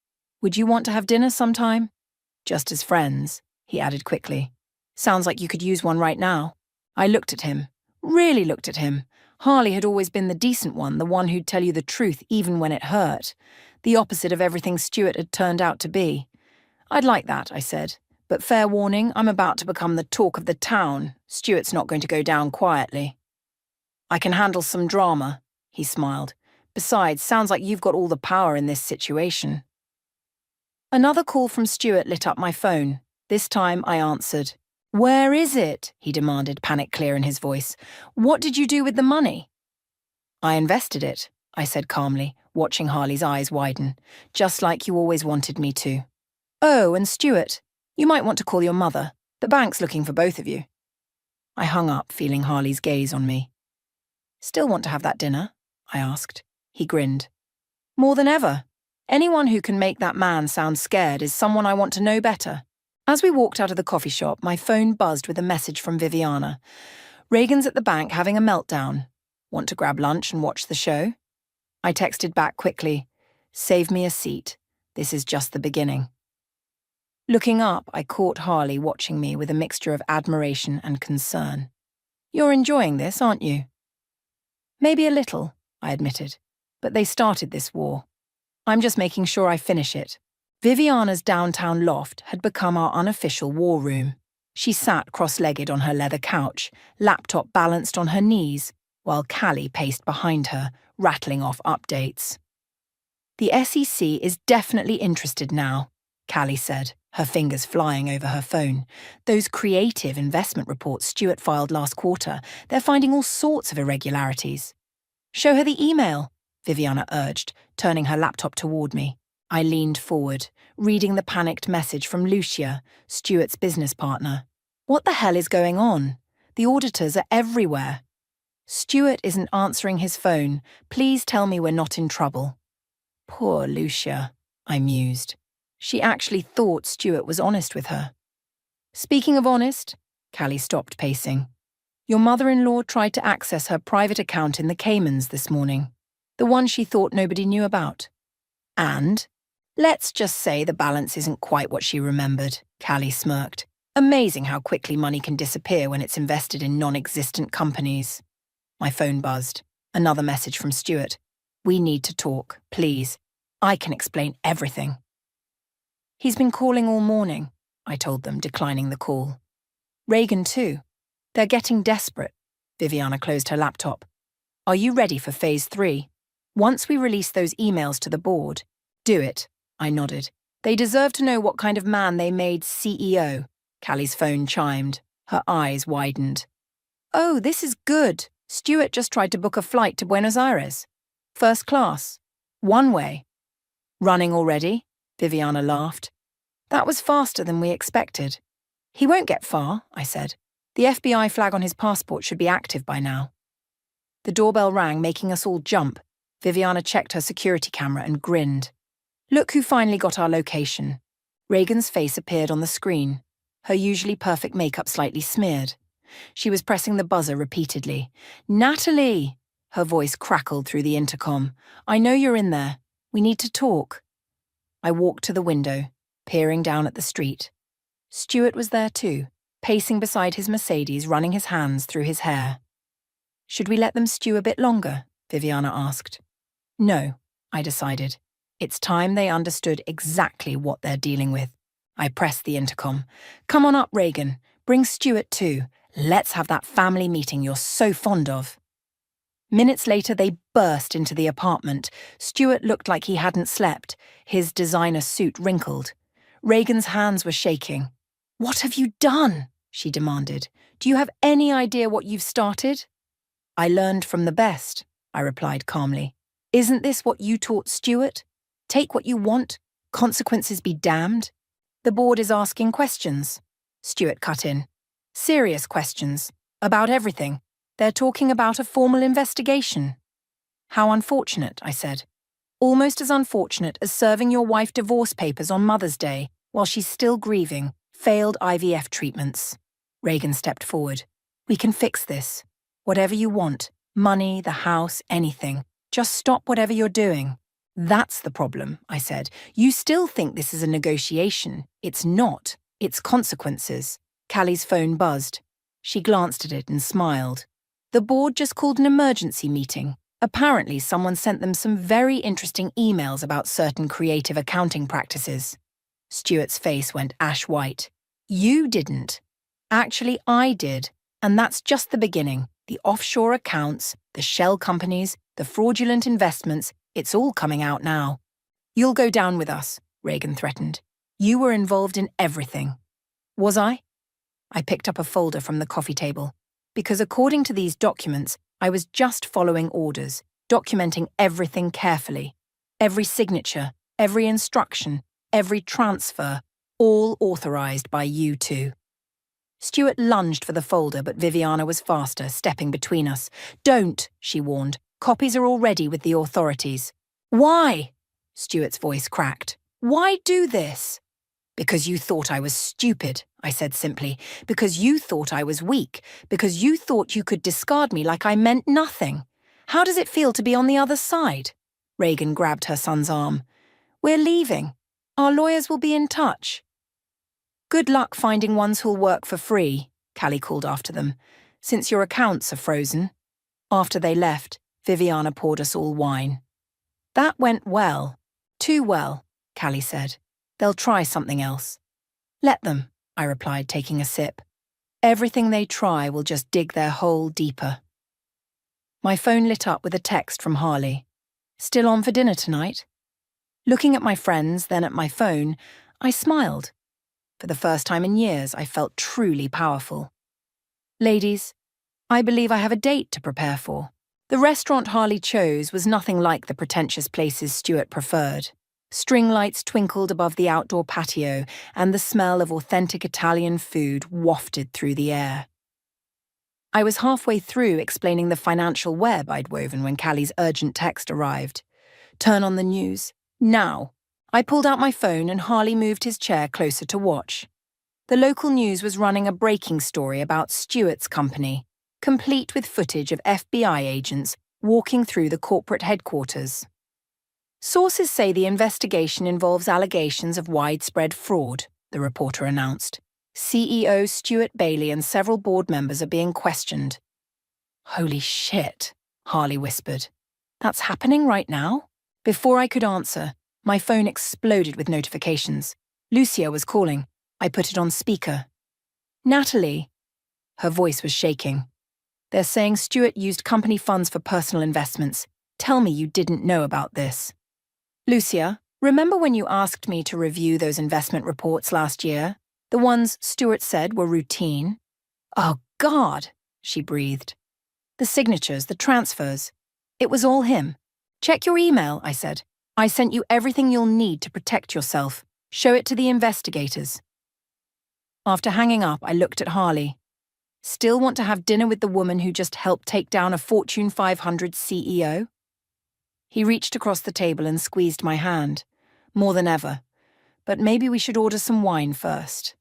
would you want to have dinner sometime? Just as friends, he added quickly. Sounds like you could use one right now. I looked at him, really looked at him. Harley had always been the decent one, the one who'd tell you the truth even when it hurt. The opposite of everything Stuart had turned out to be. I'd like that, I said. But fair warning, I'm about to become the talk of the town. Stuart's not going to go down quietly. I can handle some drama, he smiled. Besides, sounds like you've got all the power in this situation. Another call from Stuart lit up my phone. This time I answered. Where is it? He demanded, panic clear in his voice. What did you do with the money? I invested it, I said calmly, watching Harley's eyes widen, just like you always wanted me to. Oh, and Stuart, you might want to call your mother. The bank's looking for both of you. I hung up, feeling Harley's gaze on me. Still want to have that dinner? I asked. He grinned. More than ever. Anyone who can make that man sound scared is someone I want to know better. As we walked out of the coffee shop, my phone buzzed with a message from Viviana. Reagan's at the bank having a meltdown. Want to grab lunch and watch the show? I texted back quickly. Save me a seat. This is just the beginning. Looking up, I caught Harley watching me with a mixture of admiration and concern. You're enjoying this, aren't you? Maybe a little, I admitted. But they started this war. I'm just making sure I finish it. Viviana's downtown loft had become our unofficial war room. She sat cross-legged on her leather couch, laptop balanced on her knees, while Callie paced behind her, rattling off updates. The SEC is definitely interested now, Callie said, her fingers flying over her phone. Those creative investment reports Stuart filed last quarter, they're finding all sorts of irregularities. Show her the email, Viviana urged, turning her laptop toward me. I leaned forward, reading the panicked message from Lucia, Stuart's business partner. What the hell is going on? The auditors are everywhere. Stuart isn't answering his phone. Please tell me we're not in trouble. Poor Lucia, I mused. She actually thought Stuart was honest with her. Speaking of honest, Callie stopped pacing. Your mother-in-law tried to access her private account in the Caymans this morning, the one she thought nobody knew about. And? Let's just say the balance isn't quite what she remembered, Callie smirked. Amazing how quickly money can disappear when it's invested in non-existent companies. My phone buzzed. Another message from Stuart. We need to talk, please. I can explain everything. He's been calling all morning, I told them, declining the call. Reagan too. They're getting desperate. Viviana closed her laptop. Are you ready for phase 3? Once we release those emails to the board, do it, I nodded. They deserve to know what kind of man they made CEO. Callie's phone chimed. Her eyes widened. Oh, this is good. Stuart just tried to book a flight to Buenos Aires. First class. One way. Running already? Viviana laughed. That was faster than we expected. He won't get far, I said. The FBI flag on his passport should be active by now. The doorbell rang, making us all jump. Viviana checked her security camera and grinned. Look who finally got our location. Reagan's face appeared on the screen, her usually perfect makeup slightly smeared. She was pressing the buzzer repeatedly. Natalie! Her voice crackled through the intercom. I know you're in there. We need to talk. I walked to the window, peering down at the street. Stuart was there too, pacing beside his Mercedes, running his hands through his hair. "Should we let them stew a bit longer?" Viviana asked. "No," I decided. It's time they understood exactly what they're dealing with. I pressed the intercom. "Come on up, Reagan. Bring Stuart too. Let's have that family meeting you're so fond of." Minutes later, they burst into the apartment. Stuart looked like he hadn't slept, his designer suit wrinkled. Reagan's hands were shaking. "What have you done?" she demanded. "Do you have any idea what you've started?" "I learned from the best," I replied calmly. "Isn't this what you taught Stuart? Take what you want, consequences be damned." "The board is asking questions," Stuart cut in. "Serious questions, about everything. They're talking about a formal investigation." "How unfortunate," I said. "Almost as unfortunate as serving your wife divorce papers on Mother's Day while she's still grieving failed IVF treatments." Reagan stepped forward. "We can fix this. Whatever you want, money, the house, anything. Just stop whatever you're doing." "That's the problem," I said. "You still think this is a negotiation. It's not. It's consequences." Callie's phone buzzed. She glanced at it and smiled. "The board just called an emergency meeting. Apparently someone sent them some very interesting emails about certain creative accounting practices." Stuart's face went ash white. "You didn't. Actually, I did. And that's just the beginning. The offshore accounts, the shell companies, the fraudulent investments, it's all coming out now." "You'll go down with us," Reagan threatened. "You were involved in everything." "Was I?" I picked up a folder from the coffee table. Because according to these documents, I was just following orders, documenting everything carefully. Every signature, every instruction, every transfer, all authorized by you two. Stuart lunged for the folder, but Viviana was faster, stepping between us. "Don't," she warned. "Copies are already with the authorities." "Why?" Stuart's voice cracked. "Why do this?" "Because you thought I was stupid," I said simply. "Because you thought I was weak. Because you thought you could discard me like I meant nothing. How does it feel to be on the other side?" Reagan grabbed her son's arm. "We're leaving. Our lawyers will be in touch." "Good luck finding ones who'll work for free," Callie called after them, "since your accounts are frozen." After they left, Viviana poured us all wine. "That went well. Too well," Callie said. "They'll try something else." "Let them," I replied, taking a sip. "Everything they try will just dig their hole deeper." My phone lit up with a text from Harley. "Still on for dinner tonight?" Looking at my friends, then at my phone, I smiled. For the first time in years, I felt truly powerful. "Ladies, I believe I have a date to prepare for." The restaurant Harley chose was nothing like the pretentious places Stuart preferred. String lights twinkled above the outdoor patio, and the smell of authentic Italian food wafted through the air. I was halfway through explaining the financial web I'd woven when Callie's urgent text arrived. "Turn on the news. Now." I pulled out my phone and Harley moved his chair closer to watch. The local news was running a breaking story about Stuart's company, complete with footage of FBI agents walking through the corporate headquarters. "Sources say the investigation involves allegations of widespread fraud," the reporter announced. "CEO Stuart Bailey and several board members are being questioned." "Holy shit," Harley whispered. "That's happening right now?" Before I could answer, my phone exploded with notifications. Lucia was calling. I put it on speaker. "Natalie." Her voice was shaking. "They're saying Stuart used company funds for personal investments. Tell me you didn't know about this." "Lucia, remember when you asked me to review those investment reports last year? The ones Stuart said were routine?" "Oh, God," she breathed. "The signatures, the transfers. It was all him." "Check your email," I said. "I sent you everything you'll need to protect yourself. Show it to the investigators." After hanging up, I looked at Harley. "Still want to have dinner with the woman who just helped take down a Fortune 500 CEO? He reached across the table and squeezed my hand. More than ever. But maybe we should order some wine first.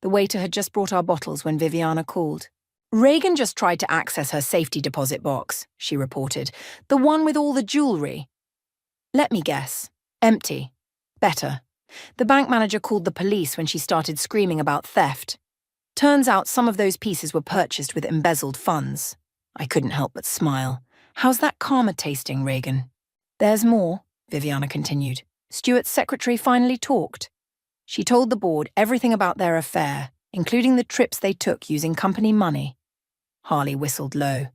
The waiter had just brought our bottles when Viviana called. "Reagan just tried to access her safety deposit box," she reported. "The one with all the jewelry." "Let me guess. Empty. Better. The bank manager called the police when she started screaming about theft." Turns out some of those pieces were purchased with embezzled funds. I couldn't help but smile. How's that karma tasting, Reagan? There's more, Viviana continued. Stuart's secretary finally talked. She told the board everything about their affair, including the trips they took using company money. Harley whistled low.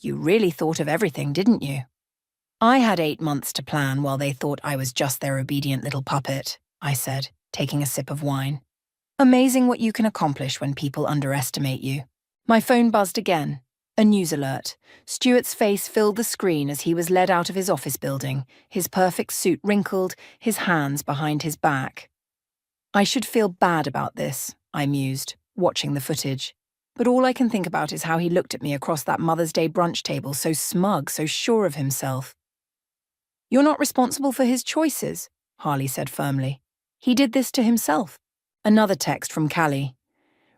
You really thought of everything, didn't you? I had 8 months to plan while they thought I was just their obedient little puppet, I said, taking a sip of wine. Amazing what you can accomplish when people underestimate you. My phone buzzed again. A news alert. Stuart's face filled the screen as he was led out of his office building, his perfect suit wrinkled, his hands behind his back. I should feel bad about this, I mused, watching the footage. But all I can think about is how he looked at me across that Mother's Day brunch table, so smug, so sure of himself. You're not responsible for his choices, Harley said firmly. He did this to himself. Another text from Callie.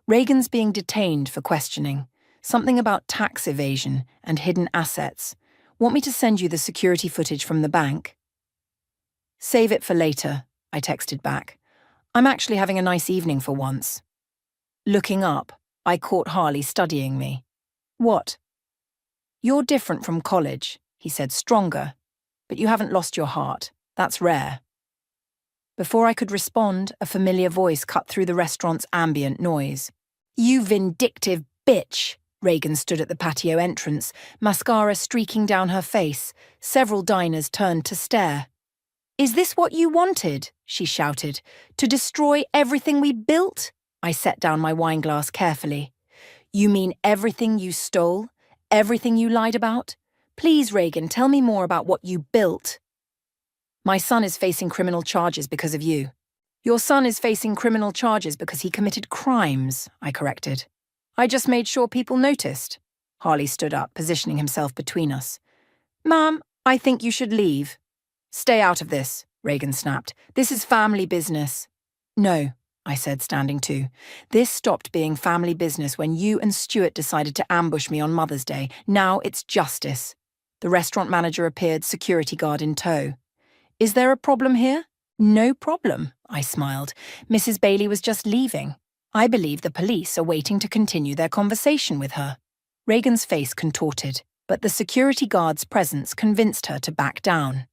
Reagan's being detained for questioning. Something about tax evasion and hidden assets. Want me to send you the security footage from the bank? Save it for later, I texted back. I'm actually having a nice evening for once. Looking up, I caught Harley studying me. What? You're different from college, he said, stronger. But you haven't lost your heart. That's rare. Before I could respond, a familiar voice cut through the restaurant's ambient noise. You vindictive bitch! Reagan stood at the patio entrance, mascara streaking down her face. Several diners turned to stare. Is this what you wanted? She shouted. To destroy everything we built? I set down my wineglass carefully. You mean everything you stole? Everything you lied about? Please, Reagan, tell me more about what you built. My son is facing criminal charges because of you. Your son is facing criminal charges because he committed crimes, I corrected. I just made sure people noticed. Harley stood up, positioning himself between us. Ma'am, I think you should leave. Stay out of this, Reagan snapped. This is family business. No, I said, standing too. This stopped being family business when you and Stuart decided to ambush me on Mother's Day. Now it's justice. The restaurant manager appeared, security guard in tow. Is there a problem here? No problem, I smiled. Mrs. Bailey was just leaving. I believe the police are waiting to continue their conversation with her. Reagan's face contorted, but the security guard's presence convinced her to back down.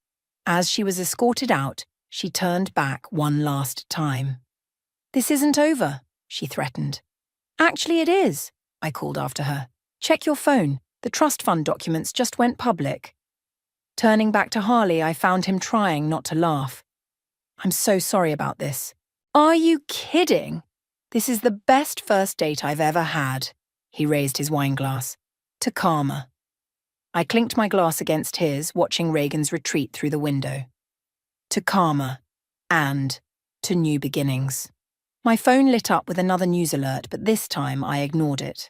As she was escorted out, she turned back one last time. This isn't over, she threatened. Actually, it is, I called after her. Check your phone. The trust fund documents just went public. Turning back to Harley, I found him trying not to laugh. I'm so sorry about this. Are you kidding? This is the best first date I've ever had. He raised his wineglass. To karma. I clinked my glass against his, watching Reagan's retreat through the window. To karma. And to new beginnings. My phone lit up with another news alert, but this time I ignored it.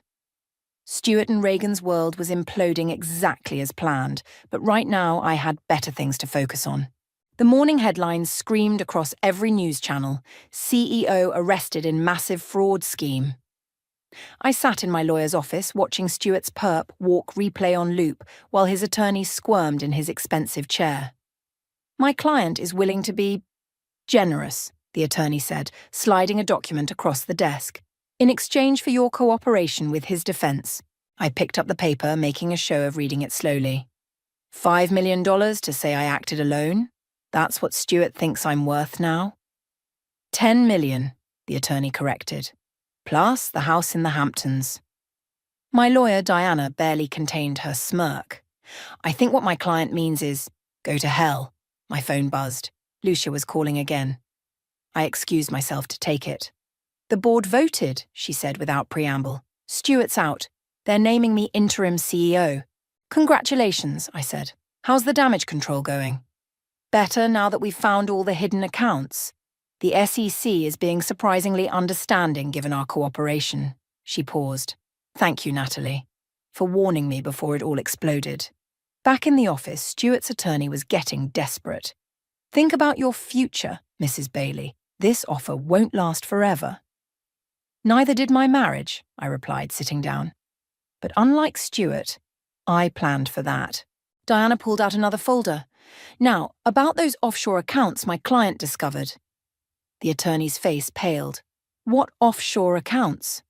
Stuart and Reagan's world was imploding exactly as planned, but right now I had better things to focus on. The morning headlines screamed across every news channel, CEO arrested in massive fraud scheme. I sat in my lawyer's office watching Stuart's perp walk replay on loop while his attorney squirmed in his expensive chair. My client is willing to be generous, the attorney said, sliding a document across the desk. In exchange for your cooperation with his defense. I picked up the paper, making a show of reading it slowly. $5 million to say I acted alone? That's what Stuart thinks I'm worth now? 10 million, the attorney corrected. Plus the house in the Hamptons. My lawyer, Diana, barely contained her smirk. I think what my client means is, go to hell. My phone buzzed. Lucia was calling again. I excused myself to take it. The board voted, she said without preamble. Stuart's out. They're naming me interim CEO. Congratulations, I said. How's the damage control going? Better now that we've found all the hidden accounts. The SEC is being surprisingly understanding given our cooperation. She paused. Thank you, Natalie, for warning me before it all exploded. Back in the office, Stuart's attorney was getting desperate. Think about your future, Mrs. Bailey. This offer won't last forever. Neither did my marriage, I replied, sitting down. But unlike Stuart, I planned for that. Diana pulled out another folder. Now, about those offshore accounts my client discovered. The attorney's face paled. What offshore accounts?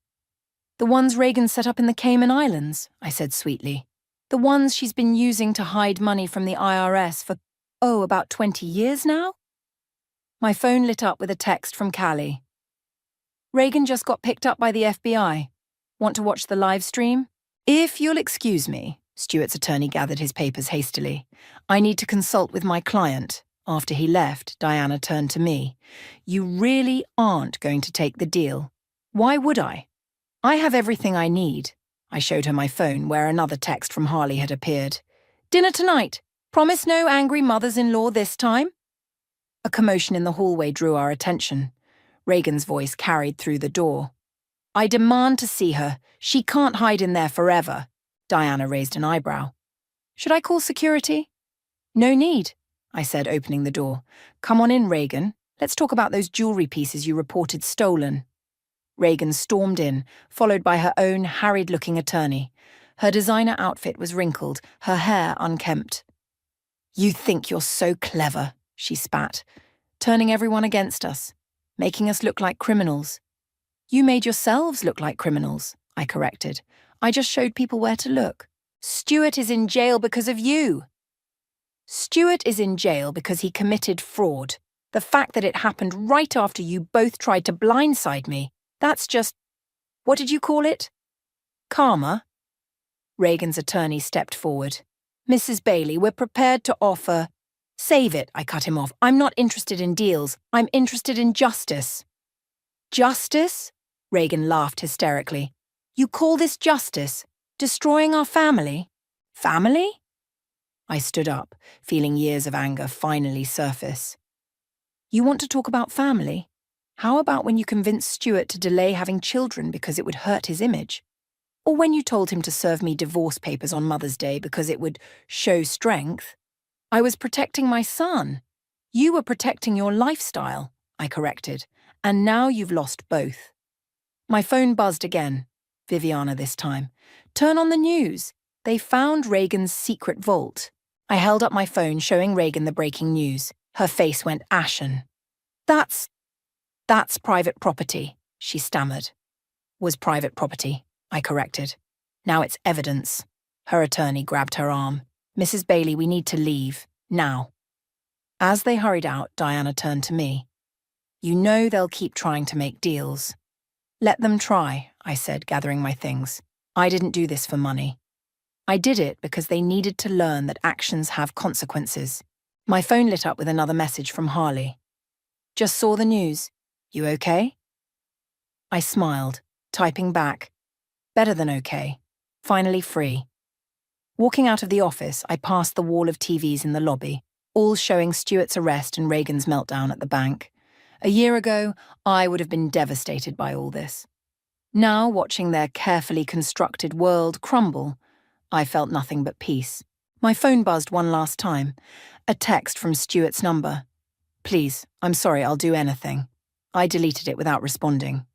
The ones Reagan set up in the Cayman Islands, I said sweetly. The ones she's been using to hide money from the IRS for, about 20 years now? My phone lit up with a text from Callie. Reagan just got picked up by the FBI. Want to watch the live stream? If you'll excuse me, Stuart's attorney gathered his papers hastily. I need to consult with my client. After he left, Diana turned to me. You really aren't going to take the deal. Why would I? I have everything I need. I showed her my phone, where another text from Harley had appeared. Dinner tonight. Promise no angry mothers-in-law this time. A commotion in the hallway drew our attention. Reagan's voice carried through the door. I demand to see her. She can't hide in there forever. Diana raised an eyebrow. Should I call security? No need, I said, opening the door. Come on in, Reagan. Let's talk about those jewelry pieces you reported stolen. Reagan stormed in, followed by her own harried-looking attorney. Her designer outfit was wrinkled, her hair unkempt. You think you're so clever, she spat, turning everyone against us, making us look like criminals. You made yourselves look like criminals, I corrected. I just showed people where to look. Stuart is in jail because of you. Stuart is in jail because he committed fraud. The fact that it happened right after you both tried to blindside me, that's just, what did you call it? Karma? Reagan's attorney stepped forward. Mrs. Bailey, we're prepared to offer... Save it, I cut him off. I'm not interested in deals. I'm interested in justice. Justice? Reagan laughed hysterically. You call this justice? Destroying our family? Family? I stood up, feeling years of anger finally surface. You want to talk about family? How about when you convinced Stuart to delay having children because it would hurt his image? Or when you told him to serve me divorce papers on Mother's Day because it would show strength? I was protecting my son. You were protecting your lifestyle, I corrected, and now you've lost both. My phone buzzed again. Viviana this time. Turn on the news. They found Reagan's secret vault. I held up my phone, showing Reagan the breaking news. Her face went ashen. That's private property, she stammered. Was private property, I corrected. Now it's evidence. Her attorney grabbed her arm. Mrs. Bailey, we need to leave. Now. As they hurried out, Diana turned to me. You know they'll keep trying to make deals. Let them try, I said, gathering my things. I didn't do this for money. I did it because they needed to learn that actions have consequences. My phone lit up with another message from Harley. Just saw the news. You okay? I smiled, typing back. Better than okay. Finally free. Walking out of the office, I passed the wall of TVs in the lobby, all showing Stuart's arrest and Reagan's meltdown at the bank. A year ago, I would have been devastated by all this. Now, watching their carefully constructed world crumble, I felt nothing but peace. My phone buzzed one last time. A text from Stuart's number. Please, I'm sorry, I'll do anything. I deleted it without responding.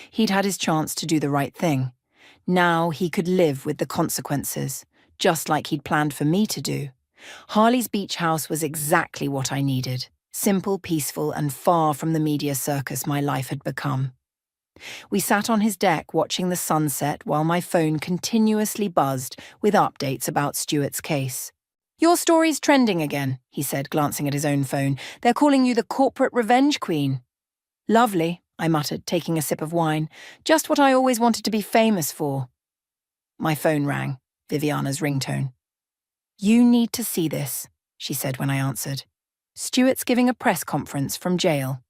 He'd had his chance to do the right thing. Now he could live with the consequences, just like he'd planned for me to do. Harley's beach house was exactly what I needed. Simple, peaceful, and far from the media circus my life had become. We sat on his deck watching the sunset while my phone continuously buzzed with updates about Stuart's case. Your story's trending again, he said, glancing at his own phone. They're calling you the corporate revenge queen. Lovely, I muttered, taking a sip of wine. Just what I always wanted to be famous for. My phone rang, Viviana's ringtone. You need to see this, she said when I answered. Stuart's giving a press conference from jail.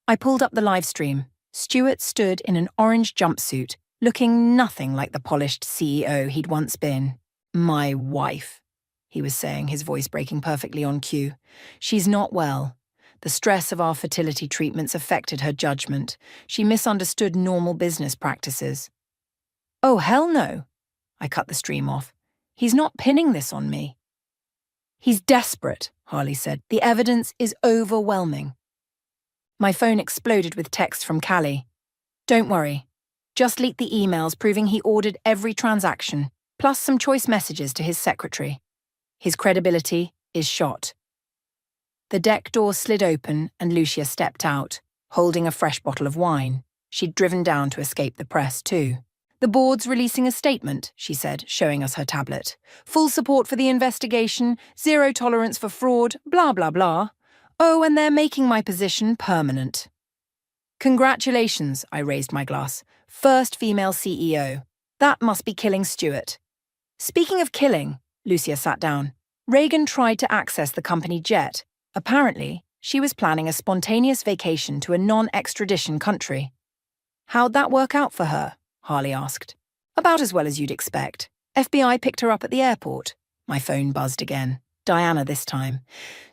I pulled up the live stream. Stuart stood in an orange jumpsuit, looking nothing like the polished CEO he'd once been. My wife, he was saying, his voice breaking perfectly on cue. She's not well. The stress of our fertility treatments affected her judgment. She misunderstood normal business practices. Oh, hell no. I cut the stream off. He's not pinning this on me. He's desperate, Harley said. The evidence is overwhelming. My phone exploded with texts from Callie. Don't worry. Just leaked the emails proving he ordered every transaction, plus some choice messages to his secretary. His credibility is shot. The deck door slid open and Lucia stepped out, holding a fresh bottle of wine. She'd driven down to escape the press, too. The board's releasing a statement, she said, showing us her tablet. Full support for the investigation, zero tolerance for fraud, blah, blah, blah. Oh, and they're making my position permanent. Congratulations, I raised my glass. First female CEO. That must be killing Stuart. Speaking of killing, Lucia sat down. Reagan tried to access the company jet. Apparently, she was planning a spontaneous vacation to a non-extradition country. How'd that work out for her? Harley asked. About as well as you'd expect. FBI picked her up at the airport. My phone buzzed again. Diana this time.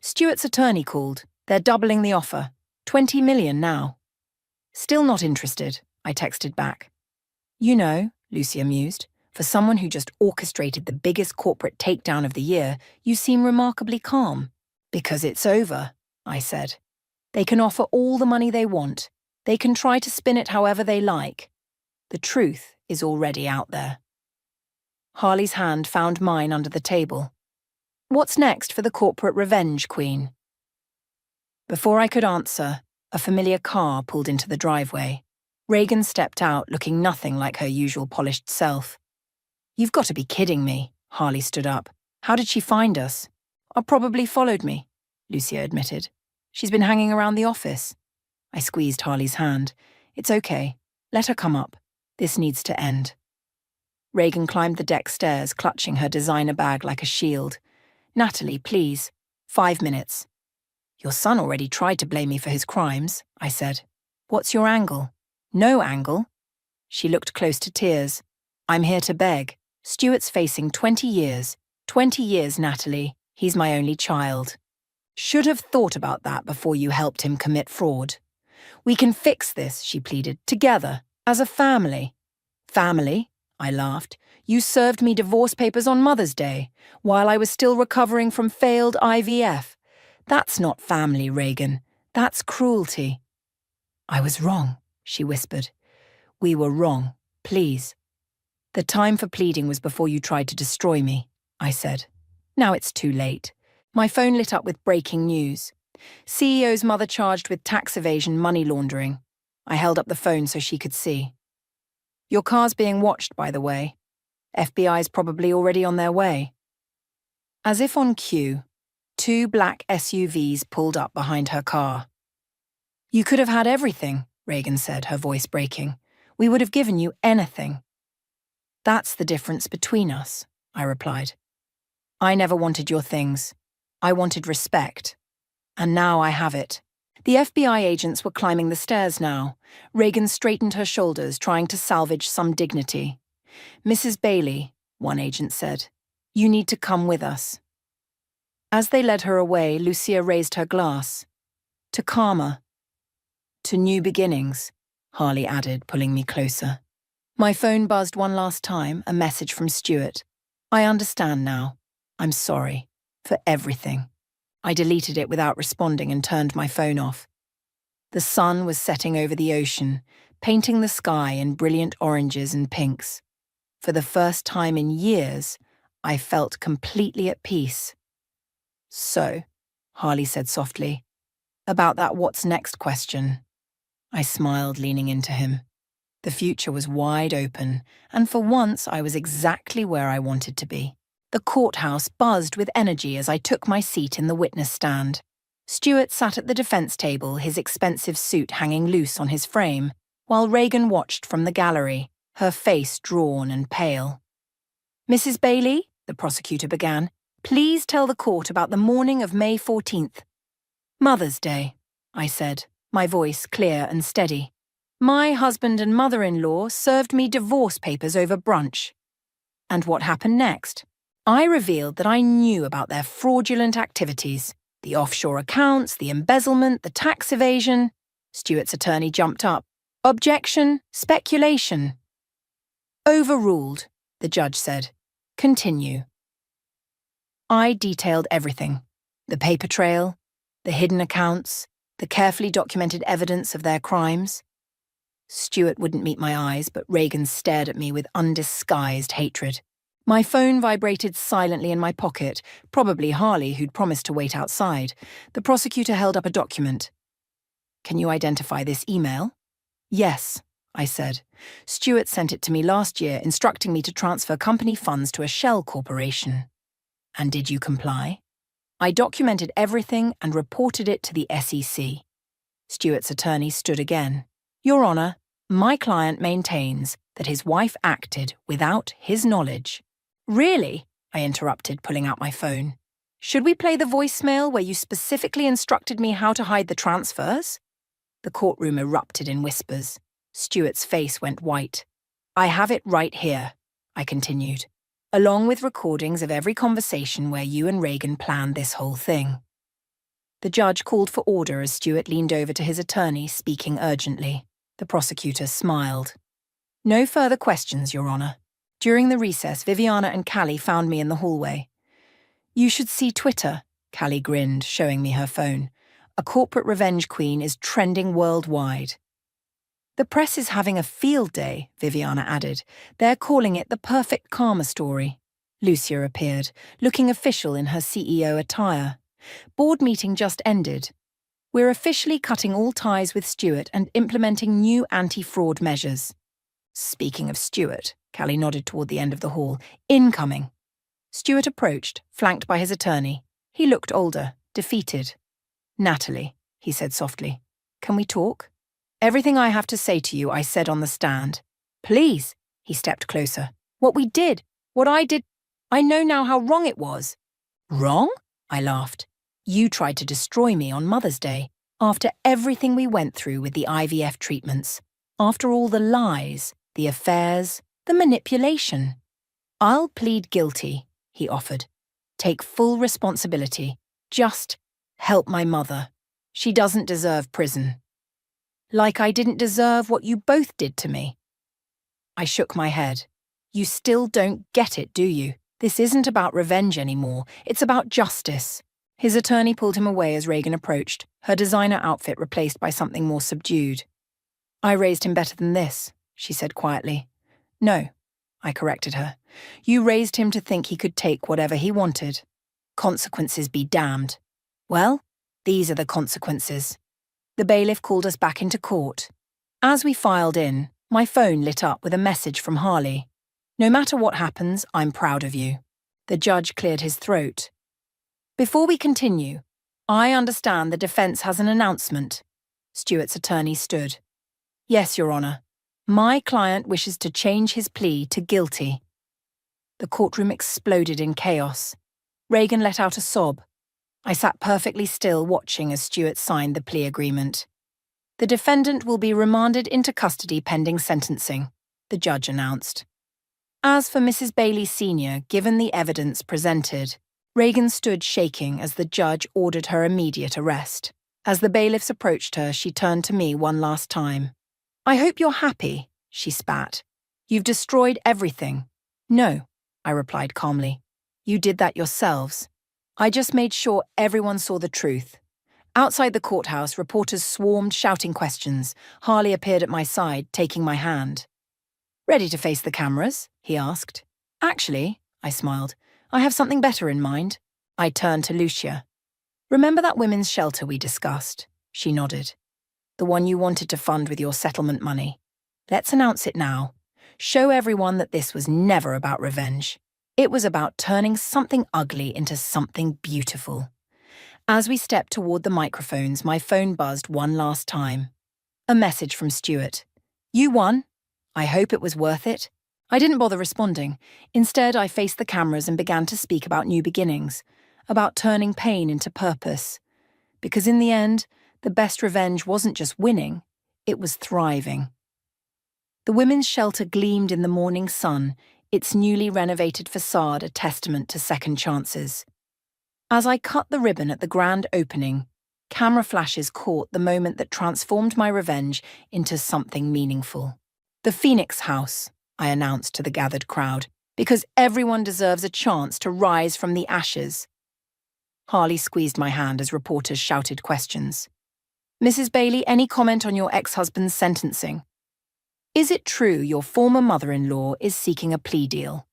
Stuart's attorney called. They're doubling the offer. 20 million now. Still not interested, I texted back. You know, Lucia mused, for someone who just orchestrated the biggest corporate takedown of the year, you seem remarkably calm. Because it's over, I said. They can offer all the money they want. They can try to spin it however they like. The truth is already out there. Harley's hand found mine under the table. What's next for the corporate revenge queen? Before I could answer, a familiar car pulled into the driveway. Reagan stepped out, looking nothing like her usual polished self. You've got to be kidding me, Harley stood up. How did she find us? Probably followed me, Lucia admitted. She's been hanging around the office. I squeezed Harley's hand. It's okay. Let her come up. This needs to end. Reagan climbed the deck stairs, clutching her designer bag like a shield. Natalie, please. 5 minutes. Your son already tried to blame me for his crimes, I said. What's your angle? No angle. She looked close to tears. I'm here to beg. Stuart's facing 20 years. 20 years, Natalie. He's my only child. Should have thought about that before you helped him commit fraud. We can fix this, she pleaded, together, as a family. Family? I laughed. You served me divorce papers on Mother's Day, while I was still recovering from failed IVF. That's not family, Reagan. That's cruelty. I was wrong, she whispered. We were wrong, please. The time for pleading was before you tried to destroy me, I said. Now it's too late. My phone lit up with breaking news. CEO's mother charged with tax evasion, money laundering. I held up the phone so she could see. Your car's being watched, by the way. FBI's probably already on their way. As if on cue, 2 black SUVs pulled up behind her car. You could have had everything, Reagan said, her voice breaking. We would have given you anything. That's the difference between us, I replied. I never wanted your things. I wanted respect. And now I have it. The FBI agents were climbing the stairs now. Reagan straightened her shoulders, trying to salvage some dignity. Mrs. Bailey, one agent said, you need to come with us. As they led her away, Lucia raised her glass. To karma. To new beginnings, Harley added, pulling me closer. My phone buzzed one last time, a message from Stuart. I understand now. I'm sorry. For everything. I deleted it without responding and turned my phone off. The sun was setting over the ocean, painting the sky in brilliant oranges and pinks. For the first time in years, I felt completely at peace. So, Harley said softly, about that what's next question. I smiled, leaning into him. The future was wide open, and for once I was exactly where I wanted to be. The courthouse buzzed with energy as I took my seat in the witness stand. Stuart sat at the defense table, his expensive suit hanging loose on his frame, while Reagan watched from the gallery, her face drawn and pale. Mrs. Bailey, the prosecutor began, please tell the court about the morning of May 14th. Mother's Day, I said, my voice clear and steady. My husband and mother-in-law served me divorce papers over brunch. And what happened next? I revealed that I knew about their fraudulent activities, the offshore accounts, the embezzlement, the tax evasion. Stuart's attorney jumped up. Objection, speculation. Overruled, the judge said. Continue. I detailed everything. The paper trail, the hidden accounts, the carefully documented evidence of their crimes. Stuart wouldn't meet my eyes, but Reagan stared at me with undisguised hatred. My phone vibrated silently in my pocket, probably Harley, who'd promised to wait outside. The prosecutor held up a document. Can you identify this email? Yes, I said. Stuart sent it to me last year, instructing me to transfer company funds to a shell corporation. And did you comply? I documented everything and reported it to the SEC. Stuart's attorney stood again. Your Honour, my client maintains that his wife acted without his knowledge. Really? I interrupted, pulling out my phone. Should we play the voicemail where you specifically instructed me how to hide the transfers? The courtroom erupted in whispers. Stuart's face went white. I have it right here, I continued, along with recordings of every conversation where you and Reagan planned this whole thing. The judge called for order as Stuart leaned over to his attorney, speaking urgently. The prosecutor smiled. No further questions, Your Honour. During the recess, Viviana and Callie found me in the hallway. You should see Twitter, Callie grinned, showing me her phone. A corporate revenge queen is trending worldwide. The press is having a field day, Viviana added. They're calling it the perfect karma story. Lucia appeared, looking official in her CEO attire. Board meeting just ended. We're officially cutting all ties with Stuart and implementing new anti-fraud measures. Speaking of Stuart, Callie nodded toward the end of the hall. Incoming. Stuart approached, flanked by his attorney. He looked older, defeated. Natalie, he said softly, can we talk? Everything I have to say to you, I said on the stand. Please, he stepped closer. What we did, what I did, I know now how wrong it was. Wrong? I laughed. You tried to destroy me on Mother's Day, after everything we went through with the IVF treatments, after all the lies, the affairs, the manipulation. I'll plead guilty, he offered. Take full responsibility. Just help my mother. She doesn't deserve prison. Like I didn't deserve what you both did to me. I shook my head. You still don't get it, do you? This isn't about revenge anymore. It's about justice. His attorney pulled him away as Reagan approached, her designer outfit replaced by something more subdued. I raised him better than this, she said quietly. No, I corrected her. You raised him to think he could take whatever he wanted. Consequences be damned. Well, these are the consequences. The bailiff called us back into court. As we filed in, my phone lit up with a message from Harley. No matter what happens, I'm proud of you. The judge cleared his throat. Before we continue, I understand the defense has an announcement. Stuart's attorney stood. Yes, Your Honour. My client wishes to change his plea to guilty. The courtroom exploded in chaos. Reagan let out a sob. I sat perfectly still watching as Stuart signed the plea agreement. The defendant will be remanded into custody pending sentencing, the judge announced. As for Mrs. Bailey Sr., given the evidence presented, Reagan stood shaking as the judge ordered her immediate arrest. As the bailiffs approached her, she turned to me one last time. I hope you're happy, she spat. You've destroyed everything. No, I replied calmly. You did that yourselves. I just made sure everyone saw the truth. Outside the courthouse, reporters swarmed shouting questions. Harley appeared at my side, taking my hand. Ready to face the cameras? He asked. Actually, I smiled, I have something better in mind. I turned to Lucia. Remember that women's shelter we discussed? She nodded. The one you wanted to fund with your settlement money. Let's announce it now. Show everyone that this was never about revenge. It was about turning something ugly into something beautiful. As we stepped toward the microphones, my phone buzzed one last time. A message from Stuart. You won. I hope it was worth it. I didn't bother responding. Instead, I faced the cameras and began to speak about new beginnings, about turning pain into purpose. Because in the end, the best revenge wasn't just winning, it was thriving. The women's shelter gleamed in the morning sun, its newly renovated facade a testament to second chances. As I cut the ribbon at the grand opening, camera flashes caught the moment that transformed my revenge into something meaningful. The Phoenix House, I announced to the gathered crowd, because everyone deserves a chance to rise from the ashes. Harley squeezed my hand as reporters shouted questions. Mrs. Bailey, any comment on your ex-husband's sentencing? Is it true your former mother-in-law is seeking a plea deal?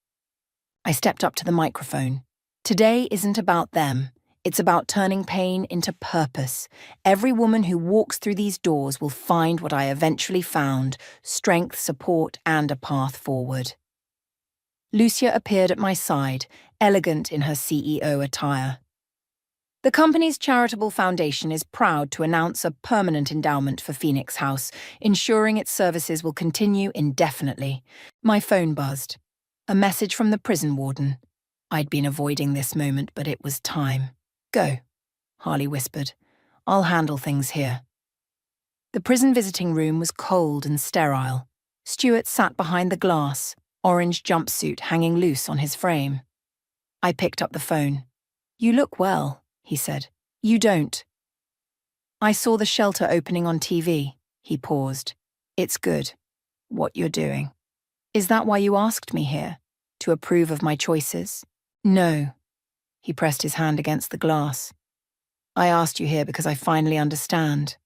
I stepped up to the microphone. Today isn't about them. It's about turning pain into purpose. Every woman who walks through these doors will find what I eventually found: strength, support, and a path forward. Lucia appeared at my side, elegant in her CEO attire. The company's charitable foundation is proud to announce a permanent endowment for Phoenix House, ensuring its services will continue indefinitely. My phone buzzed. A message from the prison warden. I'd been avoiding this moment, but it was time. Go, Harley whispered. I'll handle things here. The prison visiting room was cold and sterile. Stuart sat behind the glass, orange jumpsuit hanging loose on his frame. I picked up the phone. You look well, he said. You don't. I saw the shelter opening on TV. He paused. It's good. What you're doing. Is that why you asked me here? To approve of my choices? No. He pressed his hand against the glass. I asked you here because I finally understand.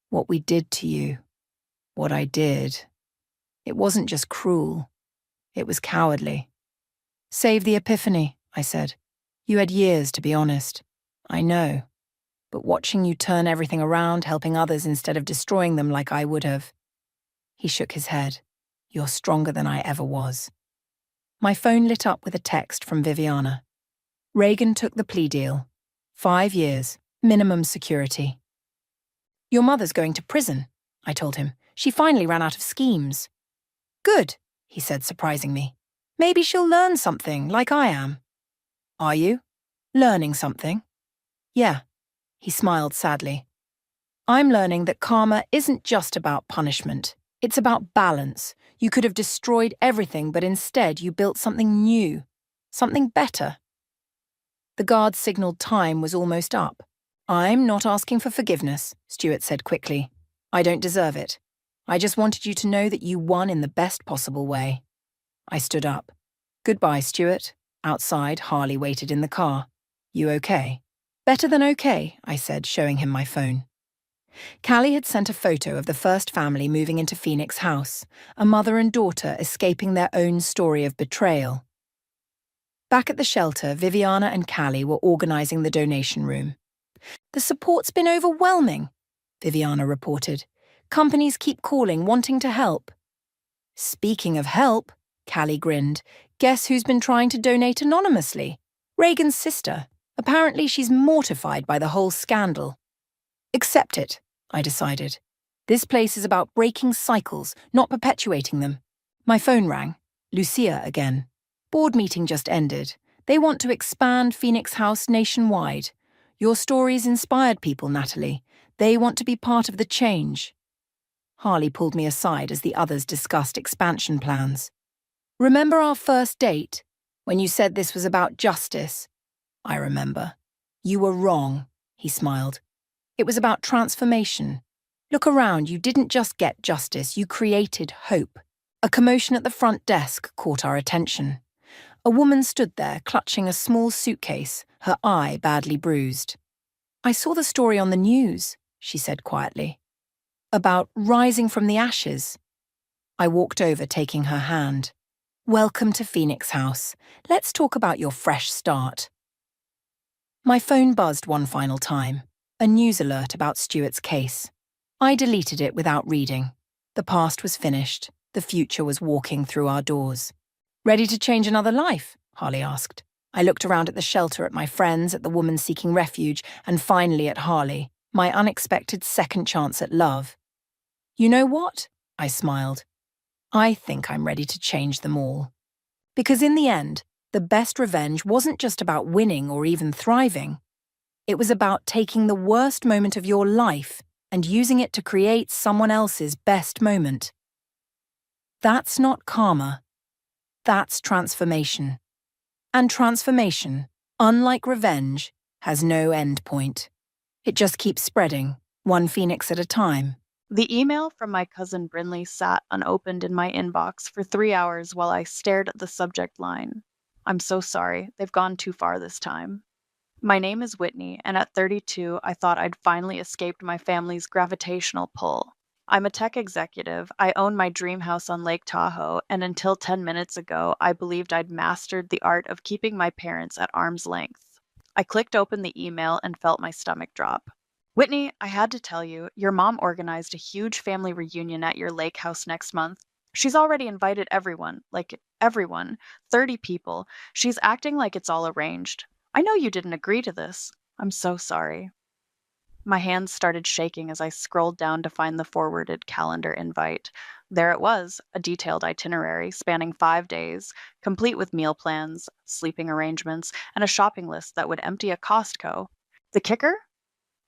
What we did to you. What I did. It wasn't just cruel. It was cowardly. Save the epiphany, I said. You had years, to be honest. I know. But watching you turn everything around, helping others instead of destroying them like I would have. He shook his head. You're stronger than I ever was. My phone lit up with a text from Viviana. Reagan took the plea deal. 5 years, minimum security. Your mother's going to prison, I told him. She finally ran out of schemes. Good, he said, surprising me. Maybe she'll learn something, like I am. Are you? Learning something? Yeah, he smiled sadly. I'm learning that karma isn't just about punishment. It's about balance. You could have destroyed everything, but instead you built something new, something better. The guard signaled time was almost up. I'm not asking for forgiveness, Stuart said quickly. I don't deserve it. I just wanted you to know that you won in the best possible way. I stood up. Goodbye, Stuart. Outside, Harley waited in the car. You okay? Better than okay, I said, showing him my phone. Callie had sent a photo of the first family moving into Phoenix House, a mother and daughter escaping their own story of betrayal. Back at the shelter, Viviana and Callie were organising the donation room. The support's been overwhelming, Viviana reported. Companies keep calling, wanting to help. Speaking of help, Callie grinned, guess who's been trying to donate anonymously? Reagan's sister. Apparently she's mortified by the whole scandal. Accept it, I decided. This place is about breaking cycles, not perpetuating them. My phone rang. Lucia again. Board meeting just ended. They want to expand Phoenix House nationwide. Your stories inspired people, Natalie. They want to be part of the change. Harley pulled me aside as the others discussed expansion plans. Remember our first date, when you said this was about justice? I remember. You were wrong, he smiled. It was about transformation. Look around, you didn't just get justice, you created hope. A commotion at the front desk caught our attention. A woman stood there, clutching a small suitcase, her eye badly bruised. I saw the story on the news, she said quietly. About rising from the ashes. I walked over, taking her hand. Welcome to Phoenix House. Let's talk about your fresh start. My phone buzzed one final time. A news alert about Stuart's case. I deleted it without reading. The past was finished. The future was walking through our doors. Ready to change another life? Harley asked. I looked around at the shelter, at my friends, at the woman seeking refuge, and finally at Harley, my unexpected second chance at love. You know what? I smiled. I think I'm ready to change them all. Because in the end, the best revenge wasn't just about winning or even thriving. It was about taking the worst moment of your life and using it to create someone else's best moment. That's not karma. That's transformation. And transformation, unlike revenge, has no end point. It just keeps spreading, one phoenix at a time. The email from my cousin Brinley sat unopened in my inbox for 3 hours while I stared at the subject line. I'm so sorry, they've gone too far this time. My name is Whitney, and at 32, I thought I'd finally escaped my family's gravitational pull. I'm a tech executive, I own my dream house on Lake Tahoe, and until 10 minutes ago, I believed I'd mastered the art of keeping my parents at arm's length. I clicked open the email and felt my stomach drop. Whitney, I had to tell you, your mom organized a huge family reunion at your lake house next month. She's already invited everyone, like everyone, 30 people. She's acting like it's all arranged. I know you didn't agree to this. I'm so sorry. My hands started shaking as I scrolled down to find the forwarded calendar invite. There it was, a detailed itinerary spanning 5 days, complete with meal plans, sleeping arrangements, and a shopping list that would empty a Costco. The kicker?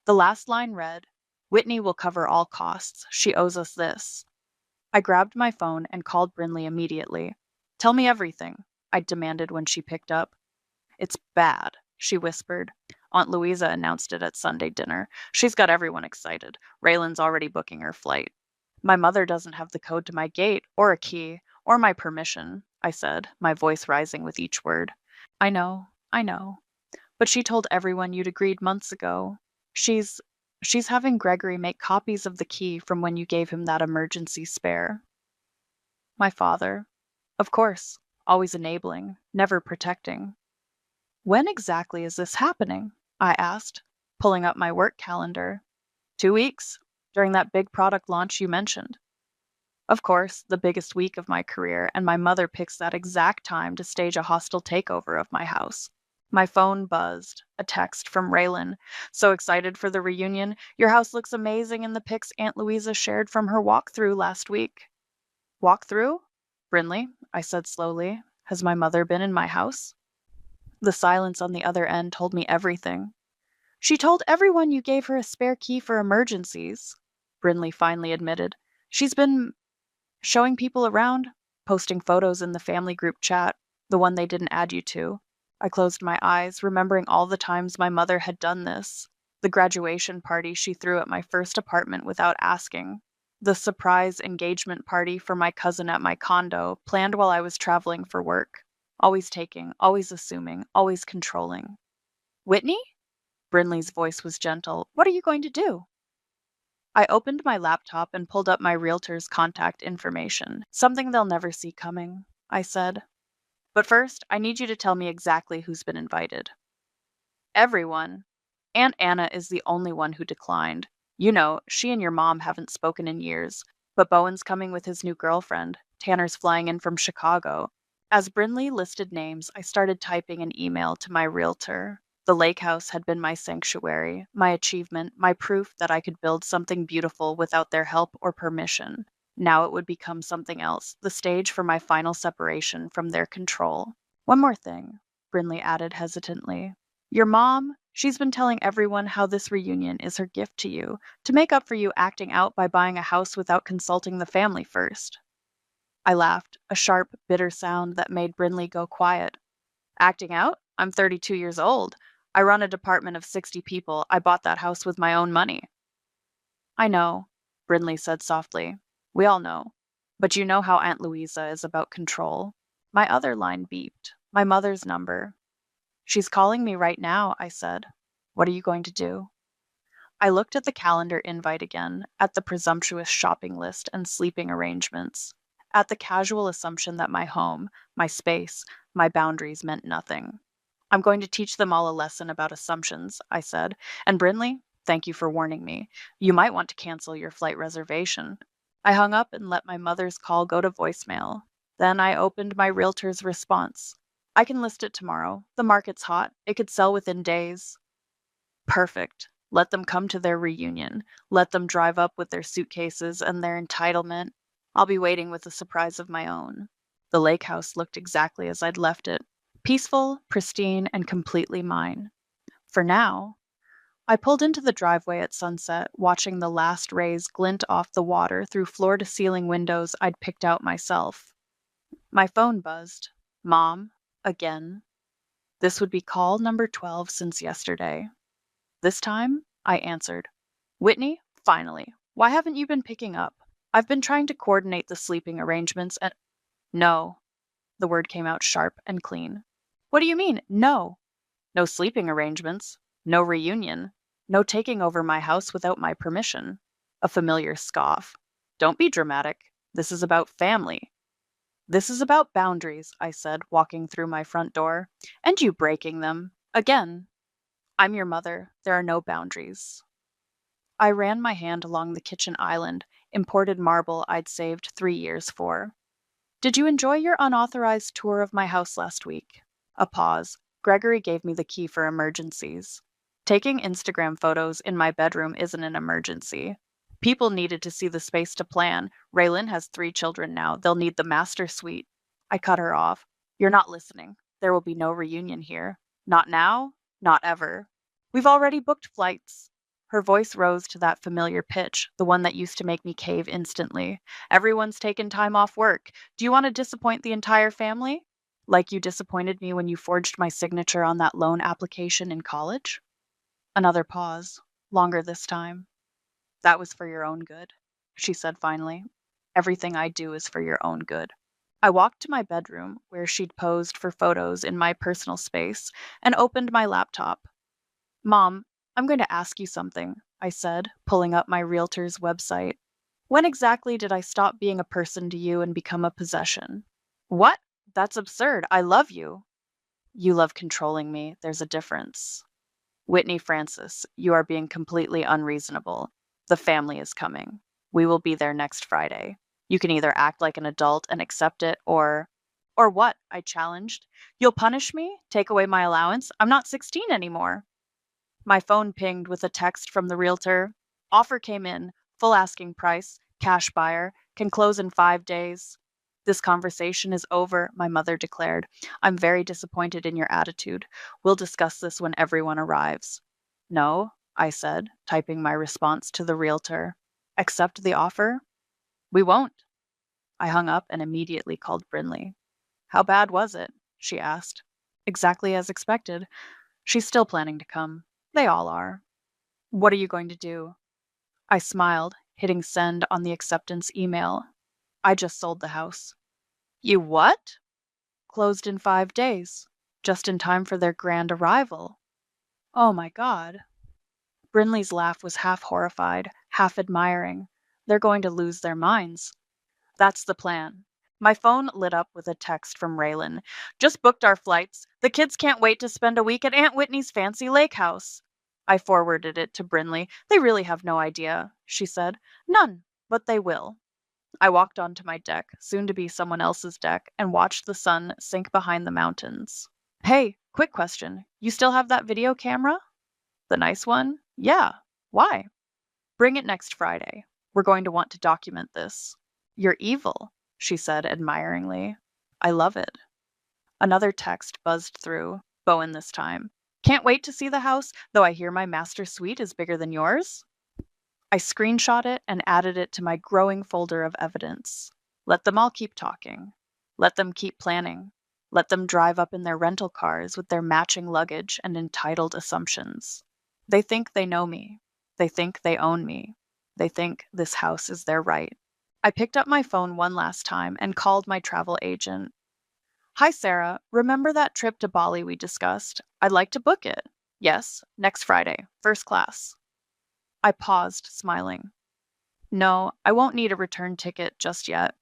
The last line read, Whitney will cover all costs. She owes us this. I grabbed my phone and called Brinley immediately. Tell me everything, I demanded when she picked up. It's bad, she whispered. Aunt Louisa announced it at Sunday dinner. She's got everyone excited. Raylan's already booking her flight. My mother doesn't have the code to my gate, or a key, or my permission, I said, my voice rising with each word. I know. But she told everyone you'd agreed months ago. She's having Gregory make copies of the key from when you gave him that emergency spare. My father. Of course, always enabling, never protecting. When exactly is this happening? I asked, pulling up my work calendar. 2 weeks, during that big product launch you mentioned. Of course, the biggest week of my career, and my mother picks that exact time to stage a hostile takeover of my house. My phone buzzed, a text from Raylan. So excited for the reunion. Your house looks amazing in the pics Aunt Louisa shared from her walkthrough last week. Walkthrough? Brinley, I said slowly. Has my mother been in my house? The silence on the other end told me everything. She told everyone you gave her a spare key for emergencies, Brinley finally admitted. She's been showing people around, posting photos in the family group chat, the one they didn't add you to. I closed my eyes, remembering all the times my mother had done this. The graduation party she threw at my first apartment without asking. The surprise engagement party for my cousin at my condo, planned while I was traveling for work. Always taking, always assuming, always controlling. Whitney? Brinley's voice was gentle. What are you going to do? I opened my laptop and pulled up my realtor's contact information. Something they'll never see coming, I said. But first, I need you to tell me exactly who's been invited. Everyone. Aunt Anna is the only one who declined. You know, she and your mom haven't spoken in years. But Bowen's coming with his new girlfriend. Tanner's flying in from Chicago. As Brinley listed names, I started typing an email to my realtor. The lake house had been my sanctuary, my achievement, my proof that I could build something beautiful without their help or permission. Now it would become something else, the stage for my final separation from their control. One more thing, Brinley added hesitantly. Your mom, she's been telling everyone how this reunion is her gift to you, to make up for you acting out by buying a house without consulting the family first. I laughed, a sharp, bitter sound that made Brinley go quiet. Acting out? I'm 32 years old. I run a department of 60 people. I bought that house with my own money. I know, Brinley said softly. We all know. But you know how Aunt Louisa is about control. My other line beeped. My mother's number. She's calling me right now, I said. What are you going to do? I looked at the calendar invite again, at the presumptuous shopping list and sleeping arrangements, at the casual assumption that my home, my space, my boundaries meant nothing. I'm going to teach them all a lesson about assumptions, I said. And Brinley, thank you for warning me. You might want to cancel your flight reservation. I hung up and let my mother's call go to voicemail. Then I opened my realtor's response. I can list it tomorrow. The market's hot. It could sell within days. Perfect. Let them come to their reunion. Let them drive up with their suitcases and their entitlement. I'll be waiting with a surprise of my own. The lake house looked exactly as I'd left it. Peaceful, pristine, and completely mine. For now. I pulled into the driveway at sunset, watching the last rays glint off the water through floor-to-ceiling windows I'd picked out myself. My phone buzzed. Mom, again. This would be call number 12 since yesterday. This time, I answered. Whitney, finally. Why haven't you been picking up? I've been trying to coordinate the sleeping arrangements and... No. The word came out sharp and clean. What do you mean, no? No sleeping arrangements. No reunion. No taking over my house without my permission. A familiar scoff. Don't be dramatic. This is about family. This is about boundaries, I said, walking through my front door. And you breaking them. Again. I'm your mother. There are no boundaries. I ran my hand along the kitchen island, imported marble I'd saved 3 years for. Did you enjoy your unauthorized tour of my house last week? A pause. Gregory gave me the key for emergencies. Taking Instagram photos in my bedroom isn't an emergency. People needed to see the space to plan. Raylan has 3 children now. They'll need the master suite. I cut her off. You're not listening. There will be no reunion here. Not now, not ever. We've already booked flights. Her voice rose to that familiar pitch, the one that used to make me cave instantly. Everyone's taken time off work. Do you want to disappoint the entire family? Like you disappointed me when you forged my signature on that loan application in college? Another pause, longer this time. That was for your own good, she said finally. Everything I do is for your own good. I walked to my bedroom, where she'd posed for photos in my personal space, and opened my laptop. Mom, I'm going to ask you something, I said, pulling up my realtor's website. When exactly did I stop being a person to you and become a possession? What? That's absurd. I love you. You love controlling me. There's a difference. Whitney Francis, you are being completely unreasonable. The family is coming. We will be there next Friday. You can either act like an adult and accept it, or what? I challenged. You'll punish me? Take away my allowance? I'm not 16 anymore. My phone pinged with a text from the realtor. Offer came in, full asking price, cash buyer, can close in 5 days. This conversation is over, my mother declared. I'm very disappointed in your attitude. We'll discuss this when everyone arrives. No, I said, typing my response to the realtor. Accept the offer? We won't. I hung up and immediately called Brinley. How bad was it? She asked. Exactly as expected. She's still planning to come. They all are. What are you going to do? I smiled, hitting send on the acceptance email. I just sold the house. You what? Closed in 5 days, just in time for their grand arrival. Oh my God. Brinley's laugh was half horrified, half admiring. They're going to lose their minds. That's the plan. My phone lit up with a text from Raylan. Just booked our flights. The kids can't wait to spend a week at Aunt Whitney's fancy lake house. I forwarded it to Brinley. They really have no idea, she said. None, but they will. I walked onto my deck, soon to be someone else's deck, and watched the sun sink behind the mountains. Hey, quick question. You still have that video camera? The nice one? Yeah. Why? Bring it next Friday. We're going to want to document this. You're evil, she said admiringly. I love it. Another text buzzed through, Bowen this time. Can't wait to see the house, though I hear my master suite is bigger than yours. I screenshot it and added it to my growing folder of evidence. Let them all keep talking. Let them keep planning. Let them drive up in their rental cars with their matching luggage and entitled assumptions. They think they know me. They think they own me. They think this house is their right. I picked up my phone one last time and called my travel agent. Hi, Sarah. Remember that trip to Bali we discussed? I'd like to book it. Yes, next Friday, first class. I paused, smiling. No, I won't need a return ticket just yet.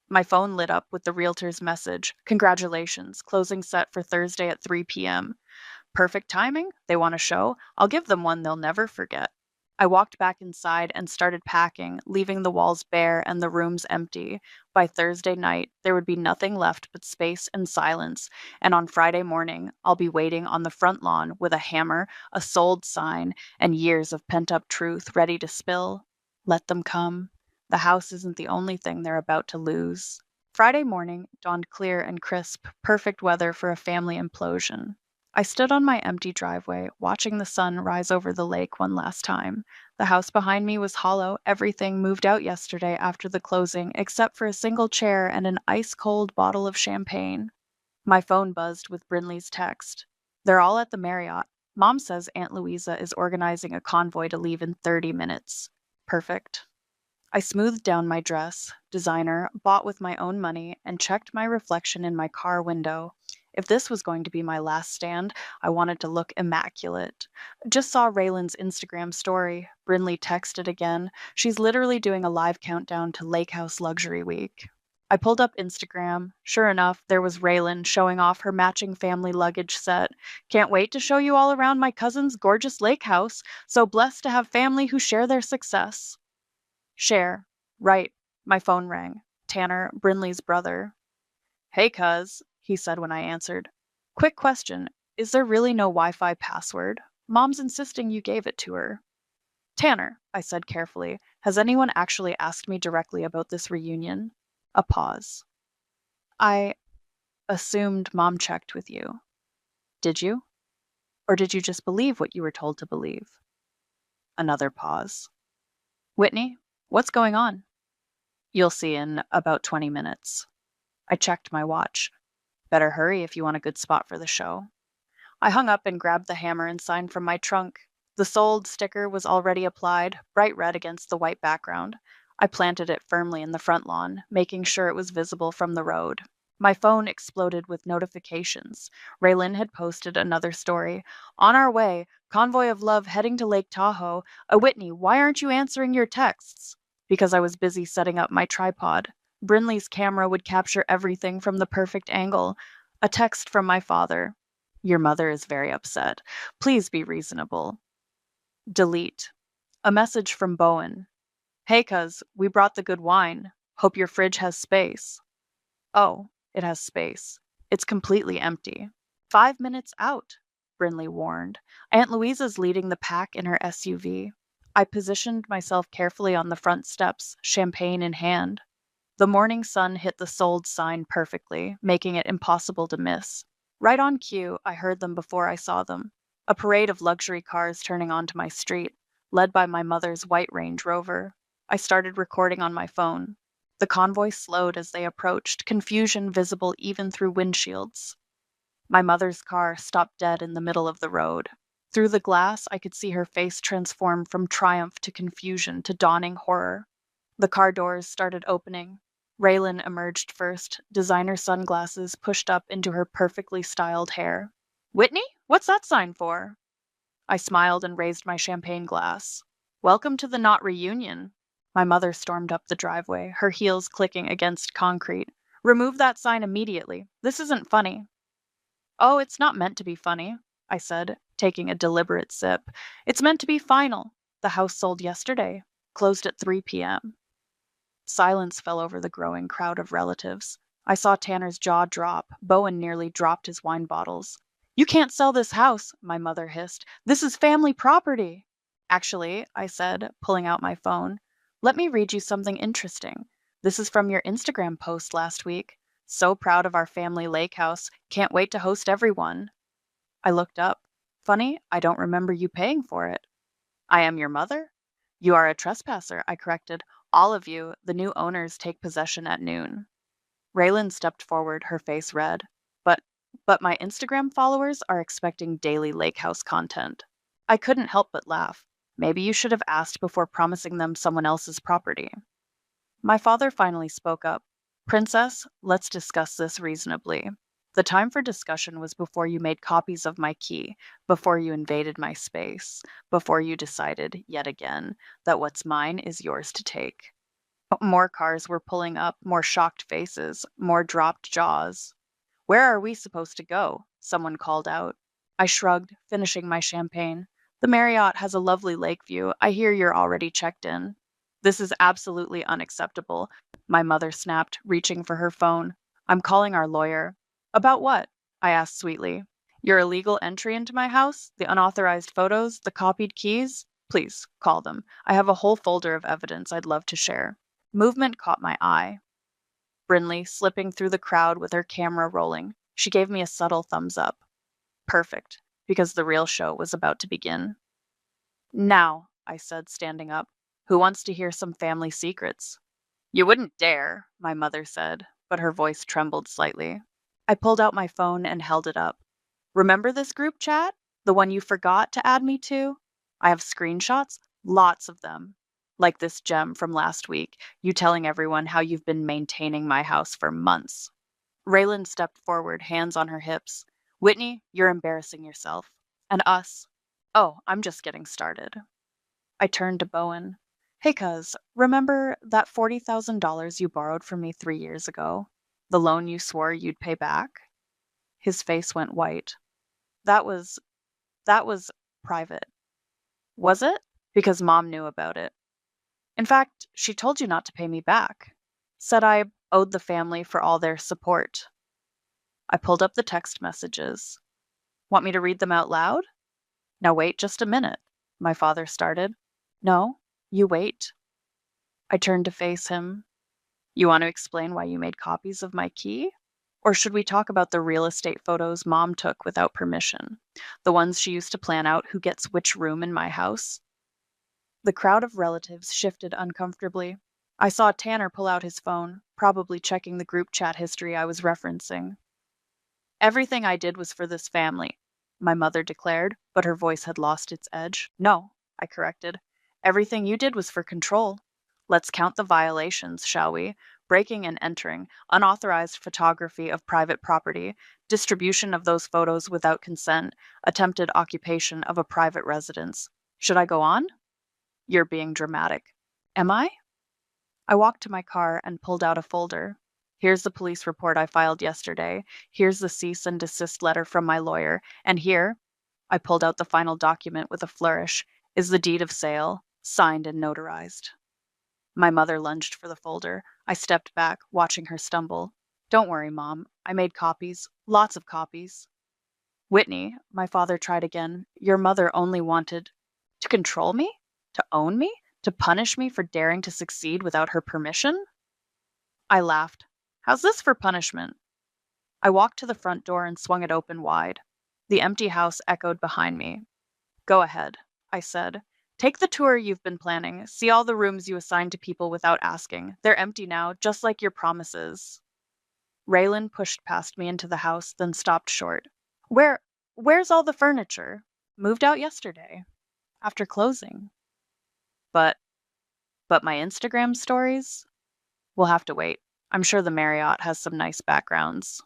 My phone lit up with the realtor's message. Congratulations, closing set for Thursday at 3 p.m. Perfect timing? They want a show? I'll give them one they'll never forget. I walked back inside and started packing, leaving the walls bare and the rooms empty. By Thursday night, there would be nothing left but space and silence, and on Friday morning, I'll be waiting on the front lawn with a hammer, a sold sign, and years of pent-up truth ready to spill. Let them come. The house isn't the only thing they're about to lose. Friday morning dawned clear and crisp, perfect weather for a family implosion. I stood on my empty driveway, watching the sun rise over the lake one last time. The house behind me was hollow. Everything moved out yesterday after the closing, except for a single chair and an ice-cold bottle of champagne. My phone buzzed with Brinley's text. They're all at the Marriott. Mom says Aunt Louisa is organizing a convoy to leave in 30 minutes. Perfect. I smoothed down my dress, designer, bought with my own money, and checked my reflection in my car window. If this was going to be my last stand, I wanted to look immaculate. Just saw Raylan's Instagram story. Brinley texted again. She's literally doing a live countdown to Lake House Luxury Week. I pulled up Instagram. Sure enough, there was Raylan showing off her matching family luggage set. Can't wait to show you all around my cousin's gorgeous lake house. So blessed to have family who share their success. Share. Right. My phone rang. Tanner, Brinley's brother. Hey, cuz, he said when I answered. Quick question. Is there really no Wi-Fi password? Mom's insisting you gave it to her. Tanner, I said carefully, has anyone actually asked me directly about this reunion? A pause. I assumed Mom checked with you. Did you? Or did you just believe what you were told to believe? Another pause. Whitney, what's going on? You'll see in about 20 minutes. I checked my watch. Better hurry if you want a good spot for the show. I hung up and grabbed the hammer and sign from my trunk. The sold sticker was already applied, bright red against the white background. I planted it firmly in the front lawn, making sure it was visible from the road. My phone exploded with notifications. Raylan had posted another story. On our way, convoy of love heading to Lake Tahoe. Whitney, why aren't you answering your texts? Because I was busy setting up my tripod. Brinley's camera would capture everything from the perfect angle. A text from my father. Your mother is very upset. Please be reasonable. Delete. A message from Bowen. Hey, cuz, we brought the good wine. Hope your fridge has space. Oh, it has space. It's completely empty. 5 minutes out, Brinley warned. Aunt Louisa's leading the pack in her SUV. I positioned myself carefully on the front steps, champagne in hand. The morning sun hit the sold sign perfectly, making it impossible to miss. Right on cue, I heard them before I saw them. A parade of luxury cars turning onto my street, led by my mother's white Range Rover. I started recording on my phone. The convoy slowed as they approached, confusion visible even through windshields. My mother's car stopped dead in the middle of the road. Through the glass, I could see her face transform from triumph to confusion to dawning horror. The car doors started opening. Raylan emerged first, designer sunglasses pushed up into her perfectly styled hair. Whitney, what's that sign for? I smiled and raised my champagne glass. Welcome to the not reunion. My mother stormed up the driveway, her heels clicking against concrete. Remove that sign immediately. This isn't funny. Oh, it's not meant to be funny, I said, taking a deliberate sip. It's meant to be final. The house sold yesterday. Closed at 3 p.m. Silence fell over the growing crowd of relatives. I saw Tanner's jaw drop. Bowen nearly dropped his wine bottles. You can't sell this house, my mother hissed. This is family property. Actually, I said, pulling out my phone, let me read you something interesting. This is from your Instagram post last week. So proud of our family lake house. Can't wait to host everyone. I looked up. Funny, I don't remember you paying for it. I am your mother? You are a trespasser, I corrected. All of you, the new owners, take possession at noon. Raylan stepped forward, her face red. But my Instagram followers are expecting daily lake house content. I couldn't help but laugh. Maybe you should have asked before promising them someone else's property. My father finally spoke up. Princess, let's discuss this reasonably. The time for discussion was before you made copies of my key, before you invaded my space, before you decided, yet again, that what's mine is yours to take. More cars were pulling up, more shocked faces, more dropped jaws. Where are we supposed to go? Someone called out. I shrugged, finishing my champagne. The Marriott has a lovely lake view. I hear you're already checked in. This is absolutely unacceptable, my mother snapped, reaching for her phone. I'm calling our lawyer. About what? I asked sweetly. Your illegal entry into my house? The unauthorized photos? The copied keys? Please, call them. I have a whole folder of evidence I'd love to share. Movement caught my eye. Brinley, slipping through the crowd with her camera rolling. She gave me a subtle thumbs up. Perfect, because the real show was about to begin. Now, I said, standing up, who wants to hear some family secrets? You wouldn't dare, my mother said, but her voice trembled slightly. I pulled out my phone and held it up. Remember this group chat? The one you forgot to add me to? I have screenshots, lots of them. Like this gem from last week, you telling everyone how you've been maintaining my house for months. Raylan stepped forward, hands on her hips. Whitney, you're embarrassing yourself. And us. Oh, I'm just getting started. I turned to Bowen. Hey, cuz, remember that $40,000 you borrowed from me 3 years ago? The loan you swore you'd pay back? His face went white. That was, that was private. Was it? Because Mom knew about it. In fact, she told you not to pay me back. Said I owed the family for all their support. I pulled up the text messages. Want me to read them out loud? Now wait just a minute, my father started. No, you wait. I turned to face him. You want to explain why you made copies of my key? Or should we talk about the real estate photos Mom took without permission? The ones she used to plan out who gets which room in my house? The crowd of relatives shifted uncomfortably. I saw Tanner pull out his phone, probably checking the group chat history I was referencing. Everything I did was for this family, my mother declared, but her voice had lost its edge. No, I corrected. Everything you did was for control. Let's count the violations, shall we? Breaking and entering, unauthorized photography of private property, distribution of those photos without consent, attempted occupation of a private residence. Should I go on? You're being dramatic. Am I? I walked to my car and pulled out a folder. Here's the police report I filed yesterday. Here's the cease and desist letter from my lawyer. And here, I pulled out the final document with a flourish, is the deed of sale, signed and notarized. My mother lunged for the folder. I stepped back, watching her stumble. Don't worry, Mom. I made copies. Lots of copies. Whitney, my father tried again, your mother only wanted to control me? To own me? To punish me for daring to succeed without her permission? I laughed. How's this for punishment? I walked to the front door and swung it open wide. The empty house echoed behind me. Go ahead, I said. Take the tour you've been planning. See all the rooms you assigned to people without asking. They're empty now, just like your promises. Raylan pushed past me into the house, then stopped short. Where's all the furniture? Moved out yesterday, after closing. But my Instagram stories? We'll have to wait. I'm sure the Marriott has some nice backgrounds.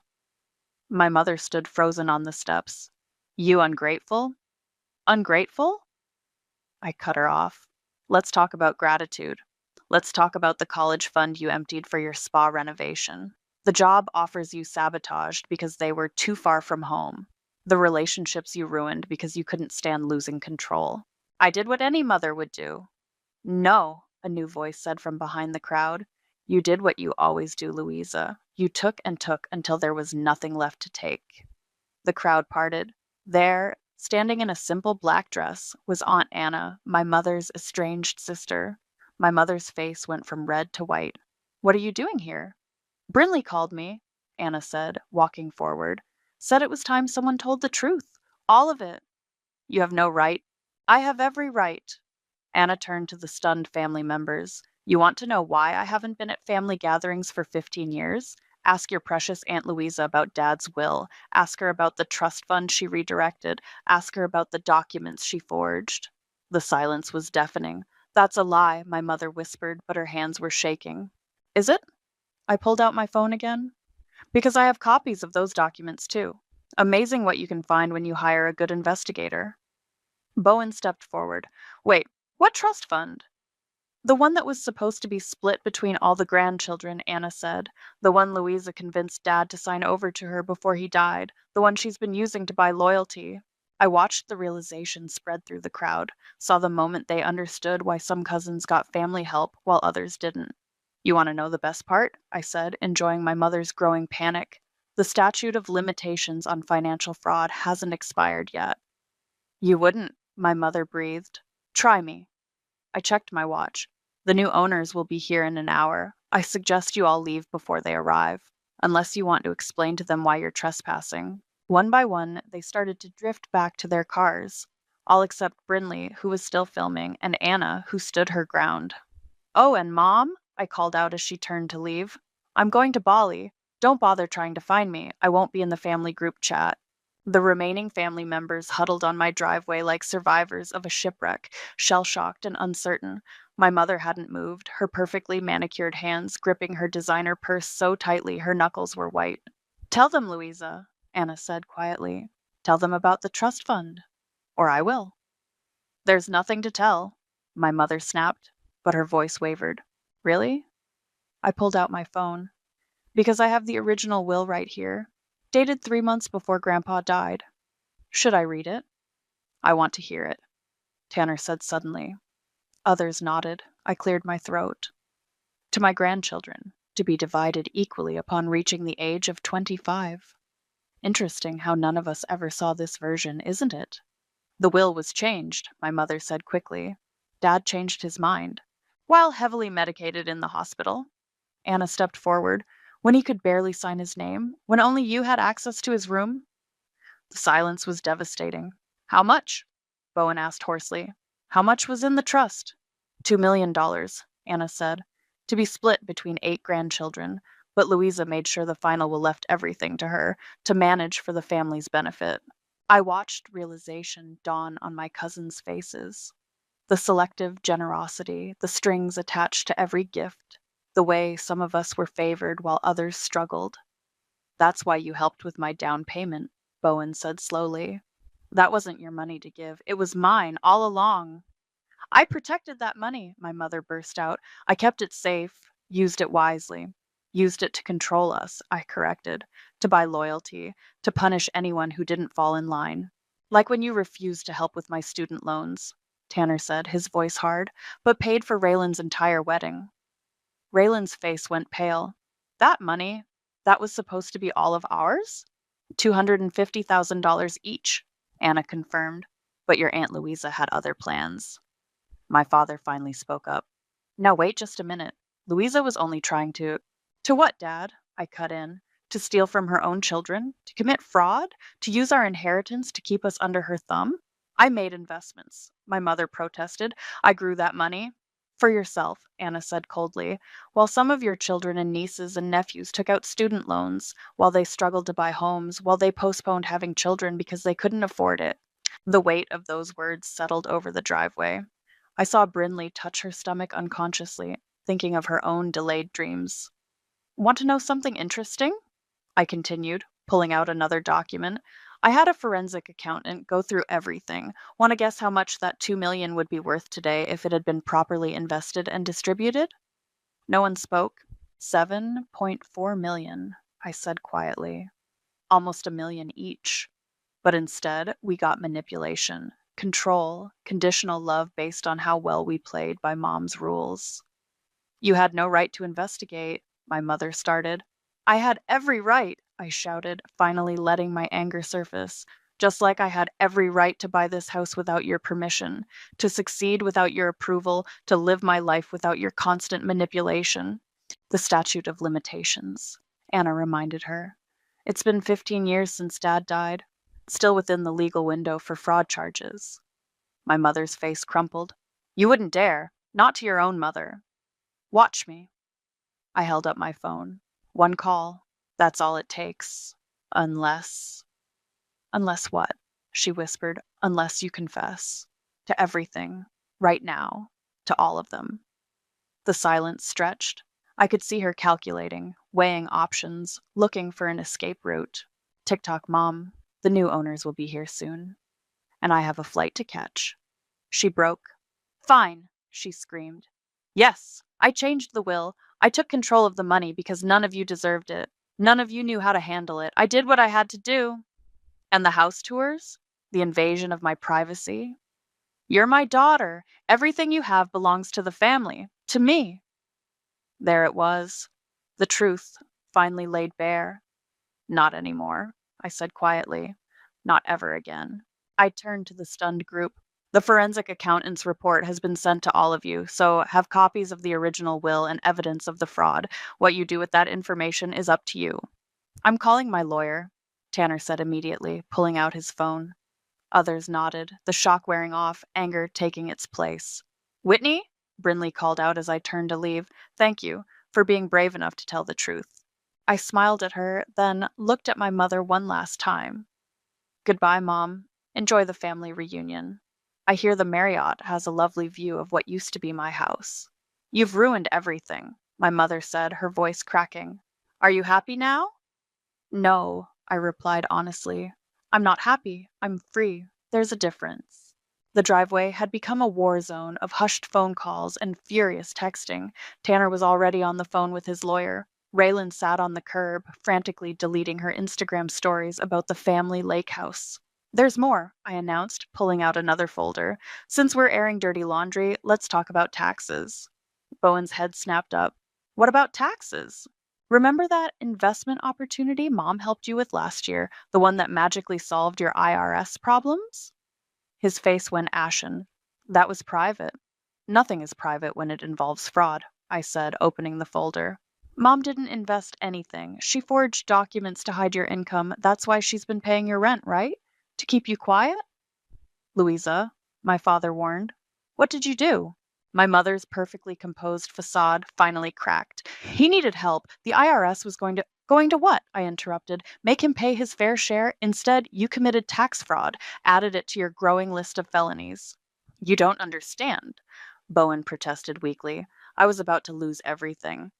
My mother stood frozen on the steps. You ungrateful? Ungrateful? I cut her off. Let's talk about gratitude. Let's talk about the college fund you emptied for your spa renovation. The job offers you sabotaged because they were too far from home. The relationships you ruined because you couldn't stand losing control. I did what any mother would do. No, a new voice said from behind the crowd. You did what you always do, Louisa. You took and took until there was nothing left to take. The crowd parted. There, standing in a simple black dress, was Aunt Anna, my mother's estranged sister. My mother's face went from red to white. What are you doing here? Brinley called me, Anna said, walking forward. Said it was time someone told the truth. All of it. You have no right. I have every right. Anna turned to the stunned family members. You want to know why I haven't been at family gatherings for 15 years? Ask your precious Aunt Louisa about Dad's will. Ask her about the trust fund she redirected. Ask her about the documents she forged. The silence was deafening. That's a lie, my mother whispered, but her hands were shaking. Is it? I pulled out my phone again. Because I have copies of those documents too. Amazing what you can find when you hire a good investigator. Bowen stepped forward. Wait, what trust fund? The one that was supposed to be split between all the grandchildren, Anna said. The one Louisa convinced Dad to sign over to her before he died. The one she's been using to buy loyalty. I watched the realization spread through the crowd, saw the moment they understood why some cousins got family help while others didn't. You want to know the best part? I said, enjoying my mother's growing panic. The statute of limitations on financial fraud hasn't expired yet. You wouldn't, my mother breathed. Try me. I checked my watch. The new owners will be here in an hour. I suggest you all leave before they arrive, unless you want to explain to them why you're trespassing. One by one, they started to drift back to their cars, all except Brinley, who was still filming, and Anna, who stood her ground. Oh, and Mom? I called out as she turned to leave. I'm going to Bali. Don't bother trying to find me. I won't be in the family group chat. The remaining family members huddled on my driveway like survivors of a shipwreck, shell-shocked and uncertain. My mother hadn't moved, her perfectly manicured hands gripping her designer purse so tightly her knuckles were white. Tell them, Louisa, Anna said quietly. Tell them about the trust fund. Or I will. There's nothing to tell, my mother snapped. but her voice wavered. Really? I pulled out my phone. Because I have the original will right here, dated 3 months before Grandpa died. Should I read it? I want to hear it, Tanner said suddenly. Others nodded. I cleared my throat. To my grandchildren, to be divided equally upon reaching the age of 25. Interesting how none of us ever saw this version, isn't it? The will was changed, my mother said quickly. Dad changed his mind. While heavily medicated in the hospital. Anna stepped forward. When he could barely sign his name, when only you had access to his room? The silence was devastating. How much? Bowen asked hoarsely. How much was in the trust? $2 million, Anna said, to be split between 8 grandchildren, but Louisa made sure the final will left everything to her, to manage for the family's benefit. I watched realization dawn on my cousins' faces. The selective generosity, the strings attached to every gift, the way some of us were favored while others struggled. That's why you helped with my down payment, Bowen said slowly. That wasn't your money to give. It was mine all along. I protected that money, my mother burst out. I kept it safe, used it wisely. Used it to control us, I corrected, to buy loyalty, to punish anyone who didn't fall in line. Like when you refused to help with my student loans, Tanner said, his voice hard, but paid for Raylan's entire wedding. Raylan's face went pale. That money, that was supposed to be all of ours? $250,000 each, Anna confirmed, but your Aunt Louisa had other plans. My father finally spoke up. Now wait just a minute. Louisa was only trying to... To what, Dad? I cut in. To steal from her own children? To commit fraud? To use our inheritance to keep us under her thumb? I made investments, my mother protested. I grew that money. For yourself, Anna said coldly, while some of your children and nieces and nephews took out student loans, while they struggled to buy homes, while they postponed having children because they couldn't afford it. The weight of those words settled over the driveway. I saw Brinley touch her stomach unconsciously, thinking of her own delayed dreams. Want to know something interesting? I continued, pulling out another document. I had a forensic accountant go through everything. Want to guess how much that $2 million would be worth today if it had been properly invested and distributed? No one spoke. $7.4 million, I said quietly. Almost $1 million each. But instead, we got manipulation, control, conditional love based on how well we played by Mom's rules. You had no right to investigate, my mother started. I had every right, I shouted, finally letting my anger surface. Just like I had every right to buy this house without your permission, to succeed without your approval, to live my life without your constant manipulation. The statute of limitations, Anna reminded her. It's been 15 years since Dad died, still within the legal window for fraud charges. My mother's face crumpled. You wouldn't dare, not to your own mother. Watch me. I held up my phone. One call. That's all it takes. Unless... Unless what? She whispered. Unless you confess. To everything. Right now. To all of them. The silence stretched. I could see her calculating, weighing options, looking for an escape route. Tick-tock, Mom. The new owners will be here soon. And I have a flight to catch. She broke. Fine, she screamed. Yes, I changed the will. I took control of the money because none of you deserved it. None of you knew how to handle it. I did what I had to do. And the house tours? The invasion of my privacy? You're my daughter. Everything you have belongs to the family. To me. There it was. The truth, finally laid bare. Not anymore, I said quietly. Not ever again. I turned to the stunned group. The forensic accountant's report has been sent to all of you, so have copies of the original will and evidence of the fraud. What you do with that information is up to you. I'm calling my lawyer, Tanner said immediately, pulling out his phone. Others nodded, the shock wearing off, anger taking its place. Whitney? Brinley called out as I turned to leave. Thank you for being brave enough to tell the truth. I smiled at her, then looked at my mother one last time. Goodbye, Mom. Enjoy the family reunion. I hear the Marriott has a lovely view of what used to be my house. You've ruined everything, my mother said, her voice cracking. Are you happy now? No, I replied honestly. I'm not happy. I'm free. There's a difference. The driveway had become a war zone of hushed phone calls and furious texting. Tanner was already on the phone with his lawyer. Raylan sat on the curb, frantically deleting her Instagram stories about the family lake house. There's more, I announced, pulling out another folder. Since we're airing dirty laundry, let's talk about taxes. Bowen's head snapped up. What about taxes? Remember that investment opportunity Mom helped you with last year, the one that magically solved your IRS problems? His face went ashen. That was private. Nothing is private when it involves fraud, I said, opening the folder. Mom didn't invest anything. She forged documents to hide your income. That's why she's been paying your rent, right? To keep you quiet? Louisa, my father warned. What did you do? My mother's perfectly composed facade finally cracked. He needed help. The IRS was going to. Going to what? I interrupted. Make him pay his fair share? Instead, you committed tax fraud, added it to your growing list of felonies. You don't understand, Bowen protested weakly. I was about to lose everything.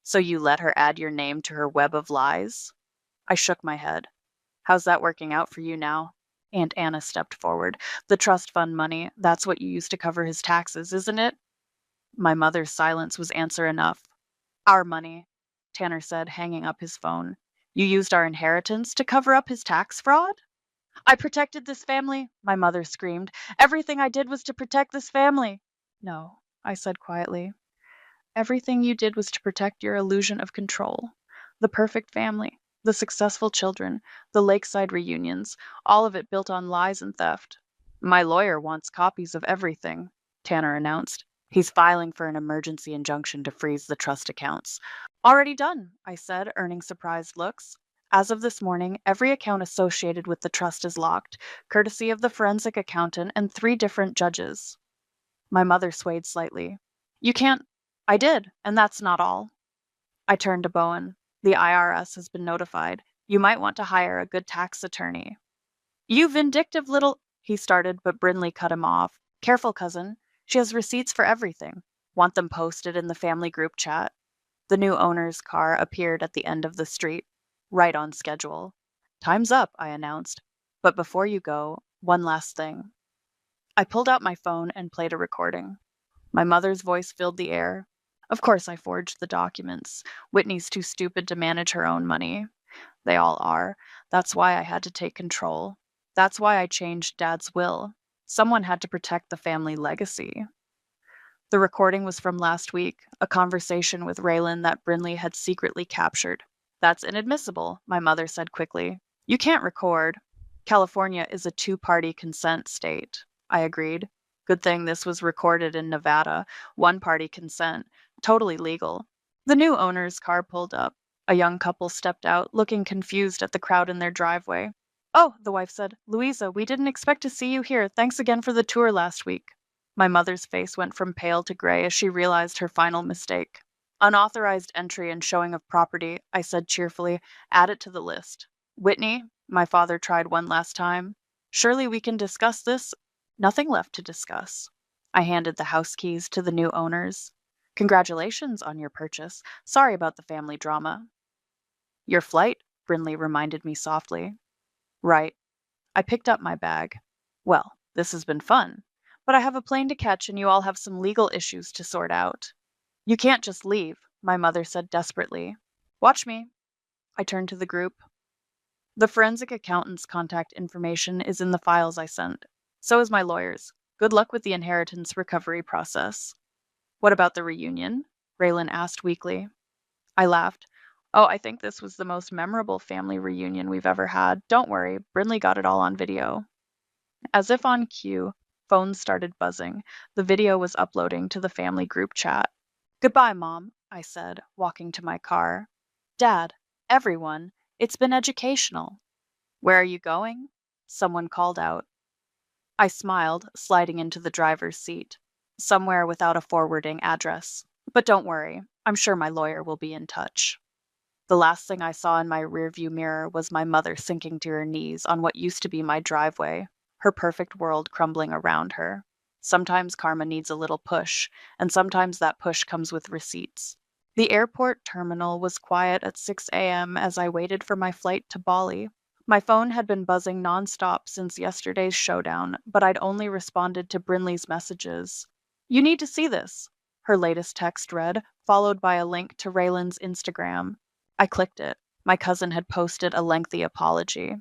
So you let her add your name to her web of lies? I shook my head. How's that working out for you now? Aunt Anna stepped forward. The trust fund money, that's what you used to cover his taxes, isn't it? My mother's silence was answer enough. Our money, Tanner said, hanging up his phone. You used our inheritance to cover up his tax fraud? I protected this family, my mother screamed. Everything I did was to protect this family. No, I said quietly. Everything you did was to protect your illusion of control. The perfect family, the successful children, the lakeside reunions, all of it built on lies and theft. My lawyer wants copies of everything, Tanner announced. He's filing for an emergency injunction to freeze the trust accounts. Already done, I said, earning surprised looks. As of this morning, every account associated with the trust is locked, courtesy of the forensic accountant and 3 different judges. My mother swayed slightly. You can't. I did, and that's not all. I turned to Bowen. The IRS has been notified. You might want to hire a good tax attorney. You vindictive little. He started, but Brinley cut him off. Careful, cousin. She has receipts for everything. Want them posted in the family group chat? The new owner's car appeared at the end of the street, right on schedule. Time's up, I announced. But before you go, one last thing. I pulled out my phone and played a recording. My mother's voice filled the air. Of course I forged the documents. Whitney's too stupid to manage her own money. They all are. That's why I had to take control. That's why I changed Dad's will. Someone had to protect the family legacy. The recording was from last week, a conversation with Raylan that Brinley had secretly captured. That's inadmissible, my mother said quickly. You can't record. California is a 2-party consent state. I agreed. Good thing this was recorded in Nevada. 1-party consent. Totally legal. The new owner's car pulled up. A young couple stepped out, looking confused at the crowd in their driveway. Oh, the wife said, Louisa, we didn't expect to see you here. Thanks again for the tour last week. My mother's face went from pale to gray as she realized her final mistake. Unauthorized entry and showing of property, I said cheerfully. Add it to the list. Whitney, my father tried one last time. Surely we can discuss this. Nothing left to discuss. I handed the house keys to the new owners. Congratulations on your purchase. Sorry about the family drama. Your flight, Brinley reminded me softly. Right. I picked up my bag. Well, this has been fun, but I have a plane to catch and you all have some legal issues to sort out. You can't just leave, my mother said desperately. Watch me. I turned to the group. The forensic accountant's contact information is in the files I sent. So is my lawyer's. Good luck with the inheritance recovery process. What about the reunion? Raylan asked weakly. I laughed. Oh, I think this was the most memorable family reunion we've ever had. Don't worry, Brinley got it all on video. As if on cue, phones started buzzing. The video was uploading to the family group chat. Goodbye, Mom, I said, walking to my car. Dad, everyone, it's been educational. Where are you going? Someone called out. I smiled, sliding into the driver's seat. Somewhere without a forwarding address. But don't worry, I'm sure my lawyer will be in touch. The last thing I saw in my rearview mirror was my mother sinking to her knees on what used to be my driveway, her perfect world crumbling around her. Sometimes karma needs a little push, and sometimes that push comes with receipts. The airport terminal was quiet at 6 a.m. as I waited for my flight to Bali. My phone had been buzzing nonstop since yesterday's showdown, but I'd only responded to Brinley's messages. You need to see this, her latest text read, followed by a link to Raylan's Instagram. I clicked it. My cousin had posted a lengthy apology.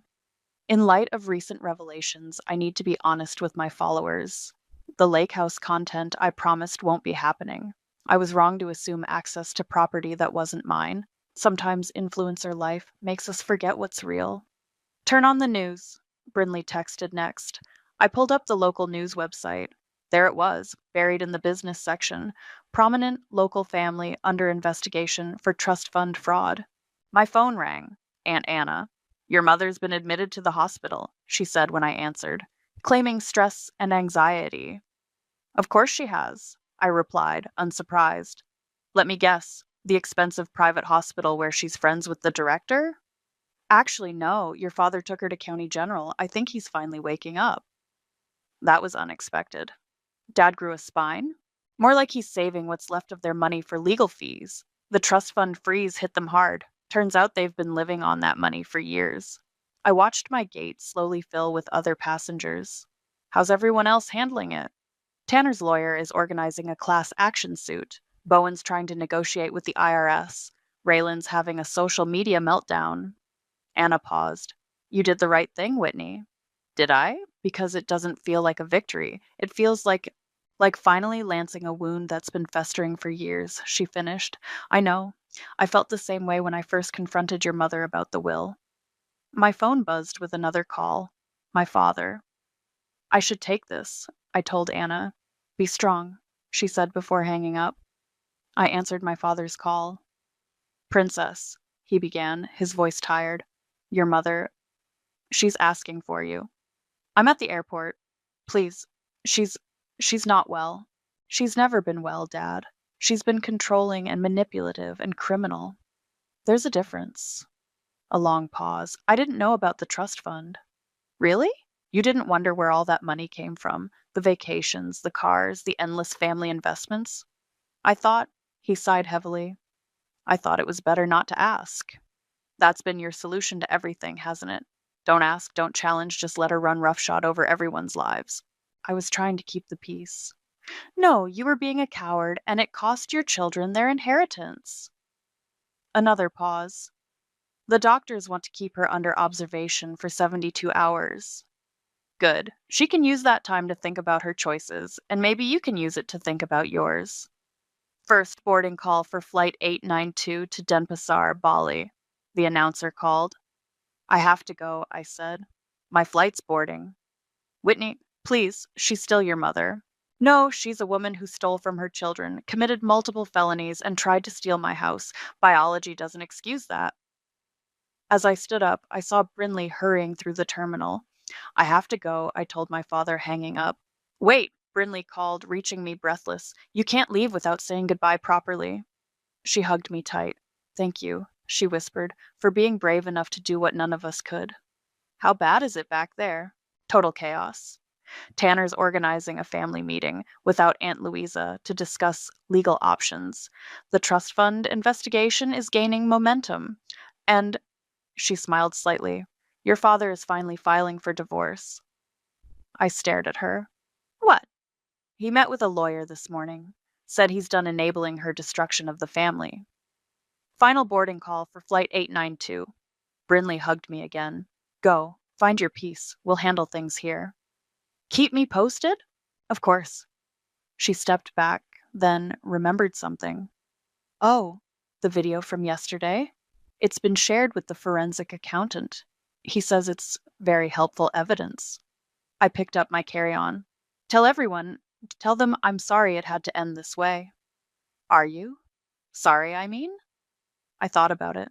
In light of recent revelations, I need to be honest with my followers. The lake house content I promised won't be happening. I was wrong to assume access to property that wasn't mine. Sometimes influencer life makes us forget what's real. Turn on the news, Brinley texted next. I pulled up the local news website. There it was, buried in the business section. Prominent local family under investigation for trust fund fraud. My phone rang. Aunt Anna. Your mother's been admitted to the hospital, she said when I answered, claiming stress and anxiety. Of course she has, I replied, unsurprised. Let me guess, the expensive private hospital where she's friends with the director? Actually, no, your father took her to County General. I think he's finally waking up. That was unexpected. Dad grew a spine? More like he's saving what's left of their money for legal fees. The trust fund freeze hit them hard. Turns out they've been living on that money for years. I watched my gate slowly fill with other passengers. How's everyone else handling it? Tanner's lawyer is organizing a class action suit. Bowen's trying to negotiate with the IRS. Raylan's having a social media meltdown. Anna paused. You did the right thing, Whitney. Did I? Because it doesn't feel like a victory. It feels like finally lancing a wound that's been festering for years, she finished. I know. I felt the same way when I first confronted your mother about the will. My phone buzzed with another call. My father. I should take this, I told Anna. Be strong, she said before hanging up. I answered my father's call. Princess, he began, his voice tired. Your mother, she's asking for you. I'm at the airport. Please, she's not well. She's never been well, Dad. She's been controlling and manipulative and criminal. There's a difference. A long pause. I didn't know about the trust fund. Really? You didn't wonder where all that money came from? The vacations, the cars, the endless family investments? He sighed heavily. I thought it was better not to ask. That's been your solution to everything, hasn't it? Don't ask, don't challenge, just let her run roughshod over everyone's lives. I was trying to keep the peace. No, you were being a coward, and it cost your children their inheritance. Another pause. The doctors want to keep her under observation for 72 hours. Good. She can use that time to think about her choices, and maybe you can use it to think about yours. First boarding call for Flight 892 to Denpasar, Bali, the announcer called. I have to go, I said. My flight's boarding. Whitney, please, she's still your mother. No, she's a woman who stole from her children, committed multiple felonies, and tried to steal my house. Biology doesn't excuse that. As I stood up, I saw Brinley hurrying through the terminal. I have to go, I told my father, hanging up. Wait, Brinley called, reaching me breathless. You can't leave without saying goodbye properly. She hugged me tight. Thank you, she whispered, for being brave enough to do what none of us could. How bad is it back there? Total chaos. Tanner's organizing a family meeting without Aunt Louisa to discuss legal options. The trust fund investigation is gaining momentum. And, she smiled slightly, your father is finally filing for divorce. I stared at her. What? He met with a lawyer this morning. Said he's done enabling her destruction of the family. Final boarding call for Flight 892. Brinley hugged me again. Go, find your peace. We'll handle things here. Keep me posted? Of course. She stepped back, then remembered something. Oh, the video from yesterday? It's been shared with the forensic accountant. He says it's very helpful evidence. I picked up my carry-on. Tell them I'm sorry it had to end this way. Are you? Sorry, I mean? I thought about it.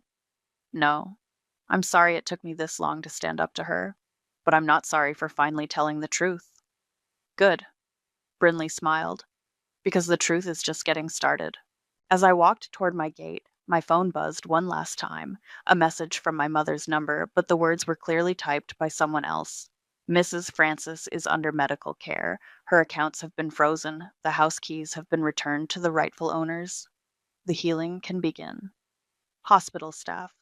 No. I'm sorry it took me this long to stand up to her, but I'm not sorry for finally telling the truth. Good. Brinley smiled. Because the truth is just getting started. As I walked toward my gate, my phone buzzed one last time, a message from my mother's number, but the words were clearly typed by someone else. Mrs. Francis is under medical care. Her accounts have been frozen. The house keys have been returned to the rightful owners. The healing can begin. Hospital staff.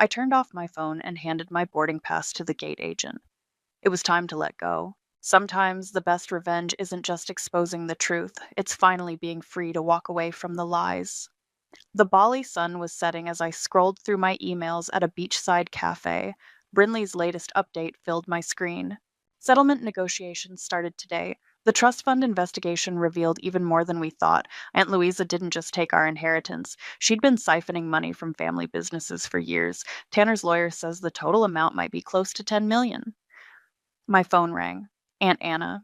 I turned off my phone and handed my boarding pass to the gate agent. It was time to let go. Sometimes the best revenge isn't just exposing the truth, it's finally being free to walk away from the lies. The Bali sun was setting as I scrolled through my emails at a beachside cafe. Brinley's latest update filled my screen. Settlement negotiations started today. The trust fund investigation revealed even more than we thought. Aunt Louisa didn't just take our inheritance. She'd been siphoning money from family businesses for years. Tanner's lawyer says the total amount might be close to 10 million. My phone rang. Aunt Anna,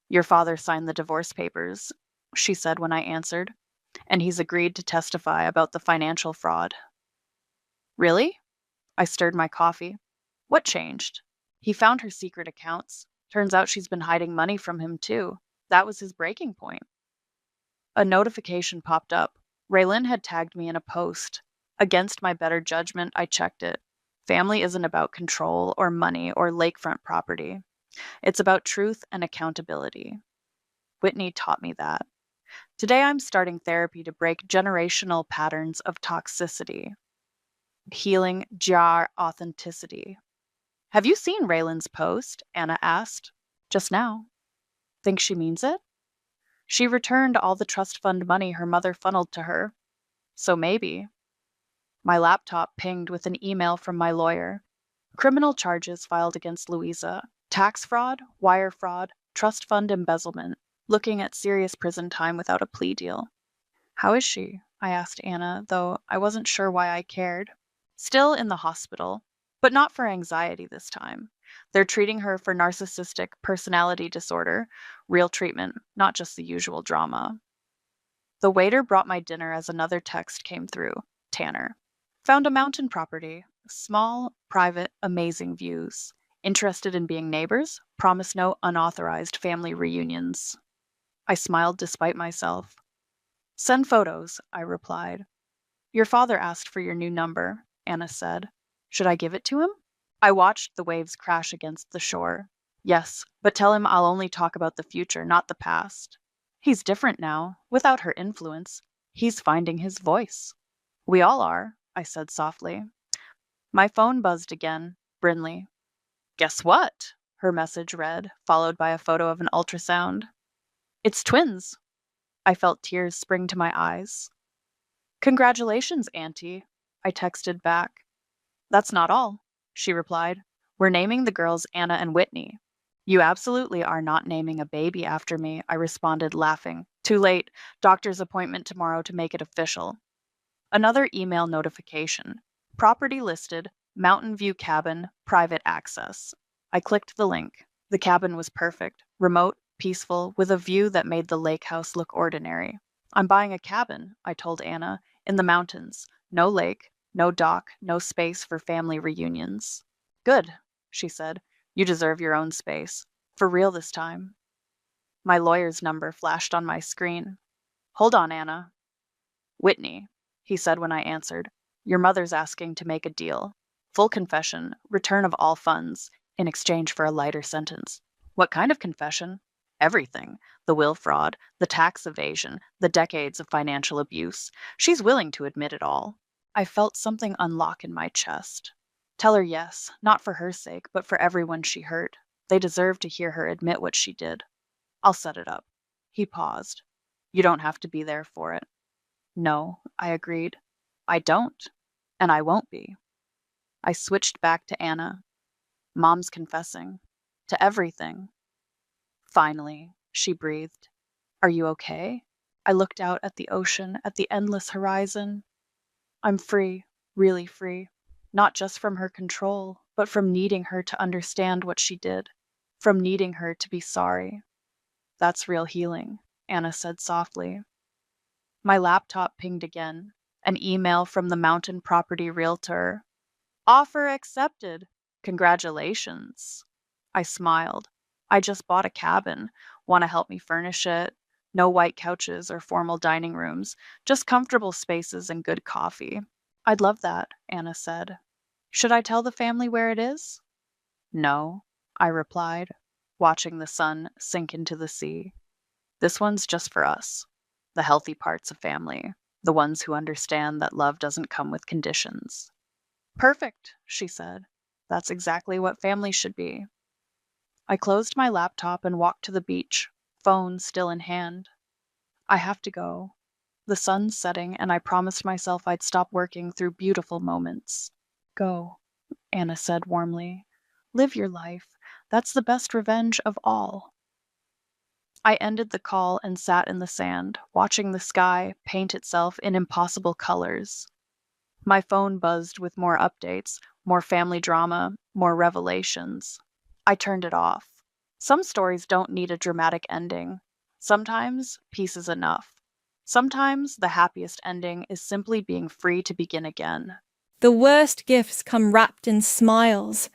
your father signed the divorce papers, she said when I answered, and he's agreed to testify about the financial fraud. Really? I stirred my coffee. What changed? He found her secret accounts. Turns out she's been hiding money from him, too. That was his breaking point. A notification popped up. Raylan had tagged me in a post. Against my better judgment, I checked it. Family isn't about control or money or lakefront property. It's about truth and accountability. Whitney taught me that. Today I'm starting therapy to break generational patterns of toxicity. Healing jar authenticity. Have you seen Raylan's post? Anna asked. Just now. Think she means it? She returned all the trust fund money her mother funneled to her. So maybe. My laptop pinged with an email from my lawyer. Criminal charges filed against Louisa. Tax fraud, wire fraud, trust fund embezzlement. Looking at serious prison time without a plea deal. How is she? I asked Anna, though I wasn't sure why I cared. Still in the hospital, but not for anxiety this time. They're treating her for narcissistic personality disorder, real treatment, not just the usual drama. The waiter brought my dinner as another text came through. Tanner. Found a mountain property. Small, private, amazing views. Interested in being neighbors? Promise no unauthorized family reunions. I smiled despite myself. Send photos, I replied. Your father asked for your new number, Anna said. Should I give it to him? I watched the waves crash against the shore. Yes, but tell him I'll only talk about the future, not the past. He's different now, without her influence. He's finding his voice. We all are, I said softly. My phone buzzed again. Brinley. Guess what? Her message read, followed by a photo of an ultrasound. It's twins. I felt tears spring to my eyes. Congratulations, Auntie, I texted back. That's not all, she replied. We're naming the girls Anna and Whitney. You absolutely are not naming a baby after me, I responded, laughing. Too late. Doctor's appointment tomorrow to make it official. Another email notification. Property listed, Mountain View Cabin, private access. I clicked the link. The cabin was perfect, remote, peaceful, with a view that made the lake house look ordinary. I'm buying a cabin, I told Anna, in the mountains. No lake, no dock, no space for family reunions. Good, she said. You deserve your own space. For real this time. My lawyer's number flashed on my screen. Hold on, Anna. Whitney, he said when I answered. Your mother's asking to make a deal. Full confession, return of all funds, in exchange for a lighter sentence. What kind of confession? Everything. The will fraud, the tax evasion, the decades of financial abuse. She's willing to admit it all. I felt something unlock in my chest. Tell her yes, not for her sake, but for everyone she hurt. They deserve to hear her admit what she did. I'll set it up. He paused. You don't have to be there for it. No, I agreed. I don't, and I won't be. I switched back to Anna. Mom's confessing. To everything. Finally, she breathed. Are you okay? I looked out at the ocean, at the endless horizon. I'm free, really free. Not just from her control, but from needing her to understand what she did. From needing her to be sorry. That's real healing, Anna said softly. My laptop pinged again. An email from the mountain property realtor. Offer accepted. Congratulations. I smiled. I just bought a cabin. Want to help me furnish it? No white couches or formal dining rooms, just comfortable spaces and good coffee. I'd love that, Anna said. Should I tell the family where it is? No, I replied, watching the sun sink into the sea. This one's just for us, the healthy parts of family, the ones who understand that love doesn't come with conditions. Perfect, she said. That's exactly what family should be. I closed my laptop and walked to the beach, phone still in hand. I have to go. The sun's setting, and I promised myself I'd stop working through beautiful moments. Go, Anna said warmly. Live your life. That's the best revenge of all. I ended the call and sat in the sand, watching the sky paint itself in impossible colors. My phone buzzed with more updates, more family drama, more revelations. I turned it off. Some stories don't need a dramatic ending. Sometimes peace is enough. Sometimes the happiest ending is simply being free to begin again. The worst gifts come wrapped in smiles.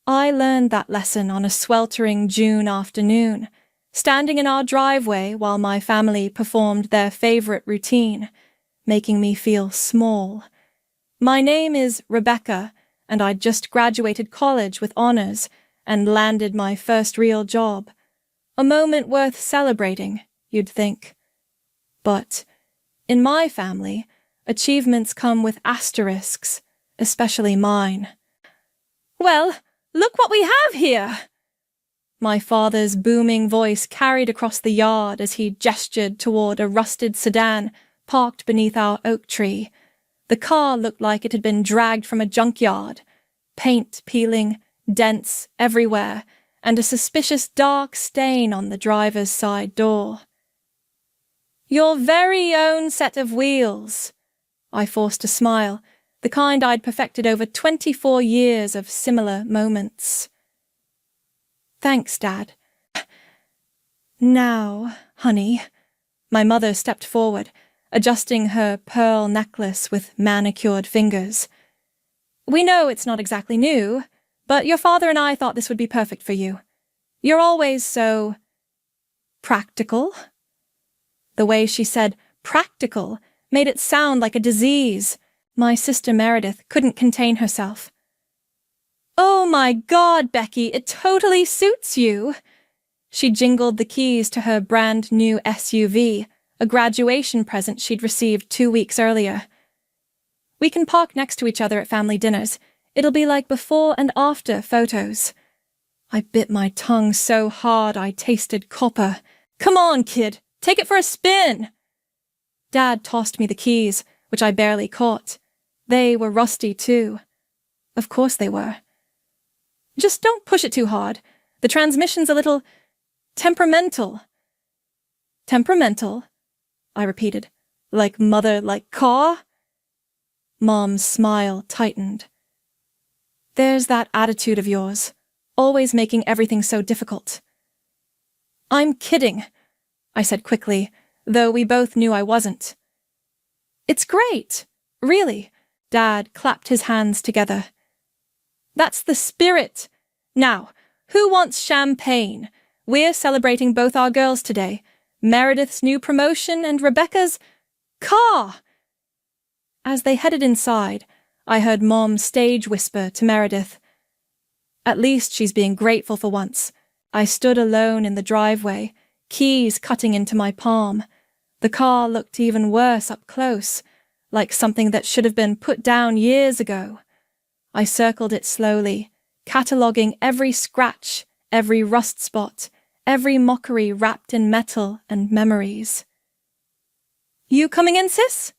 I learned that lesson on a sweltering June afternoon, standing in our driveway while my family performed their favorite routine, making me feel small. My name is Rebecca, and I'd just graduated college with honors and landed my first real job. A moment worth celebrating, you'd think. But in my family, achievements come with asterisks, especially mine. Well, look what we have here! My father's booming voice carried across the yard as he gestured toward a rusted sedan parked beneath our oak tree. The car looked like it had been dragged from a junkyard, paint peeling, dents everywhere, and a suspicious dark stain on the driver's side door. Your very own set of wheels. I forced a smile, the kind I'd perfected over 24 years of similar moments. Thanks, Dad. Now, honey. My mother stepped forward, adjusting her pearl necklace with manicured fingers. We know it's not exactly new, but your father and I thought this would be perfect for you. You're always so practical. The way she said practical made it sound like a disease. My sister Meredith couldn't contain herself. Oh my God, Becky, it totally suits you. She jingled the keys to her brand new SUV, a graduation present she'd received 2 weeks earlier. We can park next to each other at family dinners. It'll be like before and after photos. I bit my tongue so hard I tasted copper. Come on, kid, take it for a spin. Dad tossed me the keys, which I barely caught. They were rusty too. Of course they were. Just don't push it too hard. The transmission's a little temperamental. Temperamental? I repeated. Like mother, like car? Mom's smile tightened. There's that attitude of yours, always making everything so difficult. I'm kidding, I said quickly, though we both knew I wasn't. It's great, really. Dad clapped his hands together. That's the spirit. Now, who wants champagne? We're celebrating both our girls today, Meredith's new promotion and Rebecca's car. As they headed inside, I heard Mom stage whisper to Meredith. At least she's being grateful for once. I stood alone in the driveway, keys cutting into my palm. The car looked even worse up close, like something that should have been put down years ago. I circled it slowly, cataloguing every scratch, every rust spot, every mockery wrapped in metal and memories. You coming in, sis?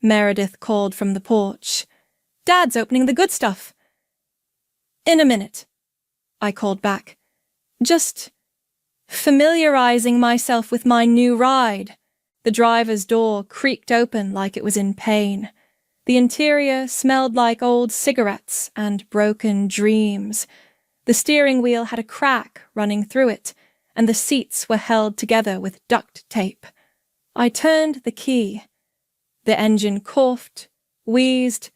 Meredith called from the porch. Dad's opening the good stuff. In a minute, I called back. Just familiarizing myself with my new ride. The driver's door creaked open like it was in pain. The interior smelled like old cigarettes and broken dreams. The steering wheel had a crack running through it, and the seats were held together with duct tape. I turned the key. The engine coughed, wheezed,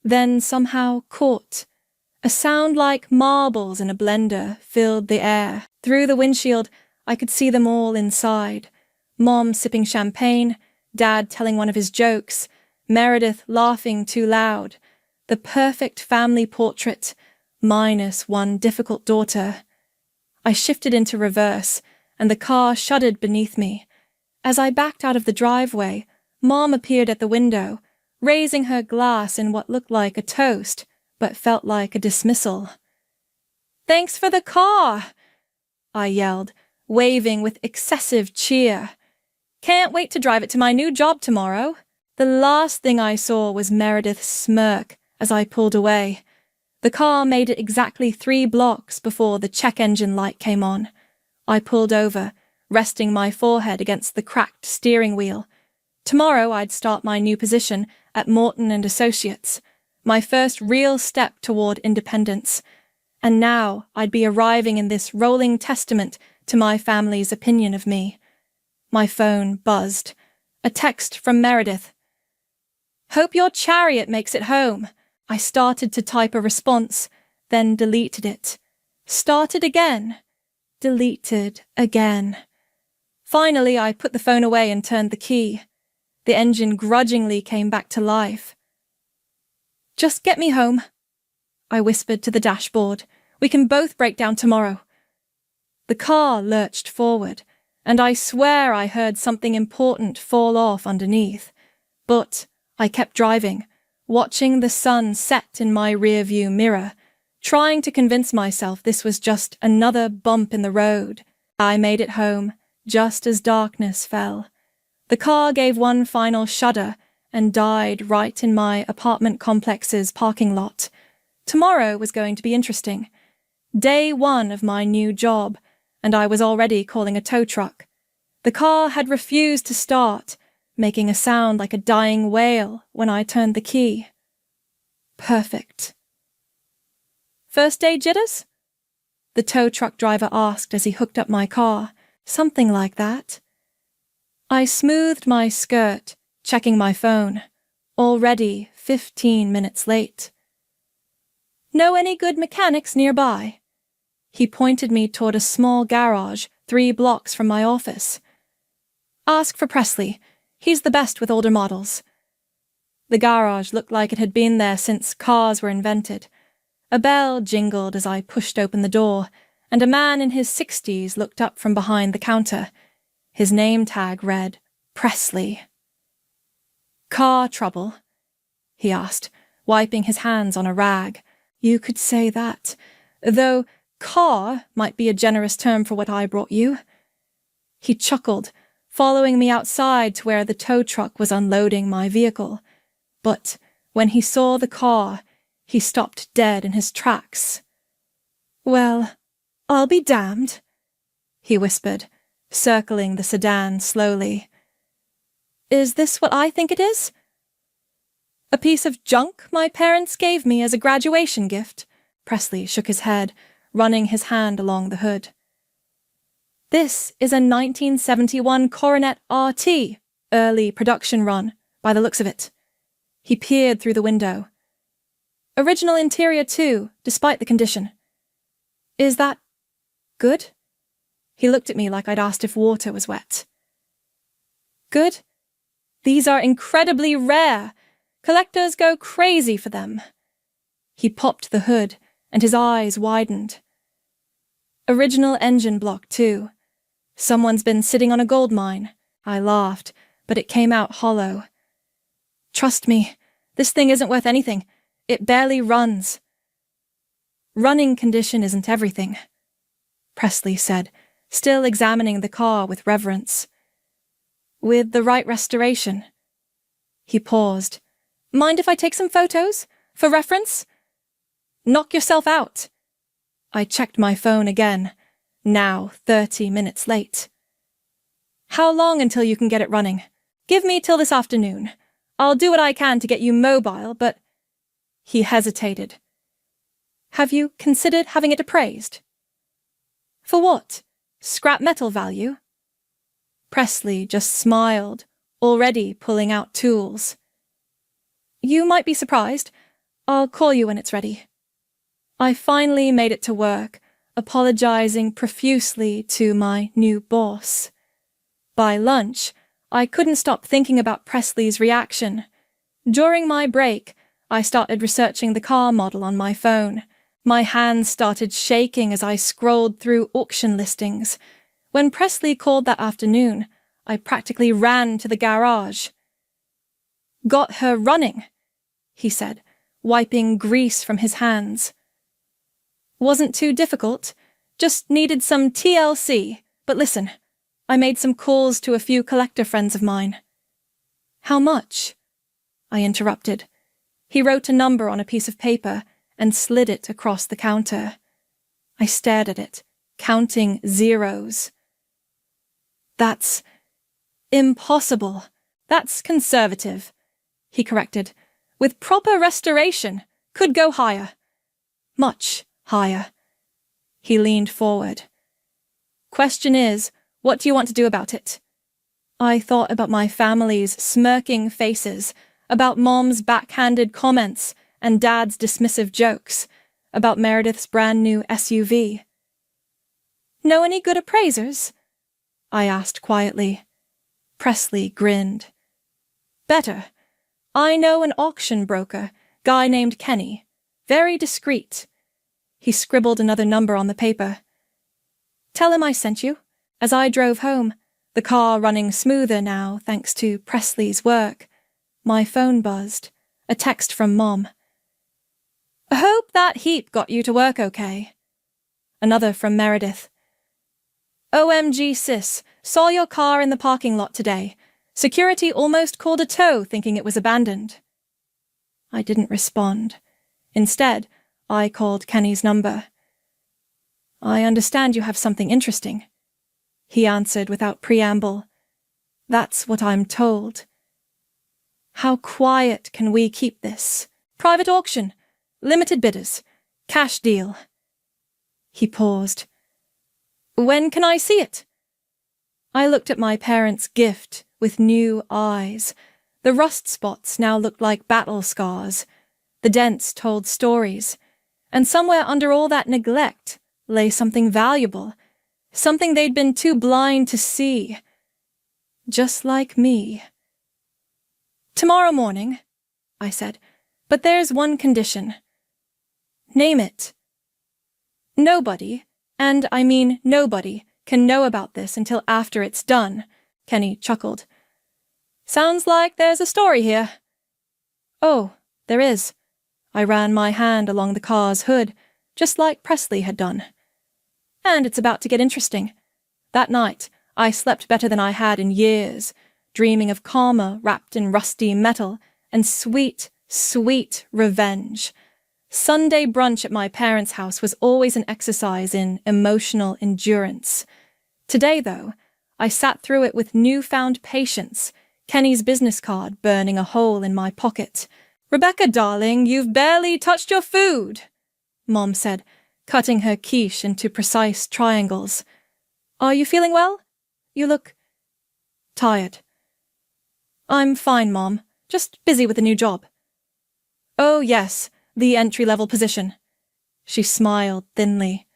then somehow caught. A sound like marbles in a blender filled the air. Through the windshield, I could see them all inside. Mom sipping champagne, Dad telling one of his jokes, Meredith laughing too loud. The perfect family portrait, minus one difficult daughter. I shifted into reverse, and the car shuddered beneath me. As I backed out of the driveway, Mom appeared at the window, raising her glass in what looked like a toast, but felt like a dismissal. "Thanks for the car," I yelled, waving with excessive cheer. "Can't wait to drive it to my new job tomorrow." The last thing I saw was Meredith's smirk as I pulled away. The car made it exactly 3 blocks before the check engine light came on. I pulled over, resting my forehead against the cracked steering wheel. Tomorrow I'd start my new position at Morton & Associates, my first real step toward independence. And now I'd be arriving in this rolling testament to my family's opinion of me. My phone buzzed. A text from Meredith. "Hope your chariot makes it home." I started to type a response, then deleted it. Started again. Deleted again. Finally, I put the phone away and turned the key. The engine grudgingly came back to life. "Just get me home," I whispered to the dashboard. "We can both break down tomorrow." The car lurched forward, and I swear I heard something important fall off underneath. But I kept driving, watching the sun set in my rearview mirror, trying to convince myself this was just another bump in the road. I made it home, just as darkness fell. The car gave one final shudder and died right in my apartment complex's parking lot. Tomorrow was going to be interesting. Day 1 of my new job, and I was already calling a tow truck. The car had refused to start, making a sound like a dying whale when I turned the key. Perfect. "First day jitters?" the tow truck driver asked as he hooked up my car. "Something like that." I smoothed my skirt, checking my phone. Already 15 minutes late. "Know any good mechanics nearby?" He pointed me toward a small garage 3 blocks from my office. "Ask for Presley. He's the best with older models." The garage looked like it had been there since cars were invented. A bell jingled as I pushed open the door, and a man in his 60s looked up from behind the counter. His name tag read, Presley. "Car trouble?" he asked, wiping his hands on a rag. "You could say that, though car might be a generous term for what I brought you." He chuckled, following me outside to where the tow truck was unloading my vehicle. But when he saw the car, he stopped dead in his tracks. "Well, I'll be damned," he whispered, circling the sedan slowly. "Is this what I think it is?" "A piece of junk my parents gave me as a graduation gift." Presley shook his head, running his hand along the hood. "This is a 1971 Coronet RT, early production run, by the looks of it." He peered through the window. "Original interior too, despite the condition." "Is that good?" He looked at me like I'd asked if water was wet. "Good? These are incredibly rare. Collectors go crazy for them." He popped the hood, and his eyes widened. "Original engine block, too. Someone's been sitting on a gold mine." I laughed, but it came out hollow. "Trust me, this thing isn't worth anything. It barely runs." "Running condition isn't everything," Presley said, still examining the car with reverence. "With the right restoration." He paused. "Mind if I take some photos? For reference?" "Knock yourself out." I checked my phone again, now 30 minutes late. "How long until you can get it running?" "Give me till this afternoon. I'll do what I can to get you mobile, but—" He hesitated. "Have you considered having it appraised?" "For what? Scrap metal value?" Presley just smiled, already pulling out tools. "You might be surprised. I'll call you when it's ready." I finally made it to work, apologizing profusely to my new boss. By lunch, I couldn't stop thinking about Presley's reaction. During my break, I started researching the car model on my phone. My hands started shaking as I scrolled through auction listings. When Presley called that afternoon, I practically ran to the garage. Got her running, he said, wiping grease from his hands. Wasn't too difficult, just needed some TLC, but listen, I made some calls to a few collector friends of mine. How much? I interrupted. He wrote a number on a piece of paper and slid it across the counter. I stared at it, counting zeros. That's impossible. That's conservative, he corrected. With proper restoration, could go higher. Much higher. He leaned forward. Question is, what do you want to do about it? I thought about my family's smirking faces, about Mom's backhanded comments and Dad's dismissive jokes, about Meredith's brand new SUV. Know any good appraisers? I asked quietly. Presley grinned. Better. I know an auction broker, guy named Kenny. Very discreet. He scribbled another number on the paper. Tell him I sent you. As I drove home, the car running smoother now thanks to Presley's work, my phone buzzed. A text from Mom. I hope that heap got you to work okay. Another from Meredith. OMG sis, saw your car in the parking lot today. Security almost called a tow thinking it was abandoned. I didn't respond. Instead, I called Kenny's number. I understand you have something interesting, he answered without preamble. That's what I'm told. How quiet can we keep this? Private auction, limited bidders, cash deal. He paused. When can I see it? I looked at my parents' gift with new eyes. The rust spots now looked like battle scars. The dents told stories. And somewhere under all that neglect lay something valuable, something they'd been too blind to see. Just like me. Tomorrow morning, I said, but there's one condition. Name it. Nobody, and I mean nobody, can know about this until after it's done, Kenny chuckled. Sounds like there's a story here. Oh, there is. I ran my hand along the car's hood, just like Presley had done. And it's about to get interesting. That night, I slept better than I had in years, dreaming of karma wrapped in rusty metal and sweet, sweet revenge. Sunday brunch at my parents' house was always an exercise in emotional endurance. Today, though, I sat through it with newfound patience, Kenny's business card burning a hole in my pocket. Rebecca, darling, you've barely touched your food, Mom said, cutting her quiche into precise triangles. Are you feeling well? You look tired. I'm fine, Mom. Just busy with a new job. Oh, yes, the entry-level position. She smiled thinly.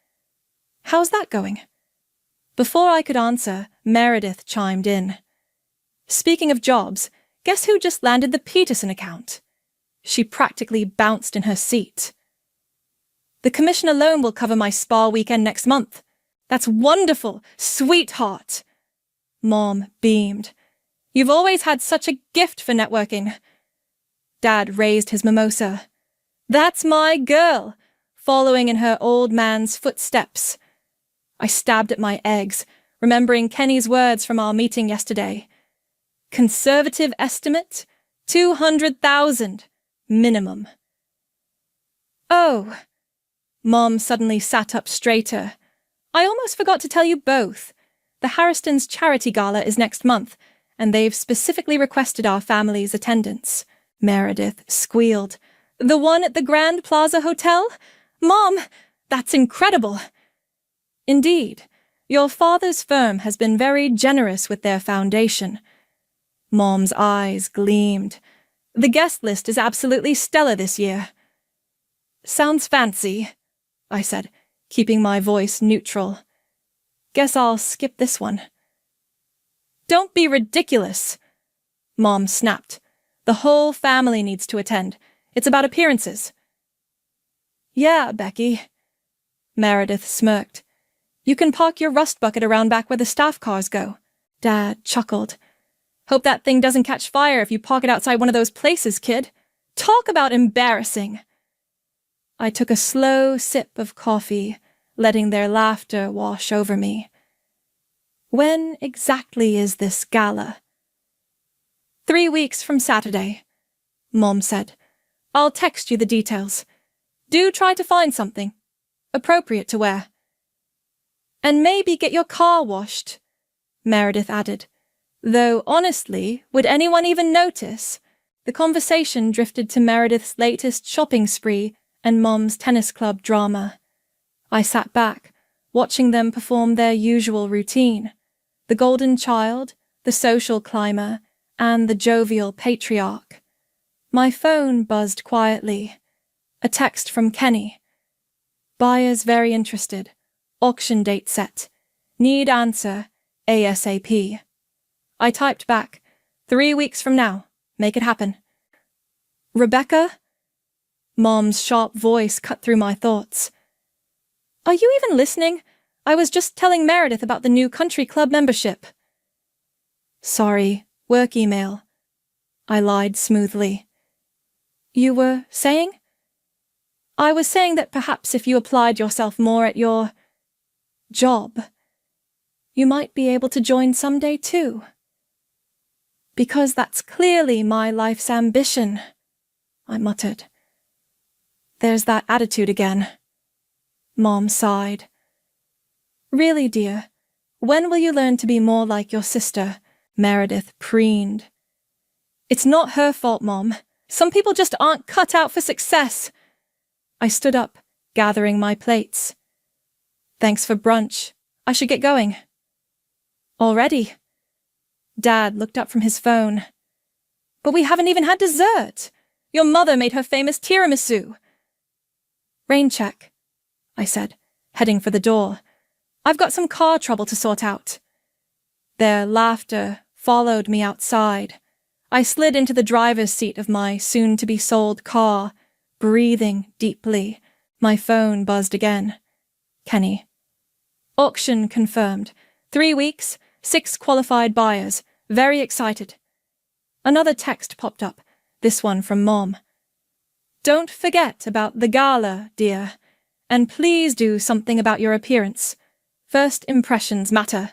How's that going? Before I could answer, Meredith chimed in. Speaking of jobs, guess who just landed the Peterson account? She practically bounced in her seat. The commission alone will cover my spa weekend next month. That's wonderful, sweetheart. Mom beamed. You've always had such a gift for networking. Dad raised his mimosa. That's my girl, following in her old man's footsteps. I stabbed at my eggs, remembering Kenny's words from our meeting yesterday. Conservative estimate, 200,000, minimum. Oh. Mom suddenly sat up straighter. I almost forgot to tell you both. The Harristons' charity gala is next month, and they've specifically requested our family's attendance. Meredith squealed. The one at the Grand Plaza Hotel? Mom, that's incredible. Indeed, your father's firm has been very generous with their foundation. Mom's eyes gleamed. The guest list is absolutely stellar this year. Sounds fancy, I said, keeping my voice neutral. Guess I'll skip this one. Don't be ridiculous, Mom snapped. The whole family needs to attend. It's about appearances. Yeah, Becky. Meredith smirked. You can park your rust bucket around back where the staff cars go. Dad chuckled. Hope that thing doesn't catch fire if you park it outside one of those places, kid. Talk about embarrassing. I took a slow sip of coffee, letting their laughter wash over me. When exactly is this gala? 3 weeks from Saturday, Mom said. I'll text you the details. Do try to find something appropriate to wear. And maybe get your car washed, Meredith added. Though, honestly, would anyone even notice? The conversation drifted to Meredith's latest shopping spree and Mom's tennis club drama. I sat back, watching them perform their usual routine. The golden child, the social climber, and the jovial patriarch. My phone buzzed quietly. A text from Kenny. Buyers very interested. Auction date set. Need answer ASAP. I typed back, 3 weeks from now. Make it happen. Rebecca? Mom's sharp voice cut through my thoughts. Are you even listening? I was just telling Meredith about the new country club membership. Sorry, work email. I lied smoothly. You were saying? I was saying that perhaps if you applied yourself more at your job, you might be able to join someday too. Because that's clearly my life's ambition, I muttered. There's that attitude again. Mom sighed. Really, dear, when will you learn to be more like your sister? Meredith preened. It's not her fault, Mom. Some people just aren't cut out for success. I stood up, gathering my plates. Thanks for brunch. I should get going. Already? Dad looked up from his phone. But we haven't even had dessert. Your mother made her famous tiramisu. Rain check, I said, heading for the door. I've got some car trouble to sort out. Their laughter followed me outside. I slid into the driver's seat of my soon-to-be-sold car, breathing deeply. My phone buzzed again. Kenny. Auction confirmed. 3 weeks, 6 qualified buyers. Very excited. Another text popped up, this one from Mom. Don't forget about the gala, dear. And please do something about your appearance. First impressions matter.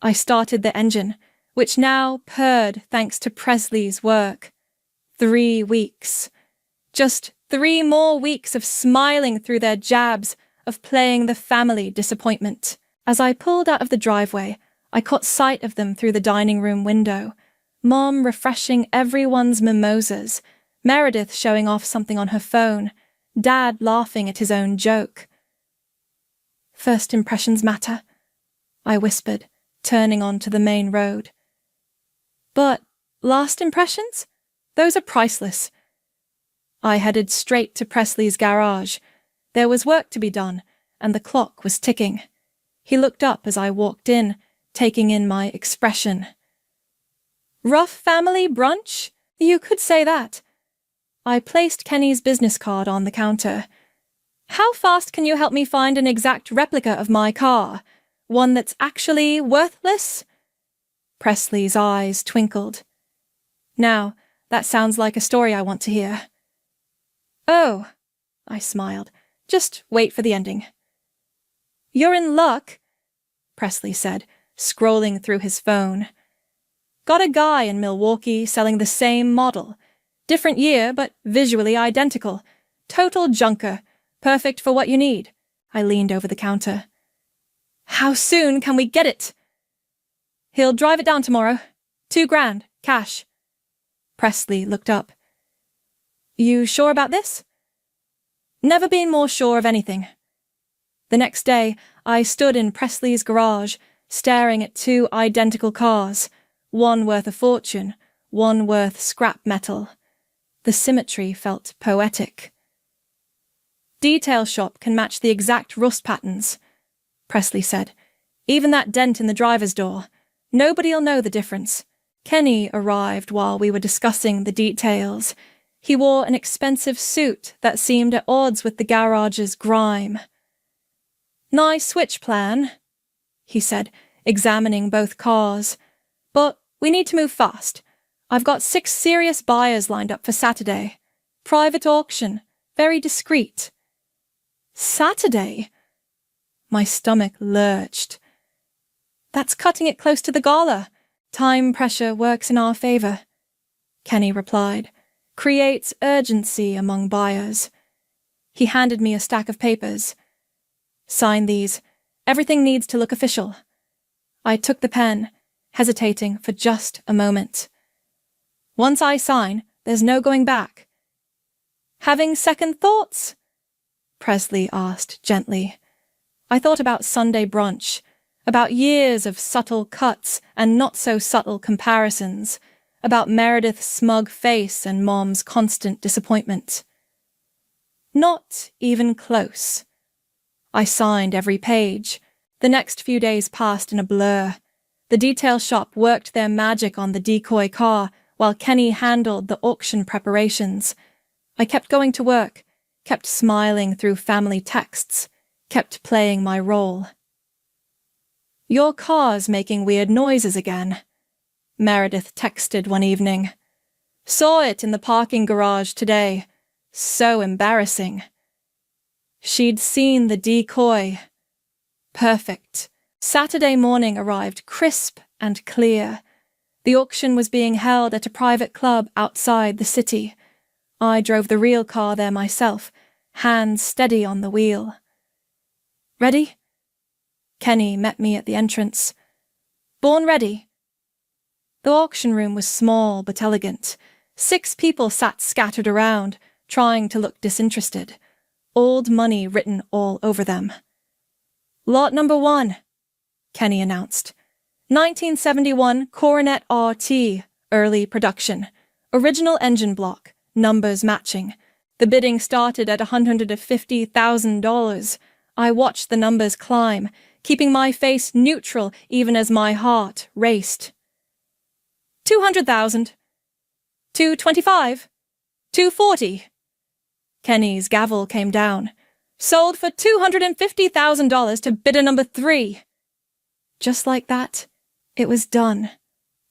I started the engine, which now purred thanks to Presley's work. 3 weeks. Just 3 more weeks of smiling through their jabs, of playing the family disappointment. As I pulled out of the driveway, I caught sight of them through the dining room window. Mom refreshing everyone's mimosas, Meredith showing off something on her phone, Dad laughing at his own joke. First impressions matter, I whispered, turning onto the main road. But last impressions? Those are priceless. I headed straight to Presley's garage. There was work to be done, and the clock was ticking. He looked up as I walked in, taking in my expression. Rough family brunch? You could say that. I placed Kenny's business card on the counter. How fast can you help me find an exact replica of my car? One that's actually worthless? Presley's eyes twinkled. Now, that sounds like a story I want to hear. Oh, I smiled. Just wait for the ending. You're in luck, Presley said, scrolling through his phone. Got a guy in Milwaukee selling the same model. Different year, but visually identical. Total junker. Perfect for what you need. I leaned over the counter. How soon can we get it? He'll drive it down tomorrow. $2,000, cash. Presley looked up. You sure about this? Never been more sure of anything. The next day, I stood in Presley's garage, staring at 2 identical cars, one worth a fortune, one worth scrap metal. The symmetry felt poetic. Detail shop can match the exact rust patterns, Presley said. Even that dent in the driver's door. Nobody'll know the difference. Kenny arrived while we were discussing the details. He wore an expensive suit that seemed at odds with the garage's grime. Nice switch plan, he said, examining both cars. But We need to move fast. I've got 6 serious buyers lined up for Saturday. Private auction, very discreet. Saturday? My stomach lurched. That's cutting it close to the gala. Time pressure works in our favor, Kenny replied. Creates urgency among buyers. He handed me a stack of papers. Sign these. Everything needs to look official. I took the pen, hesitating for just a moment. Once I sign, there's no going back. Having second thoughts? Presley asked gently. I thought about Sunday brunch, about years of subtle cuts and not-so-subtle comparisons, about Meredith's smug face and Mom's constant disappointment. Not even close. I signed every page. The next few days passed in a blur. The detail shop worked their magic on the decoy car while Kenny handled the auction preparations. I kept going to work, kept smiling through family texts, kept playing my role. Your car's making weird noises again, Meredith texted one evening. Saw it in the parking garage today. So embarrassing. She'd seen the decoy. Perfect. Saturday morning arrived crisp and clear. The auction was being held at a private club outside the city. I drove the real car there myself, hands steady on the wheel. Ready? Kenny met me at the entrance. Born ready. The auction room was small but elegant. 6 people sat scattered around, trying to look disinterested. Old money written all over them. Lot number 1, Kenny announced. 1971 Coronet RT, early production. Original engine block, numbers matching. The bidding started at $150,000. I watched the numbers climb, keeping my face neutral even as my heart raced. 200,000. 225. 240. Kenny's gavel came down. Sold for $250,000 to bidder number 3. Just like that, it was done.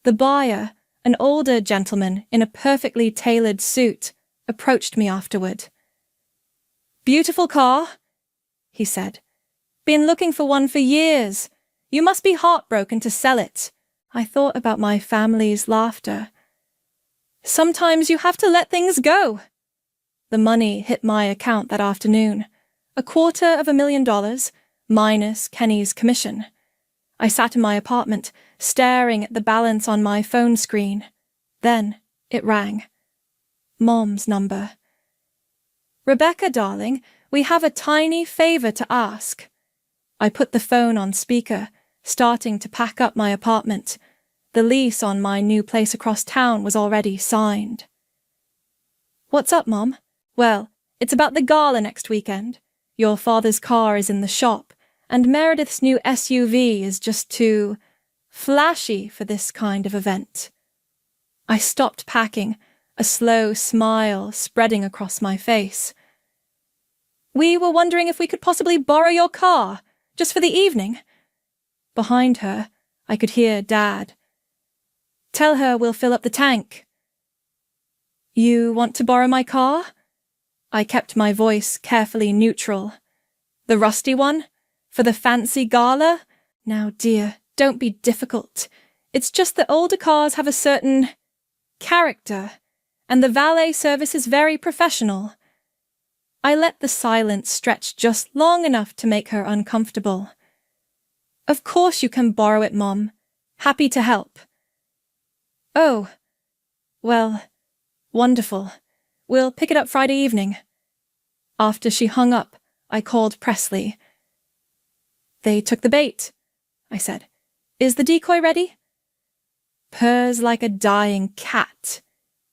The buyer, an older gentleman in a perfectly tailored suit, approached me afterward. Beautiful car, he said. Been looking for one for years. You must be heartbroken to sell it. I thought about my family's laughter. Sometimes you have to let things go. The money hit my account that afternoon. $250,000, minus Kenny's commission. I sat in my apartment, staring at the balance on my phone screen. Then it rang. Mom's number. Rebecca, darling, we have a tiny favor to ask. I put the phone on speaker, starting to pack up my apartment. The lease on my new place across town was already signed. What's up, Mom? Well, it's about the gala next weekend. Your father's car is in the shop, and Meredith's new SUV is just too flashy for this kind of event. I stopped packing, a slow smile spreading across my face. We were wondering if we could possibly borrow your car, just for the evening. Behind her, I could hear Dad. Tell her we'll fill up the tank. You want to borrow my car? I kept my voice carefully neutral. The rusty one? For the fancy gala? Now, dear, don't be difficult. It's just that older cars have a certain character, and the valet service is very professional. I let the silence stretch just long enough to make her uncomfortable. Of course you can borrow it, Mom. Happy to help. Oh, well, wonderful. We'll pick it up Friday evening. After she hung up, I called Presley. They took the bait, I said. Is the decoy ready? Purrs like a dying cat.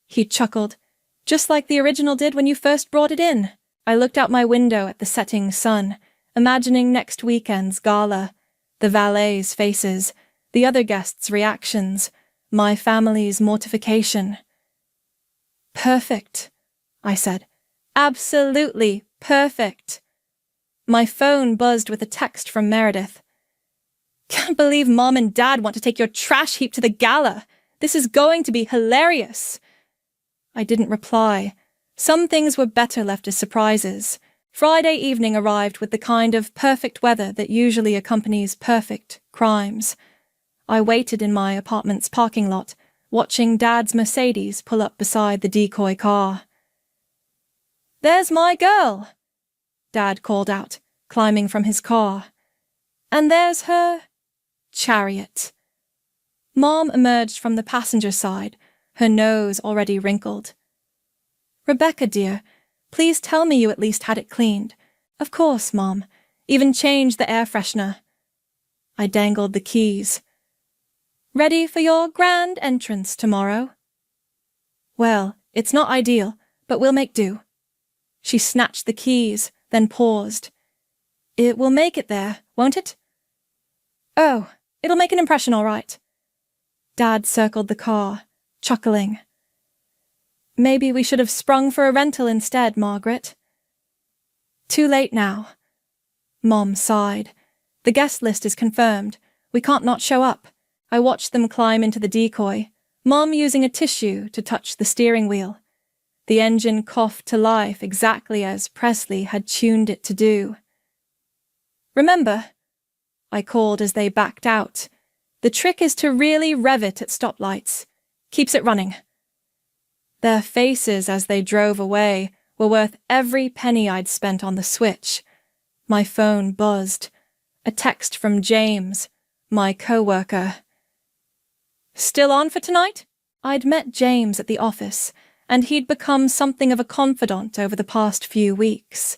He chuckled, just like the original did when you first brought it in. I looked out my window at the setting sun, imagining next weekend's gala, the valet's faces, the other guests' reactions, my family's mortification. Perfect, I said. Absolutely perfect. My phone buzzed with a text from Meredith. Can't believe Mom and Dad want to take your trash heap to the gala. This is going to be hilarious. I didn't reply. Some things were better left as surprises. Friday evening arrived with the kind of perfect weather that usually accompanies perfect crimes. I waited in my apartment's parking lot, watching Dad's Mercedes pull up beside the decoy car. "There's my girl," Dad called out, climbing from his car. "And there's her chariot." Mom emerged from the passenger side, her nose already wrinkled. "Rebecca, dear, please tell me you at least had it cleaned." "Of course, Mom. Even changed the air freshener." I dangled the keys. "Ready for your grand entrance tomorrow?" "Well, it's not ideal, but we'll make do." She snatched the keys, then paused. "It will make it there, won't it?" "Oh, it'll make an impression all right." Dad circled the car, chuckling. "Maybe we should have sprung for a rental instead, Margaret." "Too late now." Mom sighed. "The guest list is confirmed. We can't not show up." I watched them climb into the decoy, Mom using a tissue to touch the steering wheel. The engine coughed to life exactly as Presley had tuned it to do. "Remember," I called as they backed out, "the trick is to really rev it at stoplights. Keeps it running." Their faces as they drove away were worth every penny I'd spent on the switch. My phone buzzed. A text from James, my co-worker. "Still on for tonight?" I'd met James at the office, and he'd become something of a confidant over the past few weeks.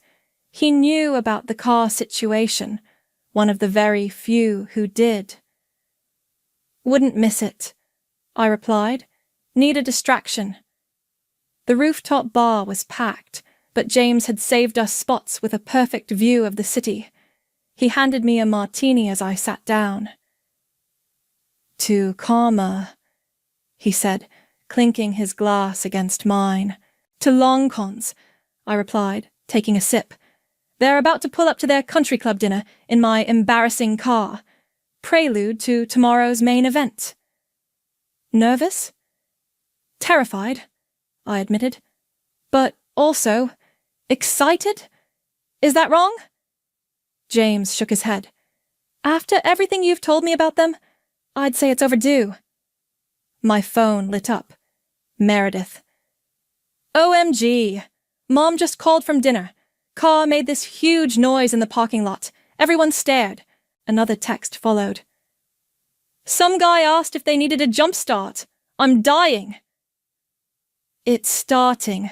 He knew about the car situation, one of the very few who did. "Wouldn't miss it," I replied. "Need a distraction." The rooftop bar was packed, but James had saved us spots with a perfect view of the city. He handed me a martini as I sat down. "To Karma," he said, clinking his glass against mine. "To Long Cons," I replied, taking a sip. "They're about to pull up to their country club dinner in my embarrassing car. Prelude to tomorrow's main event." "Nervous?" "Terrified," I admitted. "But also excited? Is that wrong?" James shook his head. "After everything you've told me about them, I'd say it's overdue." My phone lit up. Meredith. "OMG! Mom just called from dinner. Car made this huge noise in the parking lot. Everyone stared." Another text followed. "Some guy asked if they needed a jump start. I'm dying." "It's starting."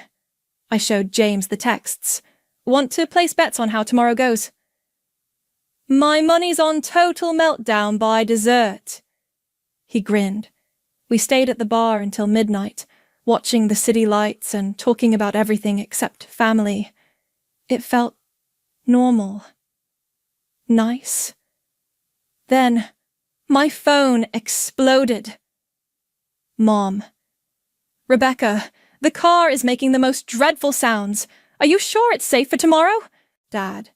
I showed James the texts. "Want to place bets on how tomorrow goes?" "My money's on total meltdown by dessert." He grinned. We stayed at the bar until midnight, watching the city lights and talking about everything except family. It felt normal. Nice. Then, my phone exploded. Mom. "Rebecca, the car is making the most dreadful sounds. Are you sure it's safe for tomorrow?" Dad.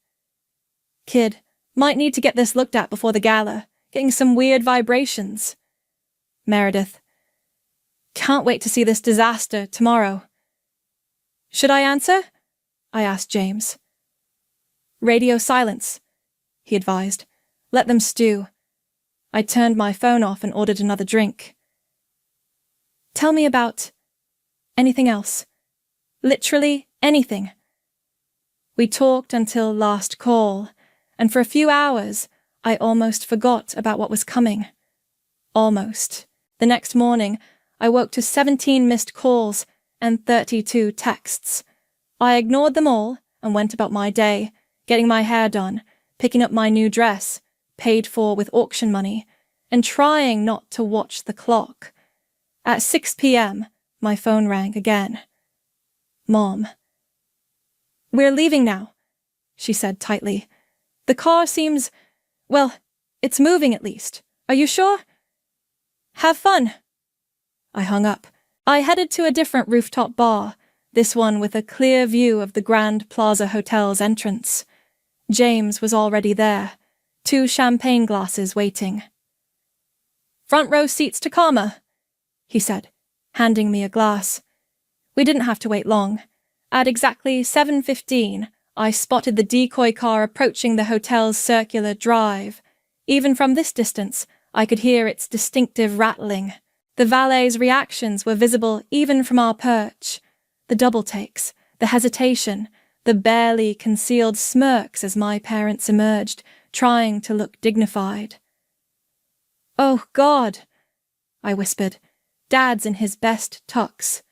"Kid, might need to get this looked at before the gala. Getting some weird vibrations." Meredith. "Can't wait to see this disaster tomorrow." "Should I answer?" I asked James. "Radio silence," he advised. "Let them stew." I turned my phone off and ordered another drink. "Tell me about anything else. Literally anything." We talked until last call, and for a few hours I almost forgot about what was coming. Almost. The next morning, I woke to 17 missed calls and 32 texts. I ignored them all and went about my day, getting my hair done, picking up my new dress, paid for with auction money, and trying not to watch the clock. At 6 p.m., my phone rang again. Mom. "We're leaving now," she said tightly. "The car seems, well, it's moving at least. Are you sure?" "Have fun." I hung up. I headed to a different rooftop bar, this one with a clear view of the Grand Plaza Hotel's entrance. James was already there, 2 champagne glasses waiting. "Front row seats to Karma," he said, handing me a glass. We didn't have to wait long. At exactly 7:15, I spotted the decoy car approaching the hotel's circular drive. Even from this distance, I could hear its distinctive rattling. The valet's reactions were visible even from our perch. The double takes, the hesitation, the barely concealed smirks as my parents emerged, trying to look dignified. "Oh, God," I whispered. "Dad's in his best tux."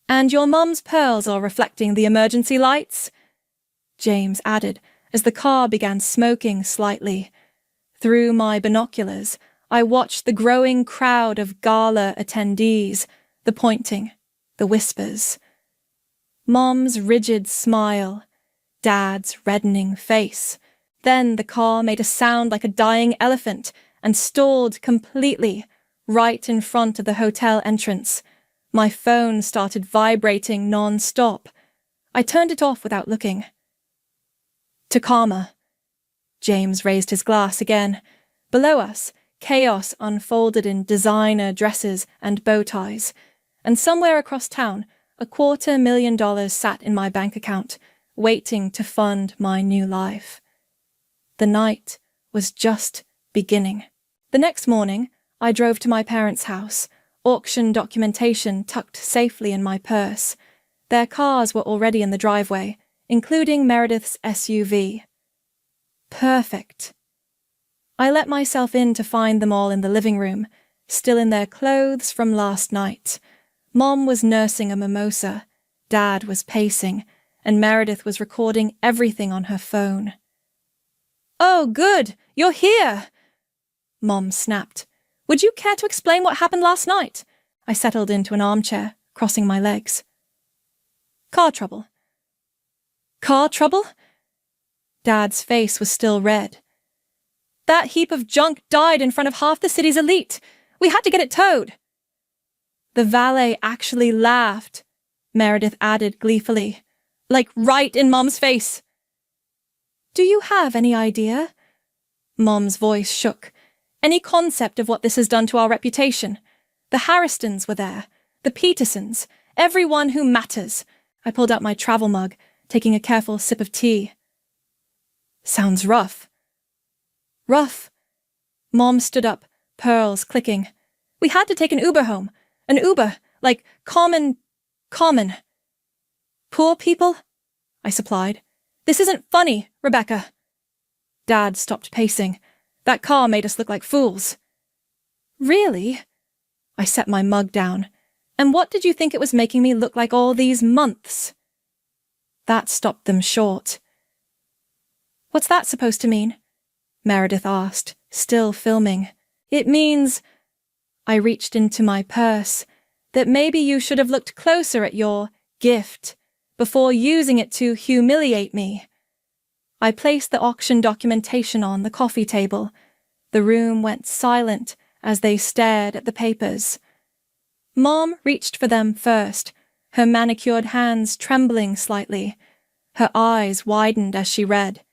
"And your mum's pearls are reflecting the emergency lights?" James added as the car began smoking slightly. Through my binoculars, I watched the growing crowd of gala attendees, the pointing, the whispers. Mom's rigid smile, Dad's reddening face. Then the car made a sound like a dying elephant and stalled completely, right in front of the hotel entrance. My phone started vibrating non-stop. I turned it off without looking. "To Karma." James raised his glass again. Below us, chaos unfolded in designer dresses and bow ties, and somewhere across town, $250,000 sat in my bank account, waiting to fund my new life. The night was just beginning. The next morning, I drove to my parents' house, auction documentation tucked safely in my purse. Their cars were already in the driveway, including Meredith's SUV. Perfect. I let myself in to find them all in the living room, still in their clothes from last night. Mom was nursing a mimosa, Dad was pacing, and Meredith was recording everything on her phone. "Oh, good, you're here!" Mom snapped. "Would you care to explain what happened last night?" I settled into an armchair, crossing my legs. "Car trouble." "Car trouble?" Dad's face was still red. "That heap of junk died in front of half the city's elite. We had to get it towed." "The valet actually laughed," Meredith added gleefully. "Like right in Mom's face." "Do you have any idea?" Mom's voice shook. "Any concept of what this has done to our reputation? The Harristons were there, the Petersons, everyone who matters." I pulled out my travel mug, taking a careful sip of tea. "Sounds rough." "Rough." Mom stood up, pearls clicking. "We had to take an Uber home. An Uber, like common. "Poor people?" I supplied. "This isn't funny, Rebecca." Dad stopped pacing. "That car made us look like fools." "Really?" I set my mug down. "And what did you think it was making me look like all these months?" That stopped them short. "What's that supposed to mean?" Meredith asked, still filming. "It means," I reached into my purse, "that maybe you should have looked closer at your gift before using it to humiliate me." I placed the auction documentation on the coffee table. The room went silent as they stared at the papers. Mom reached for them first, her manicured hands trembling slightly. Her eyes widened as she read.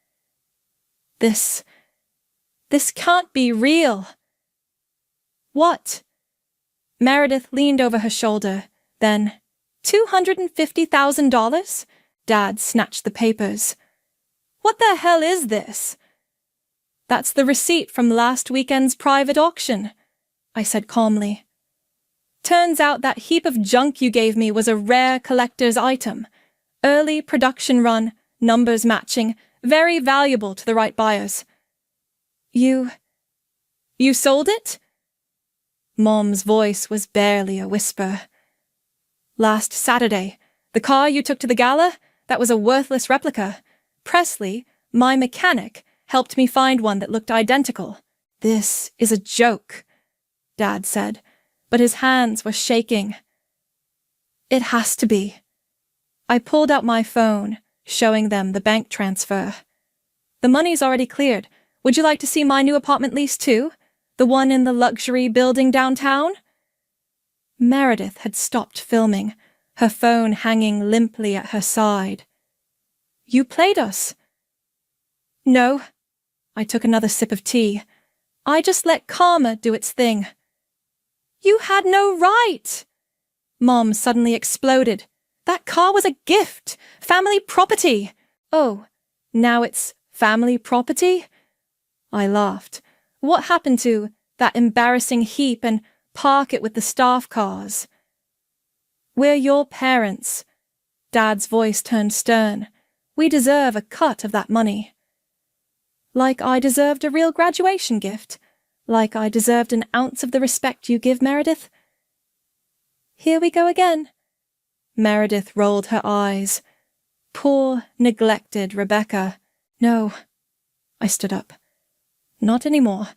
This can't be real." "What?" Meredith leaned over her shoulder, then, $250,000? Dad snatched the papers. "What the hell is this?" "That's the receipt from last weekend's private auction," I said calmly. "Turns out that heap of junk you gave me was a rare collector's item. Early production run, numbers matching, very valuable to the right buyers." You sold it?" Mom's voice was barely a whisper. "Last Saturday, the car you took to the gala, that was a worthless replica. Presley, my mechanic, helped me find one that looked identical." "This is a joke," Dad said, but his hands were shaking. "It has to be." I pulled out my phone, showing them the bank transfer. "The money's already cleared. Would you like to see my new apartment lease too? The one in the luxury building downtown?" Meredith had stopped filming, her phone hanging limply at her side. "You played us." "No." I took another sip of tea. "I just let karma do its thing." You had no right! Mom suddenly exploded. That car was a gift! Family property! Oh, now it's family property? I laughed. What happened to that embarrassing heap and park it with the staff cars? We're your parents. Dad's voice turned stern. We deserve a cut of that money. Like I deserved a real graduation gift. Like I deserved an ounce of the respect you give, Meredith. Here we go again. Meredith rolled her eyes. Poor, neglected Rebecca. No. I stood up. Not anymore.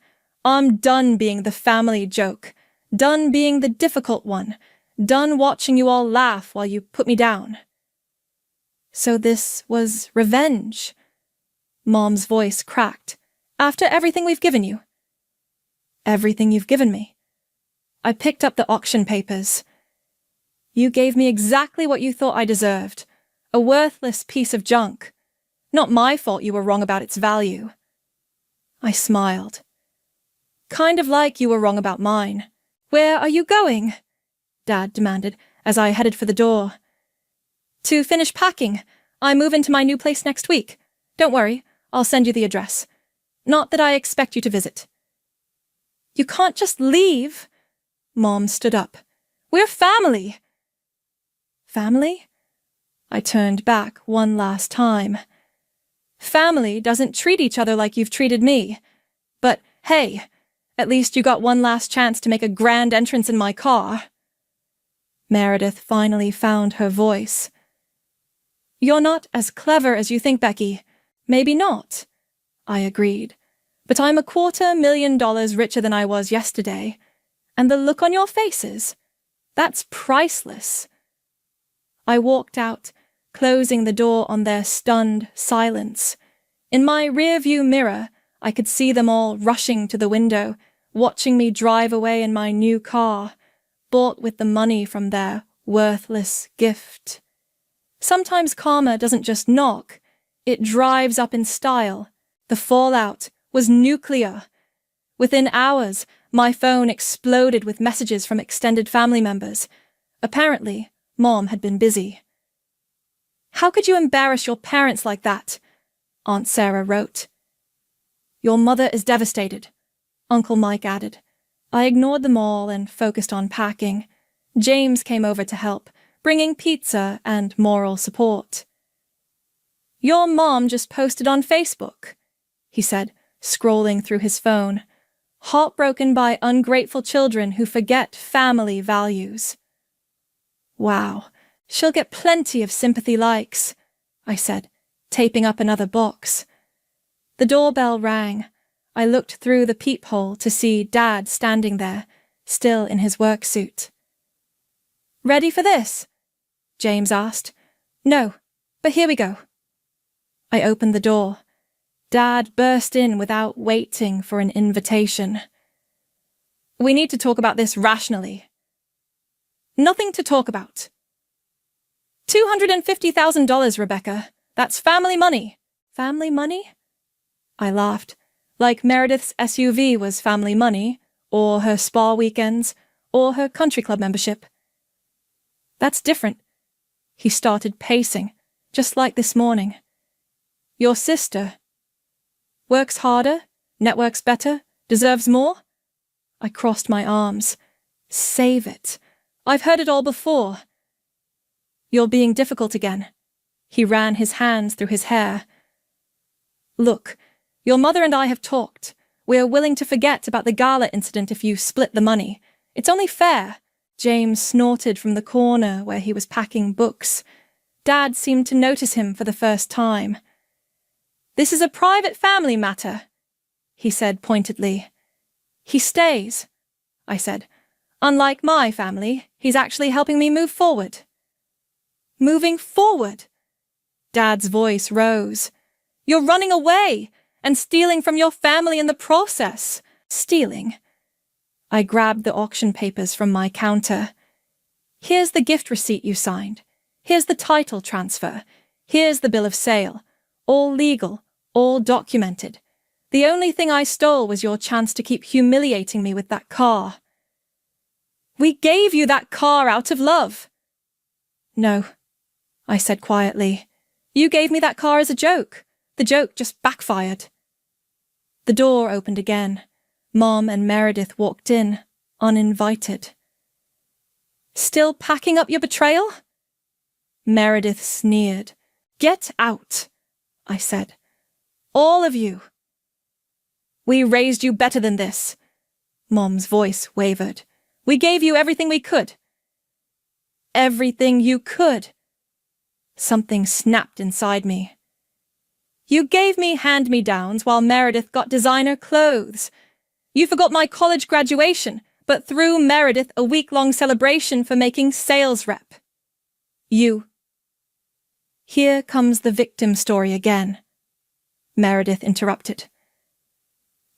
I'm done being the family joke. Done being the difficult one. Done watching you all laugh while you put me down. So this was revenge. Mom's voice cracked. After everything we've given you. Everything you've given me. I picked up the auction papers. You gave me exactly what you thought I deserved. A worthless piece of junk. Not my fault you were wrong about its value. I smiled. Kind of like you were wrong about mine. Where are you going? Dad demanded as I headed for the door. To finish packing. I move into my new place next week. Don't worry, I'll send you the address. Not that I expect you to visit. You can't just leave. Mom stood up. We're family. Family? I turned back one last time. Family doesn't treat each other like you've treated me. But hey, at least you got one last chance to make a grand entrance in my car. Meredith finally found her voice. You're not as clever as you think, Becky. Maybe not. I agreed. But I'm $250,000 richer than I was yesterday. And the look on your faces, that's priceless. I walked out, closing the door on their stunned silence. In my rearview mirror, I could see them all rushing to the window, watching me drive away in my new car, bought with the money from their worthless gift. Sometimes karma doesn't just knock, it drives up in style. The fallout was nuclear. Within hours, my phone exploded with messages from extended family members. Apparently, Mom had been busy. How could you embarrass your parents like that? Aunt Sarah wrote. Your mother is devastated, Uncle Mike added. I ignored them all and focused on packing. James came over to help, bringing pizza and moral support. Your mom just posted on Facebook, he said, scrolling through his phone, heartbroken by ungrateful children who forget family values. Wow, she'll get plenty of sympathy likes, I said, taping up another box. The doorbell rang. I looked through the peephole to see Dad standing there, still in his work suit. Ready for this? James asked. No, but here we go. I opened the door. Dad burst in without waiting for an invitation. We need to talk about this rationally. Nothing to talk about. $250,000, Rebecca. That's family money. Family money? I laughed, like Meredith's SUV was family money, or her spa weekends, or her country club membership. That's different. He started pacing, just like this morning. Your sister. Works harder, networks better, deserves more? I crossed my arms. Save it. I've heard it all before. You're being difficult again. He ran his hands through his hair. Look, your mother and I have talked. We're willing to forget about the gala incident if you split the money. It's only fair. James snorted from the corner where he was packing books. Dad seemed to notice him for the first time. This is a private family matter, he said pointedly. He stays, I said. Unlike my family, he's actually helping me move forward. Moving forward? Dad's voice rose. You're running away and stealing from your family in the process. Stealing. I grabbed the auction papers from my counter. Here's the gift receipt you signed. Here's the title transfer. Here's the bill of sale. All legal, all documented. The only thing I stole was your chance to keep humiliating me with that car. We gave you that car out of love. No, I said quietly. You gave me that car as a joke. The joke just backfired. The door opened again. Mom and Meredith walked in, uninvited. Still packing up your betrayal? Meredith sneered. Get out, I said. All of you. We raised you better than this. Mom's voice wavered. We gave you everything we could. Everything you could. Something snapped inside me. You gave me hand-me-downs while Meredith got designer clothes. You forgot my college graduation, but threw Meredith a week-long celebration for making sales rep. You. Here comes the victim story again. Meredith interrupted.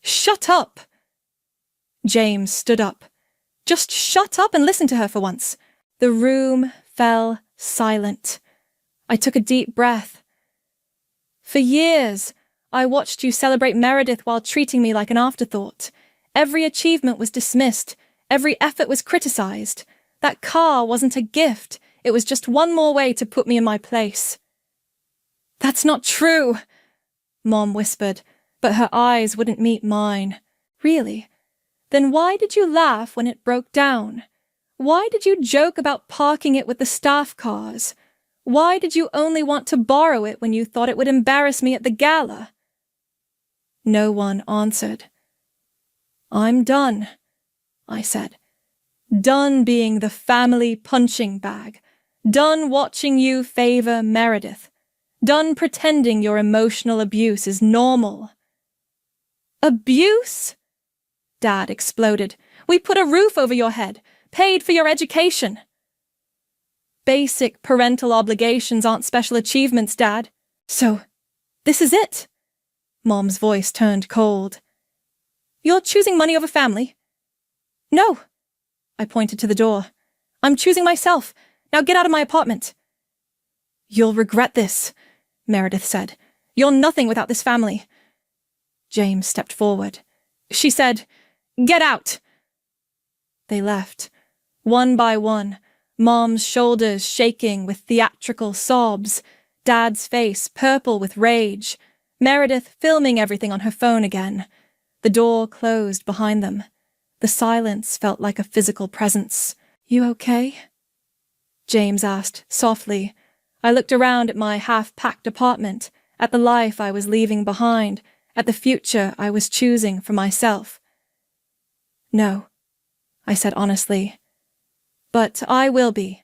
Shut up! James stood up. Just shut up and listen to her for once. The room fell silent. I took a deep breath. For years, I watched you celebrate Meredith while treating me like an afterthought. Every achievement was dismissed. Every effort was criticized. That car wasn't a gift. It was just one more way to put me in my place. That's not true, Mom whispered, but her eyes wouldn't meet mine. Really? Then why did you laugh when it broke down? Why did you joke about parking it with the staff cars? Why did you only want to borrow it when you thought it would embarrass me at the gala? No one answered. I'm done, I said. Done being the family punching bag. Done watching you favor Meredith. Done pretending your emotional abuse is normal. Abuse? Dad exploded. We put a roof over your head, paid for your education. Basic parental obligations aren't special achievements, Dad. So, this is it. Mom's voice turned cold. You're choosing money over family? No. I pointed to the door. I'm choosing myself. Now get out of my apartment. You'll regret this, Meredith said. You're nothing without this family. James stepped forward. She said, Get out! They left, one by one, Mom's shoulders shaking with theatrical sobs, Dad's face purple with rage, Meredith filming everything on her phone again. The door closed behind them. The silence felt like a physical presence. You okay? James asked, softly. I looked around at my half-packed apartment, at the life I was leaving behind, at the future I was choosing for myself. No, I said honestly. But I will be.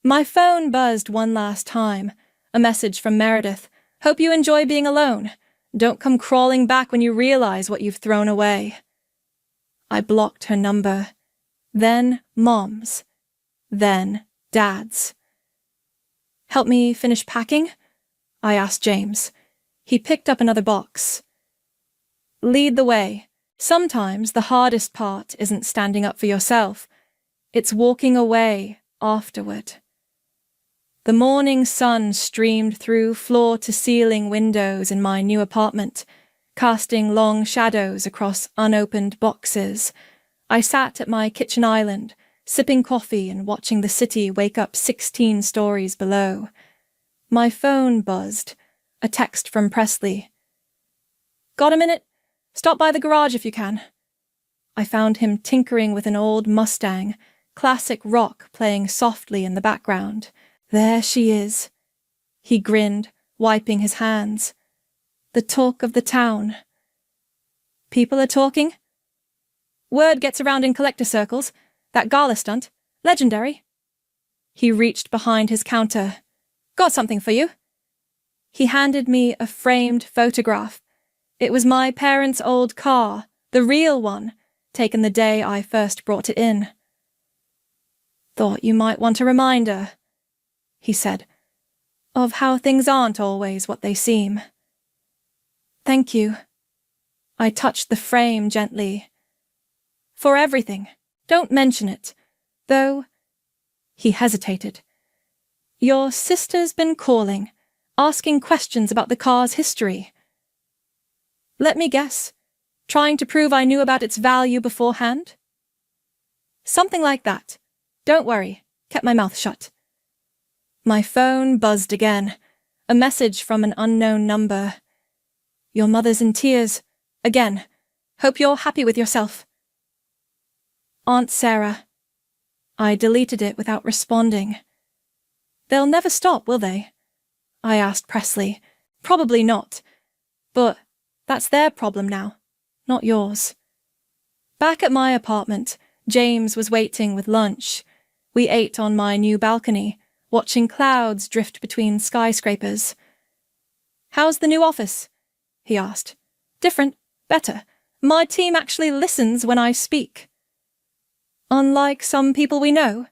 My phone buzzed one last time. A message from Meredith. Hope you enjoy being alone. Don't come crawling back when you realize what you've thrown away. I blocked her number. Then Mom's. Then Dad's. Help me finish packing? I asked James. He picked up another box. Lead the way. Sometimes the hardest part isn't standing up for yourself. It's walking away afterward. The morning sun streamed through floor-to-ceiling windows in my new apartment, casting long shadows across unopened boxes. I sat at my kitchen island, sipping coffee and watching the city wake up 16 stories below. My phone buzzed, a text from Presley. Got a minute? Stop by the garage if you can. I found him tinkering with an old Mustang, classic rock playing softly in the background. There she is. He grinned, wiping his hands. The talk of the town. People are talking? Word gets around in collector circles. That gala stunt. Legendary. He reached behind his counter. Got something for you. He handed me a framed photograph. It was my parents' old car, the real one, taken the day I first brought it in. Thought you might want a reminder, he said, of how things aren't always what they seem. Thank you. I touched the frame gently. For everything. Don't mention it. Though, he hesitated. Your sister's been calling, asking questions about the car's history. Let me guess. Trying to prove I knew about its value beforehand? Something like that. Don't worry. Kept my mouth shut. My phone buzzed again. A message from an unknown number. Your mother's in tears. Again. Hope you're happy with yourself. Aunt Sarah. I deleted it without responding. They'll never stop, will they? I asked Presley. Probably not. But that's their problem now, not yours. Back at my apartment, James was waiting with lunch. We ate on my new balcony, watching clouds drift between skyscrapers. How's the new office? He asked. Different, better. My team actually listens when I speak. Unlike some people we know?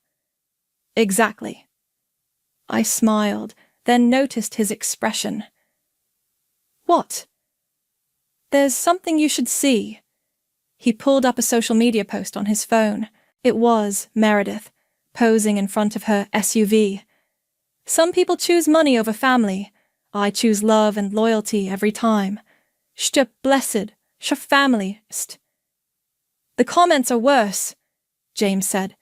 Exactly. I smiled, then noticed his expression. What? There's something you should see. He pulled up a social media post on his phone. It was Meredith, posing in front of her SUV. Some people choose money over family. I choose love and loyalty every time. Shte blessed, sh familyst. The comments are worse, James said.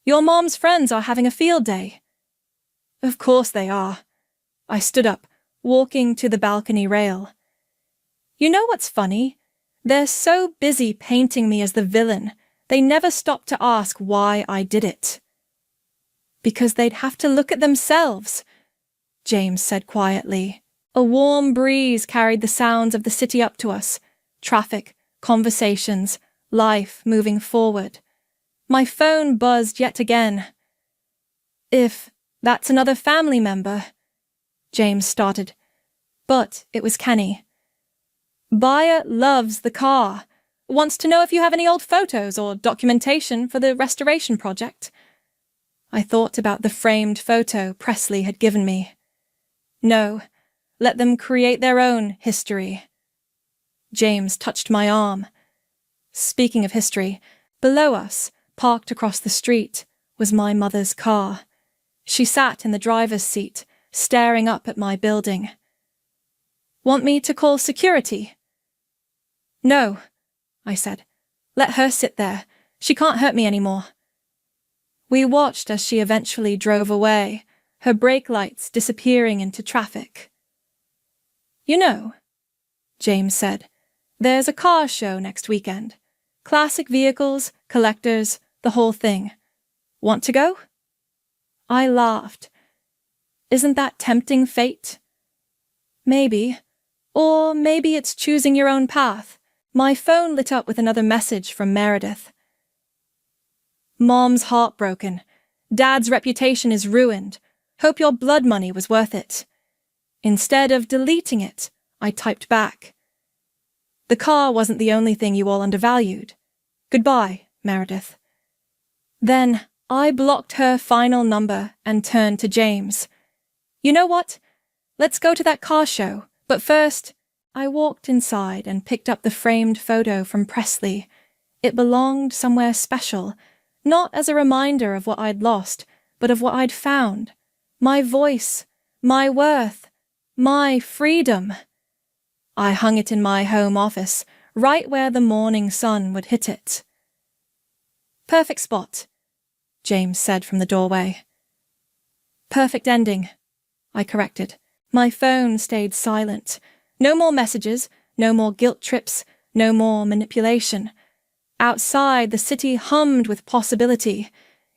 Your mom's friends are having a field day. Of course they are. I stood up, walking to the balcony rail. You know what's funny? They're so busy painting me as the villain, they never stop to ask why I did it. Because they'd have to look at themselves, James said quietly. A warm breeze carried the sounds of the city up to us. Traffic, conversations, life moving forward. My phone buzzed yet again. If that's another family member, James started. But it was Kenny. Buyer loves the car. Wants to know if you have any old photos or documentation for the restoration project. I thought about the framed photo Presley had given me. No, let them create their own history. James touched my arm. Speaking of history, below us, parked across the street, was my mother's car. She sat in the driver's seat, staring up at my building. Want me to call security? No, I said. Let her sit there. She can't hurt me anymore. We watched as she eventually drove away, her brake lights disappearing into traffic. You know, James said, there's a car show next weekend. Classic vehicles, collectors, the whole thing. Want to go? I laughed. Isn't that tempting fate? Maybe. Or maybe it's choosing your own path. My phone lit up with another message from Meredith. Mom's heartbroken. Dad's reputation is ruined. Hope your blood money was worth it. Instead of deleting it, I typed back. The car wasn't the only thing you all undervalued. Goodbye, Meredith. Then I blocked her final number and turned to James. You know what? Let's go to that car show. But first, I walked inside and picked up the framed photo from Presley. It belonged somewhere special, not as a reminder of what I'd lost, but of what I'd found. My voice, my worth, my freedom. I hung it in my home office, right where the morning sun would hit it. Perfect spot, James said from the doorway. Perfect ending, I corrected. My phone stayed silent. No more messages, no more guilt trips, no more manipulation. Outside, the city hummed with possibility.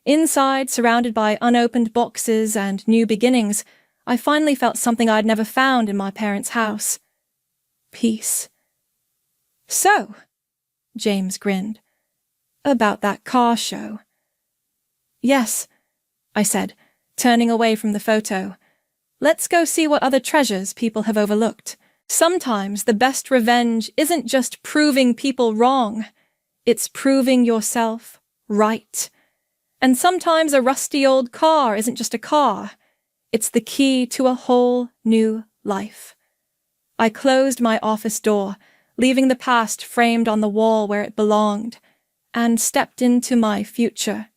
Inside, surrounded by unopened boxes and new beginnings, I finally felt something I'd never found in my parents' house. Peace. So, James grinned. About that car show. Yes, I said, turning away from the photo. Let's go see what other treasures people have overlooked. Sometimes the best revenge isn't just proving people wrong. It's proving yourself right. And sometimes a rusty old car isn't just a car. It's the key to a whole new life. I closed my office door, leaving the past framed on the wall where it belonged, and stepped into my future